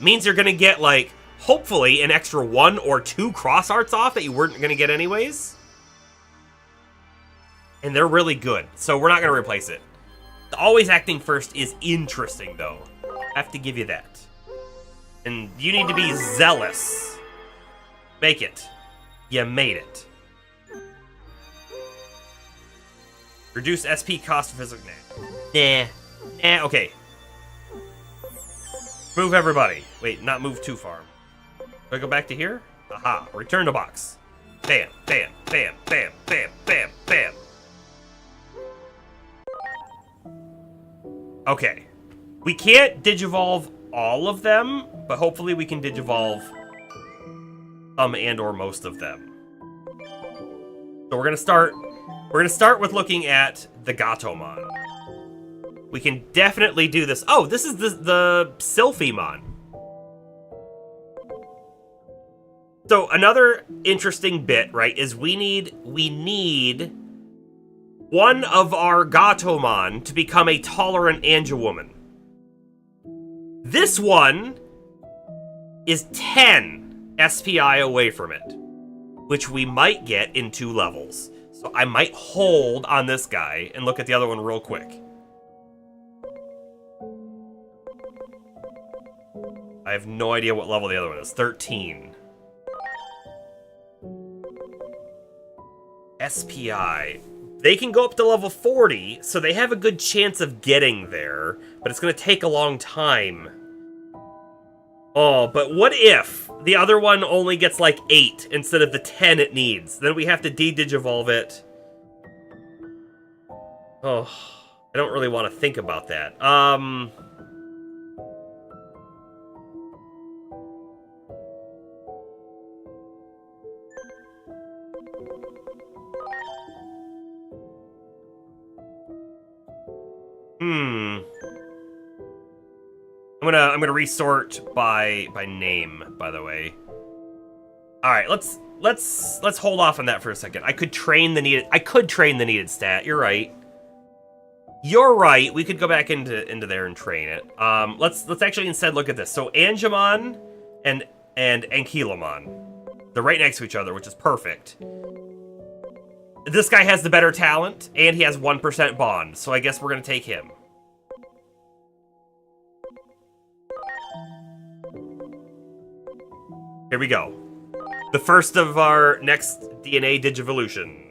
means you're gonna get like hopefully an extra 1 or 2 cross arts off that you weren't going to get anyways. And they're really good, so we're not going to replace it. The always acting first is interesting, though. I have to give you that. And you need to be zealous. Make it. You made it. Reduce SP cost of physical. Nah, okay. Move everybody. Wait, not move too far. Do I go back to here? Aha. Return to box. Bam, bam, bam, bam, bam, bam, bam. Okay. We can't digivolve all of them, but hopefully we can digivolve some and or most of them. So we're gonna start with looking at the Gatomon. We can definitely do this. Oh, this is the Sylphimon. So another interesting bit, right, is we need one of our Gatomon to become a tolerant Angelwoman. This one is 10 SPI away from it, which we might get in 2 levels. So I might hold on this guy and look at the other one real quick. I have no idea what level the other one is. 13. SPI. they can go up to level 40, so they have a good chance of getting there, but it's going to take a long time. Oh, but what if the other one only gets like 8 instead of the 10 it needs? Then we have to de-digivolve it. Oh, I don't really want to think about that. I'm gonna resort by name, by the way. All right, let's hold off on that for a second. I could train the needed stat. You're right. You're right. We could go back into there and train it. Let's actually instead look at this. So Angemon and Ankylomon, they're right next to each other, which is perfect. This guy has the better talent, and he has 1% bond, so I guess we're gonna take him. Here we go. The first of our next DNA Digivolutions.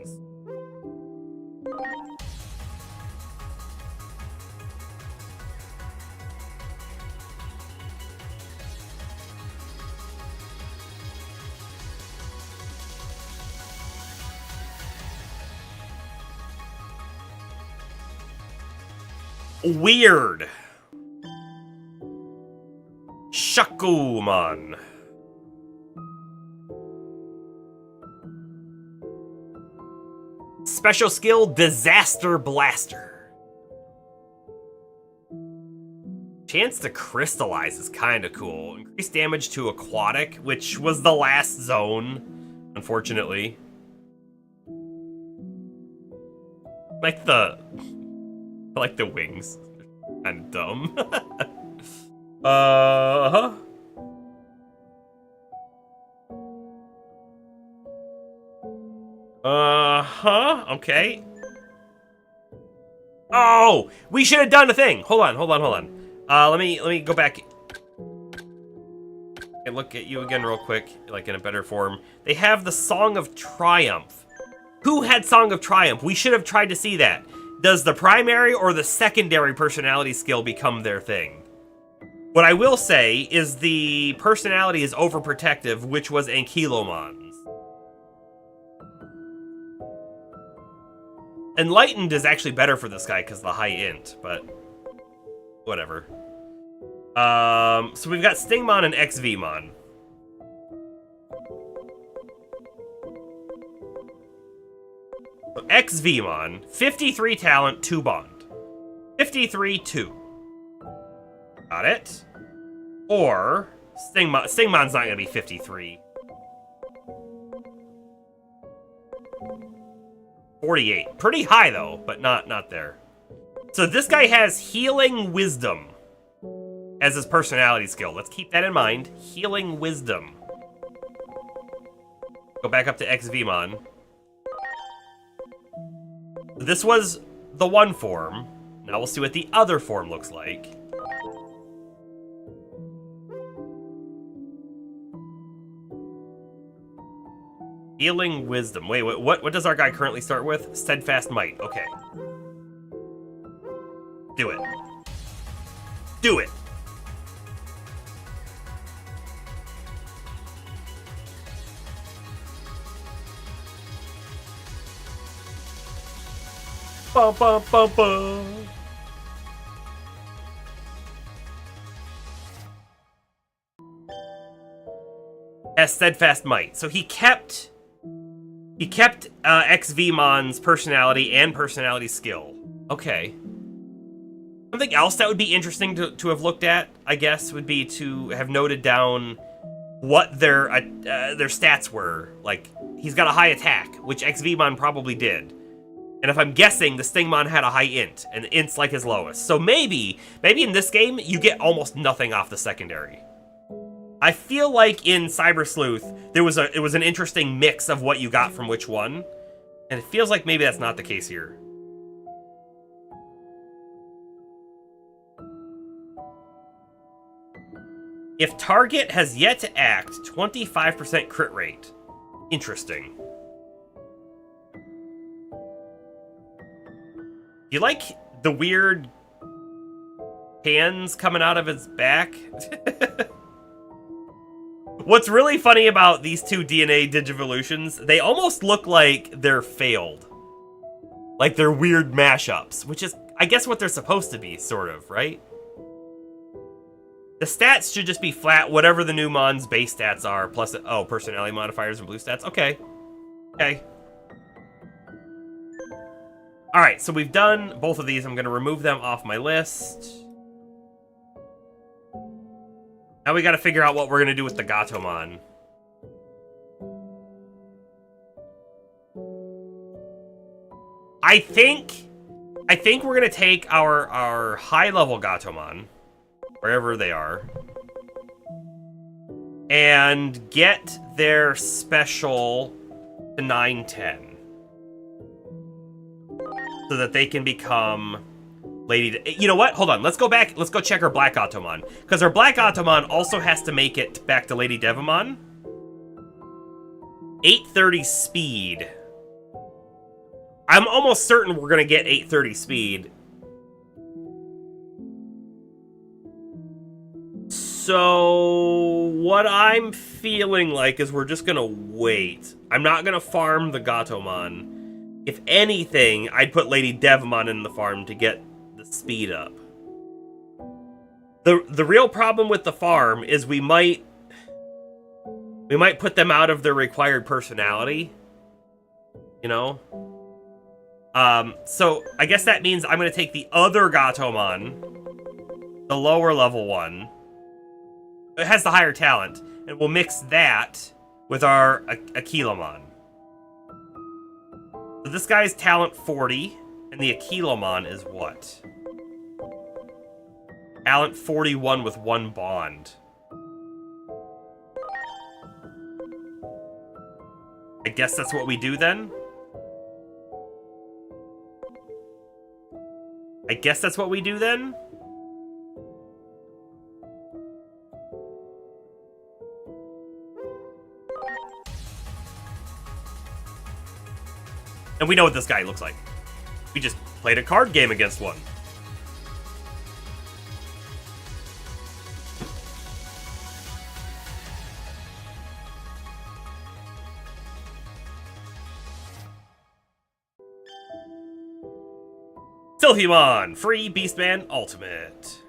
Weird. Shakumon. Special skill, Disaster Blaster. Chance to crystallize is kind of cool. Increased damage to aquatic, which was the last zone, unfortunately. I like the wings. Kind of dumb. Uh-huh. Uh-huh, okay. Oh, we should have done a thing. Hold on. Let me go back and look at you again real quick, like in a better form. They have the Song of Triumph. Who had Song of Triumph? We should have tried to see that. Does the primary or the secondary personality skill become their thing? What I will say is the personality is overprotective, which was Ankylomon's. Enlightened is actually better for this guy because of the high int, but whatever. So we've got Stingmon and XVmon. So XVmon, 53 talent, 2 bond. 53, 2. Got it. Or Stingmon's not gonna be 53. 48. Pretty high though, but not there. So this guy has Healing Wisdom as his personality skill. Let's keep that in mind. Healing Wisdom. Go back up to XVmon. This was the one form. Now we'll see what the other form looks like. Healing Wisdom. Wait, what does our guy currently start with? Steadfast Might. Okay. Do it. Do it! Bum, bum, bum, bum. Has Steadfast Might. So he kept XVmon's personality and personality skill. Okay. Something else that would be interesting to have looked at, I guess, would be to have noted down what their stats were. Like, he's got a high attack, which XVmon probably did. And if I'm guessing, the Stingmon had a high int, and int's like his lowest. So maybe in this game, you get almost nothing off the secondary. I feel like in Cyber Sleuth, it was an interesting mix of what you got from which one. And it feels like maybe that's not the case here. If target has yet to act, 25% crit rate. Interesting. You like the weird hands coming out of his back? What's really funny about these two DNA Digivolutions, they almost look like they're failed. Like they're weird mashups, which is, I guess, what they're supposed to be, sort of, right? The stats should just be flat, whatever the new Mon's base stats are, plus, oh, personality modifiers and blue stats. Okay. Okay. Alright, so we've done both of these. I'm going to remove them off my list. Now we got to figure out what we're going to do with the Gatomon. I think we're going to take our high-level Gatomon, wherever they are, and get their special to 9-10. So that they can become Lady... You know what? Hold on. Let's go back. Let's go check our Black Gatomon. Because our Black Gatomon also has to make it back to Lady Devamon. 830 speed. I'm almost certain we're going to get 830 speed. So what I'm feeling like is we're just going to wait. I'm not going to farm the Gatomon. If anything, I'd put Lady Devamon in the farm to get the speed up. The real problem with the farm is we might put them out of their required personality. You know? So I guess that means I'm going to take the other Gatomon, the lower level one. It has the higher talent, and we'll mix that with our Aquilamon. So this guy's talent 40, and the Aquilamon is what? Talent 41 with 1 bond. I guess that's what we do then? I guess that's what we do then? And we know what this guy looks like. We just played a card game against one. Silphymon, free Beastman Ultimate.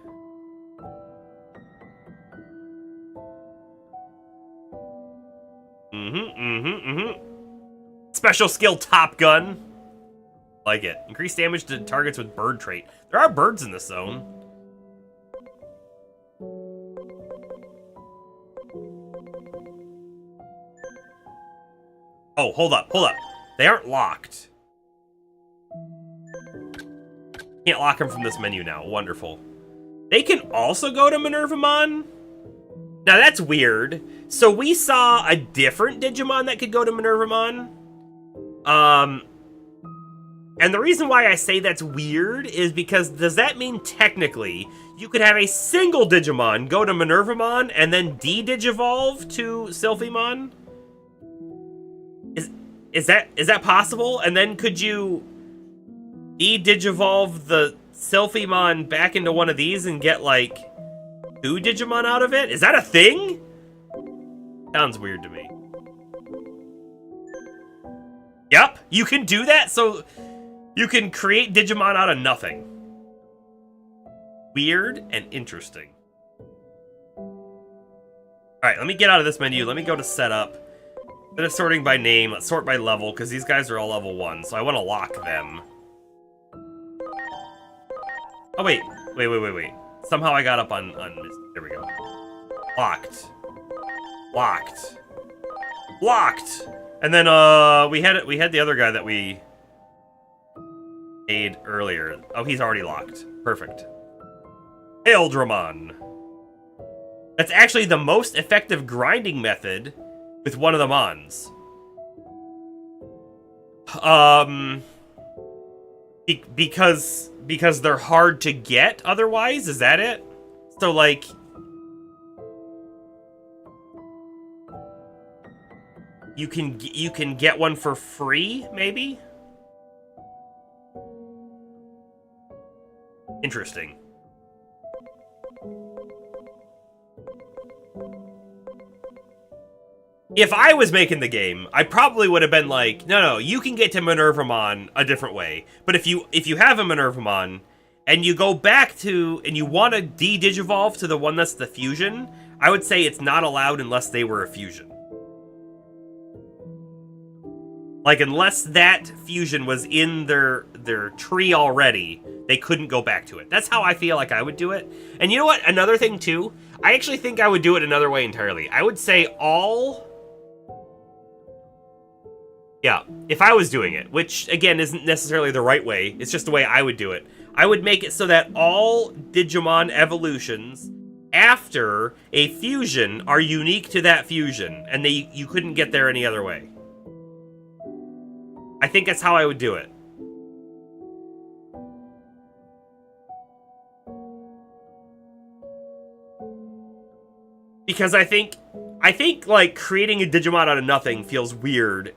Special skill Top Gun. Like it. Increase damage to targets with bird trait. There are birds in this zone. Oh, hold up. They aren't locked. Can't lock them from this menu now. Wonderful. They can also go to Minervamon? Now that's weird. So we saw a different Digimon that could go to Minervamon. And the reason why I say that's weird is because does that mean technically you could have a single Digimon go to Minervamon and then de-digivolve to Silphymon? Is that possible? And then could you de-digivolve the Silphymon back into one of these and get like 2 Digimon out of it? Is that a thing? Sounds weird to me. Yep, you can do that, so you can create Digimon out of nothing. Weird and interesting. Alright, let me get out of this menu. Let me go to setup. Instead of sorting by name, let's sort by level, because these guys are all level 1, so I want to lock them. Oh, wait. Somehow I got up on this. There we go. Locked. And then we had the other guy that we made earlier. Oh, he's already locked. Perfect. Eldramon. That's actually the most effective grinding method with one of the Mons. Because they're hard to get otherwise, is that it? So like you can get one for free, maybe? Interesting. If I was making the game, I probably would have been like, no, you can get to Minervamon a different way. But if you have a Minervamon, and you go back to, and you want to de-digivolve to the one that's the fusion, I would say it's not allowed unless they were a fusion. Like, unless that fusion was in their tree already, they couldn't go back to it. That's how I feel like I would do it. And you know what? Another thing, too, I actually think I would do it another way entirely. I would say all... Yeah, if I was doing it, which, again, isn't necessarily the right way, it's just the way I would do it. I would make it so that all Digimon evolutions after a fusion are unique to that fusion, and you couldn't get there any other way. I think that's how I would do it. Because I think, like, creating a Digimon out of nothing feels weird.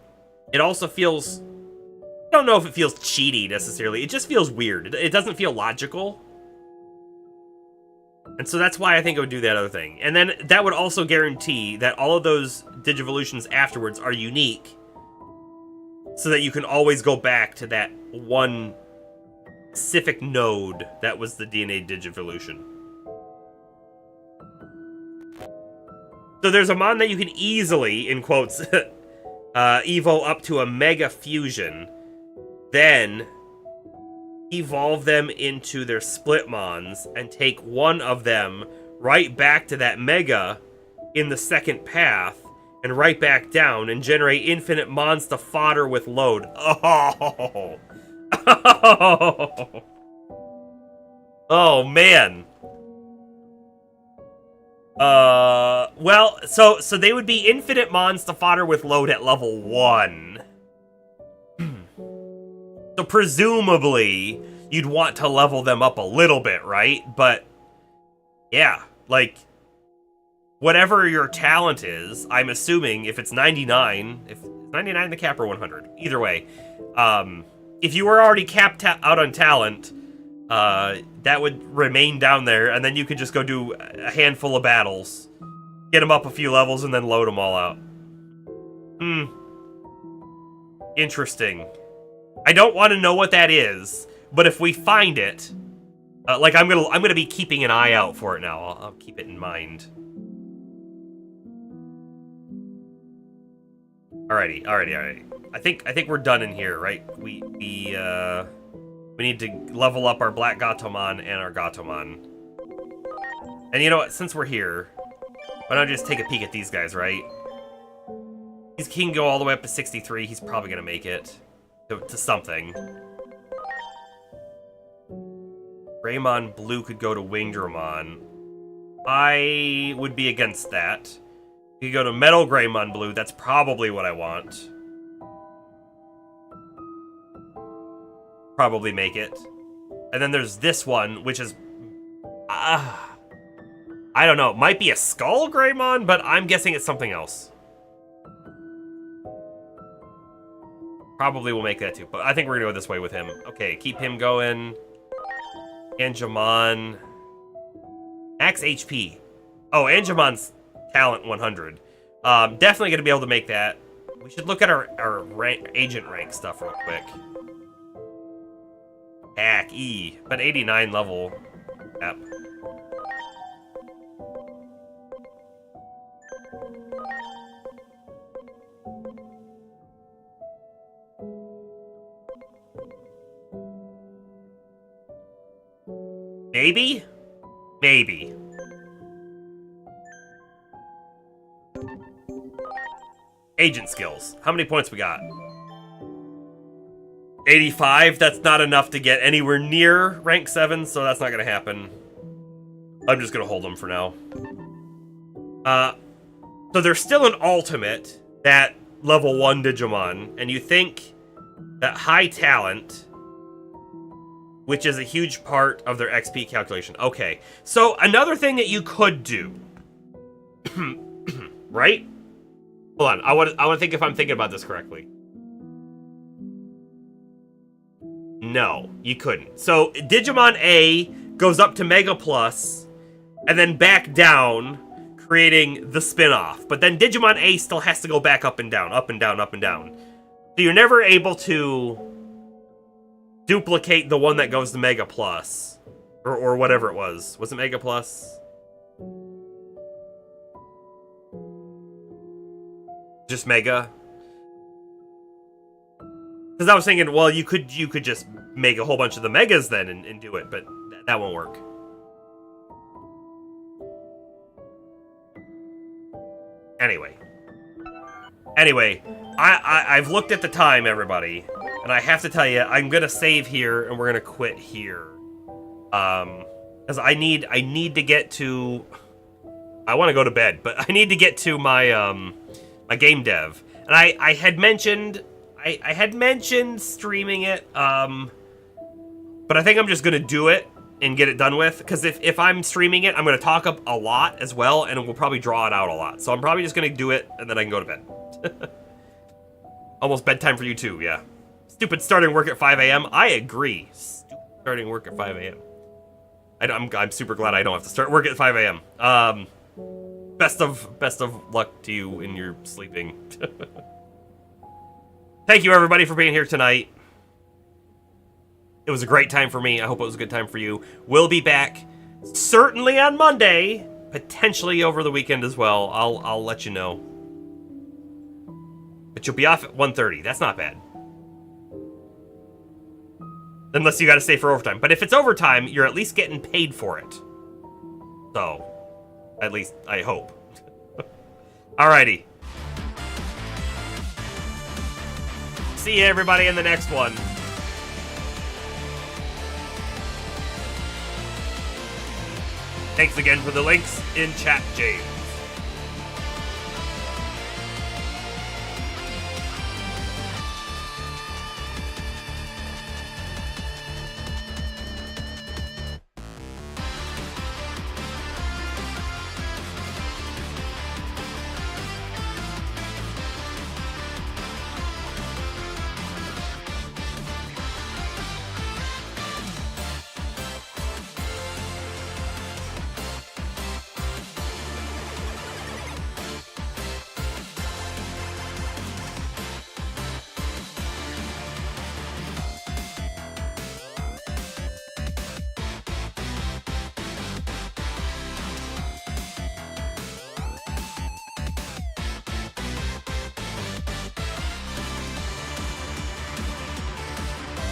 It also feels... I don't know if it feels cheaty, necessarily. It just feels weird. It doesn't feel logical. And so that's why I think I would do that other thing. And then that would also guarantee that all of those Digivolutions afterwards are unique, so that you can always go back to that one specific node that was the DNA Digivolution. So there's a mon that you can easily, in quotes, evo up to a Mega Fusion, then evolve them into their Splitmons, and take one of them right back to that Mega in the second path, and right back down, and generate infinite mons to fodder with load. Oh! Oh, man. Well, so they would be infinite mons to fodder with load at level 1. So presumably, you'd want to level them up a little bit, right? But, yeah, like, whatever your talent is, I'm assuming if it's 99, if 99 the cap or 100, either way, if you were already capped out on talent, that would remain down there, and then you could just go do a handful of battles, get them up a few levels, and then load them all out. Interesting. I don't want to know what that is, but if we find it, like, I'm gonna be keeping an eye out for it now. I'll keep it in mind. Alrighty. I think we're done in here, right? We need to level up our Black Gatomon and our Gatomon. And you know what? Since we're here, why don't I just take a peek at these guys, right? He can go all the way up to 63. He's probably gonna make it to something. Greymon Blue could go to Wingdramon. I would be against that. You could go to Metal Greymon Blue. That's probably what I want. Probably make it. And then there's this one, which is... I don't know. Might be a Skull Greymon, but I'm guessing it's something else. Probably will make that too, but I think we're gonna go this way with him. Okay, keep him going. Angemon. Max HP. Oh, Angemon's talent 100. Definitely gonna be able to make that. We should look at our agent rank stuff real quick. Hack E, but 89 level. Yep. Maybe? Maybe. Agent skills. How many points we got? 85? That's not enough to get anywhere near rank 7, so that's not gonna happen. I'm just gonna hold them for now. So there's still an ultimate, that level 1 Digimon, and you think that high talent, which is a huge part of their XP calculation. Okay, so another thing that you could do, right? Hold on, I want to think if I'm thinking about this correctly. No, you couldn't. So Digimon A goes up to Mega Plus, and then back down, creating the spin-off. But then Digimon A still has to go back up and down, up and down, up and down. So you're never able to duplicate the one that goes to Mega Plus. Or whatever it was. Was it Mega Plus? Just Mega? Because I was thinking, well, you could just make a whole bunch of the Megas then and do it, but that won't work. Anyway, I've looked at the time, everybody, and I have to tell you, I'm gonna save here and we're gonna quit here, because I need to get to. I want to go to bed, but I need to get to my my game dev, and I had mentioned. I had mentioned streaming it, but I think I'm just gonna do it and get it done with, because if I'm streaming it, I'm gonna talk up a lot as well, and we'll probably draw it out a lot. So I'm probably just gonna do it, and then I can go to bed. Almost bedtime for you too, yeah. Stupid starting work at 5 a.m. I agree. Stupid starting work at 5 a.m. I'm super glad I don't have to start work at 5 a.m. Best of luck to you in your sleeping. Thank you, everybody, for being here tonight. It was a great time for me. I hope it was a good time for you. We'll be back certainly on Monday, potentially over the weekend as well. I'll let you know. But you'll be off at 1:30. That's not bad. Unless you got to stay for overtime. But if it's overtime, you're at least getting paid for it. So, at least I hope. Alrighty. See you, everybody, in the next one. Thanks again for the links in chat, James.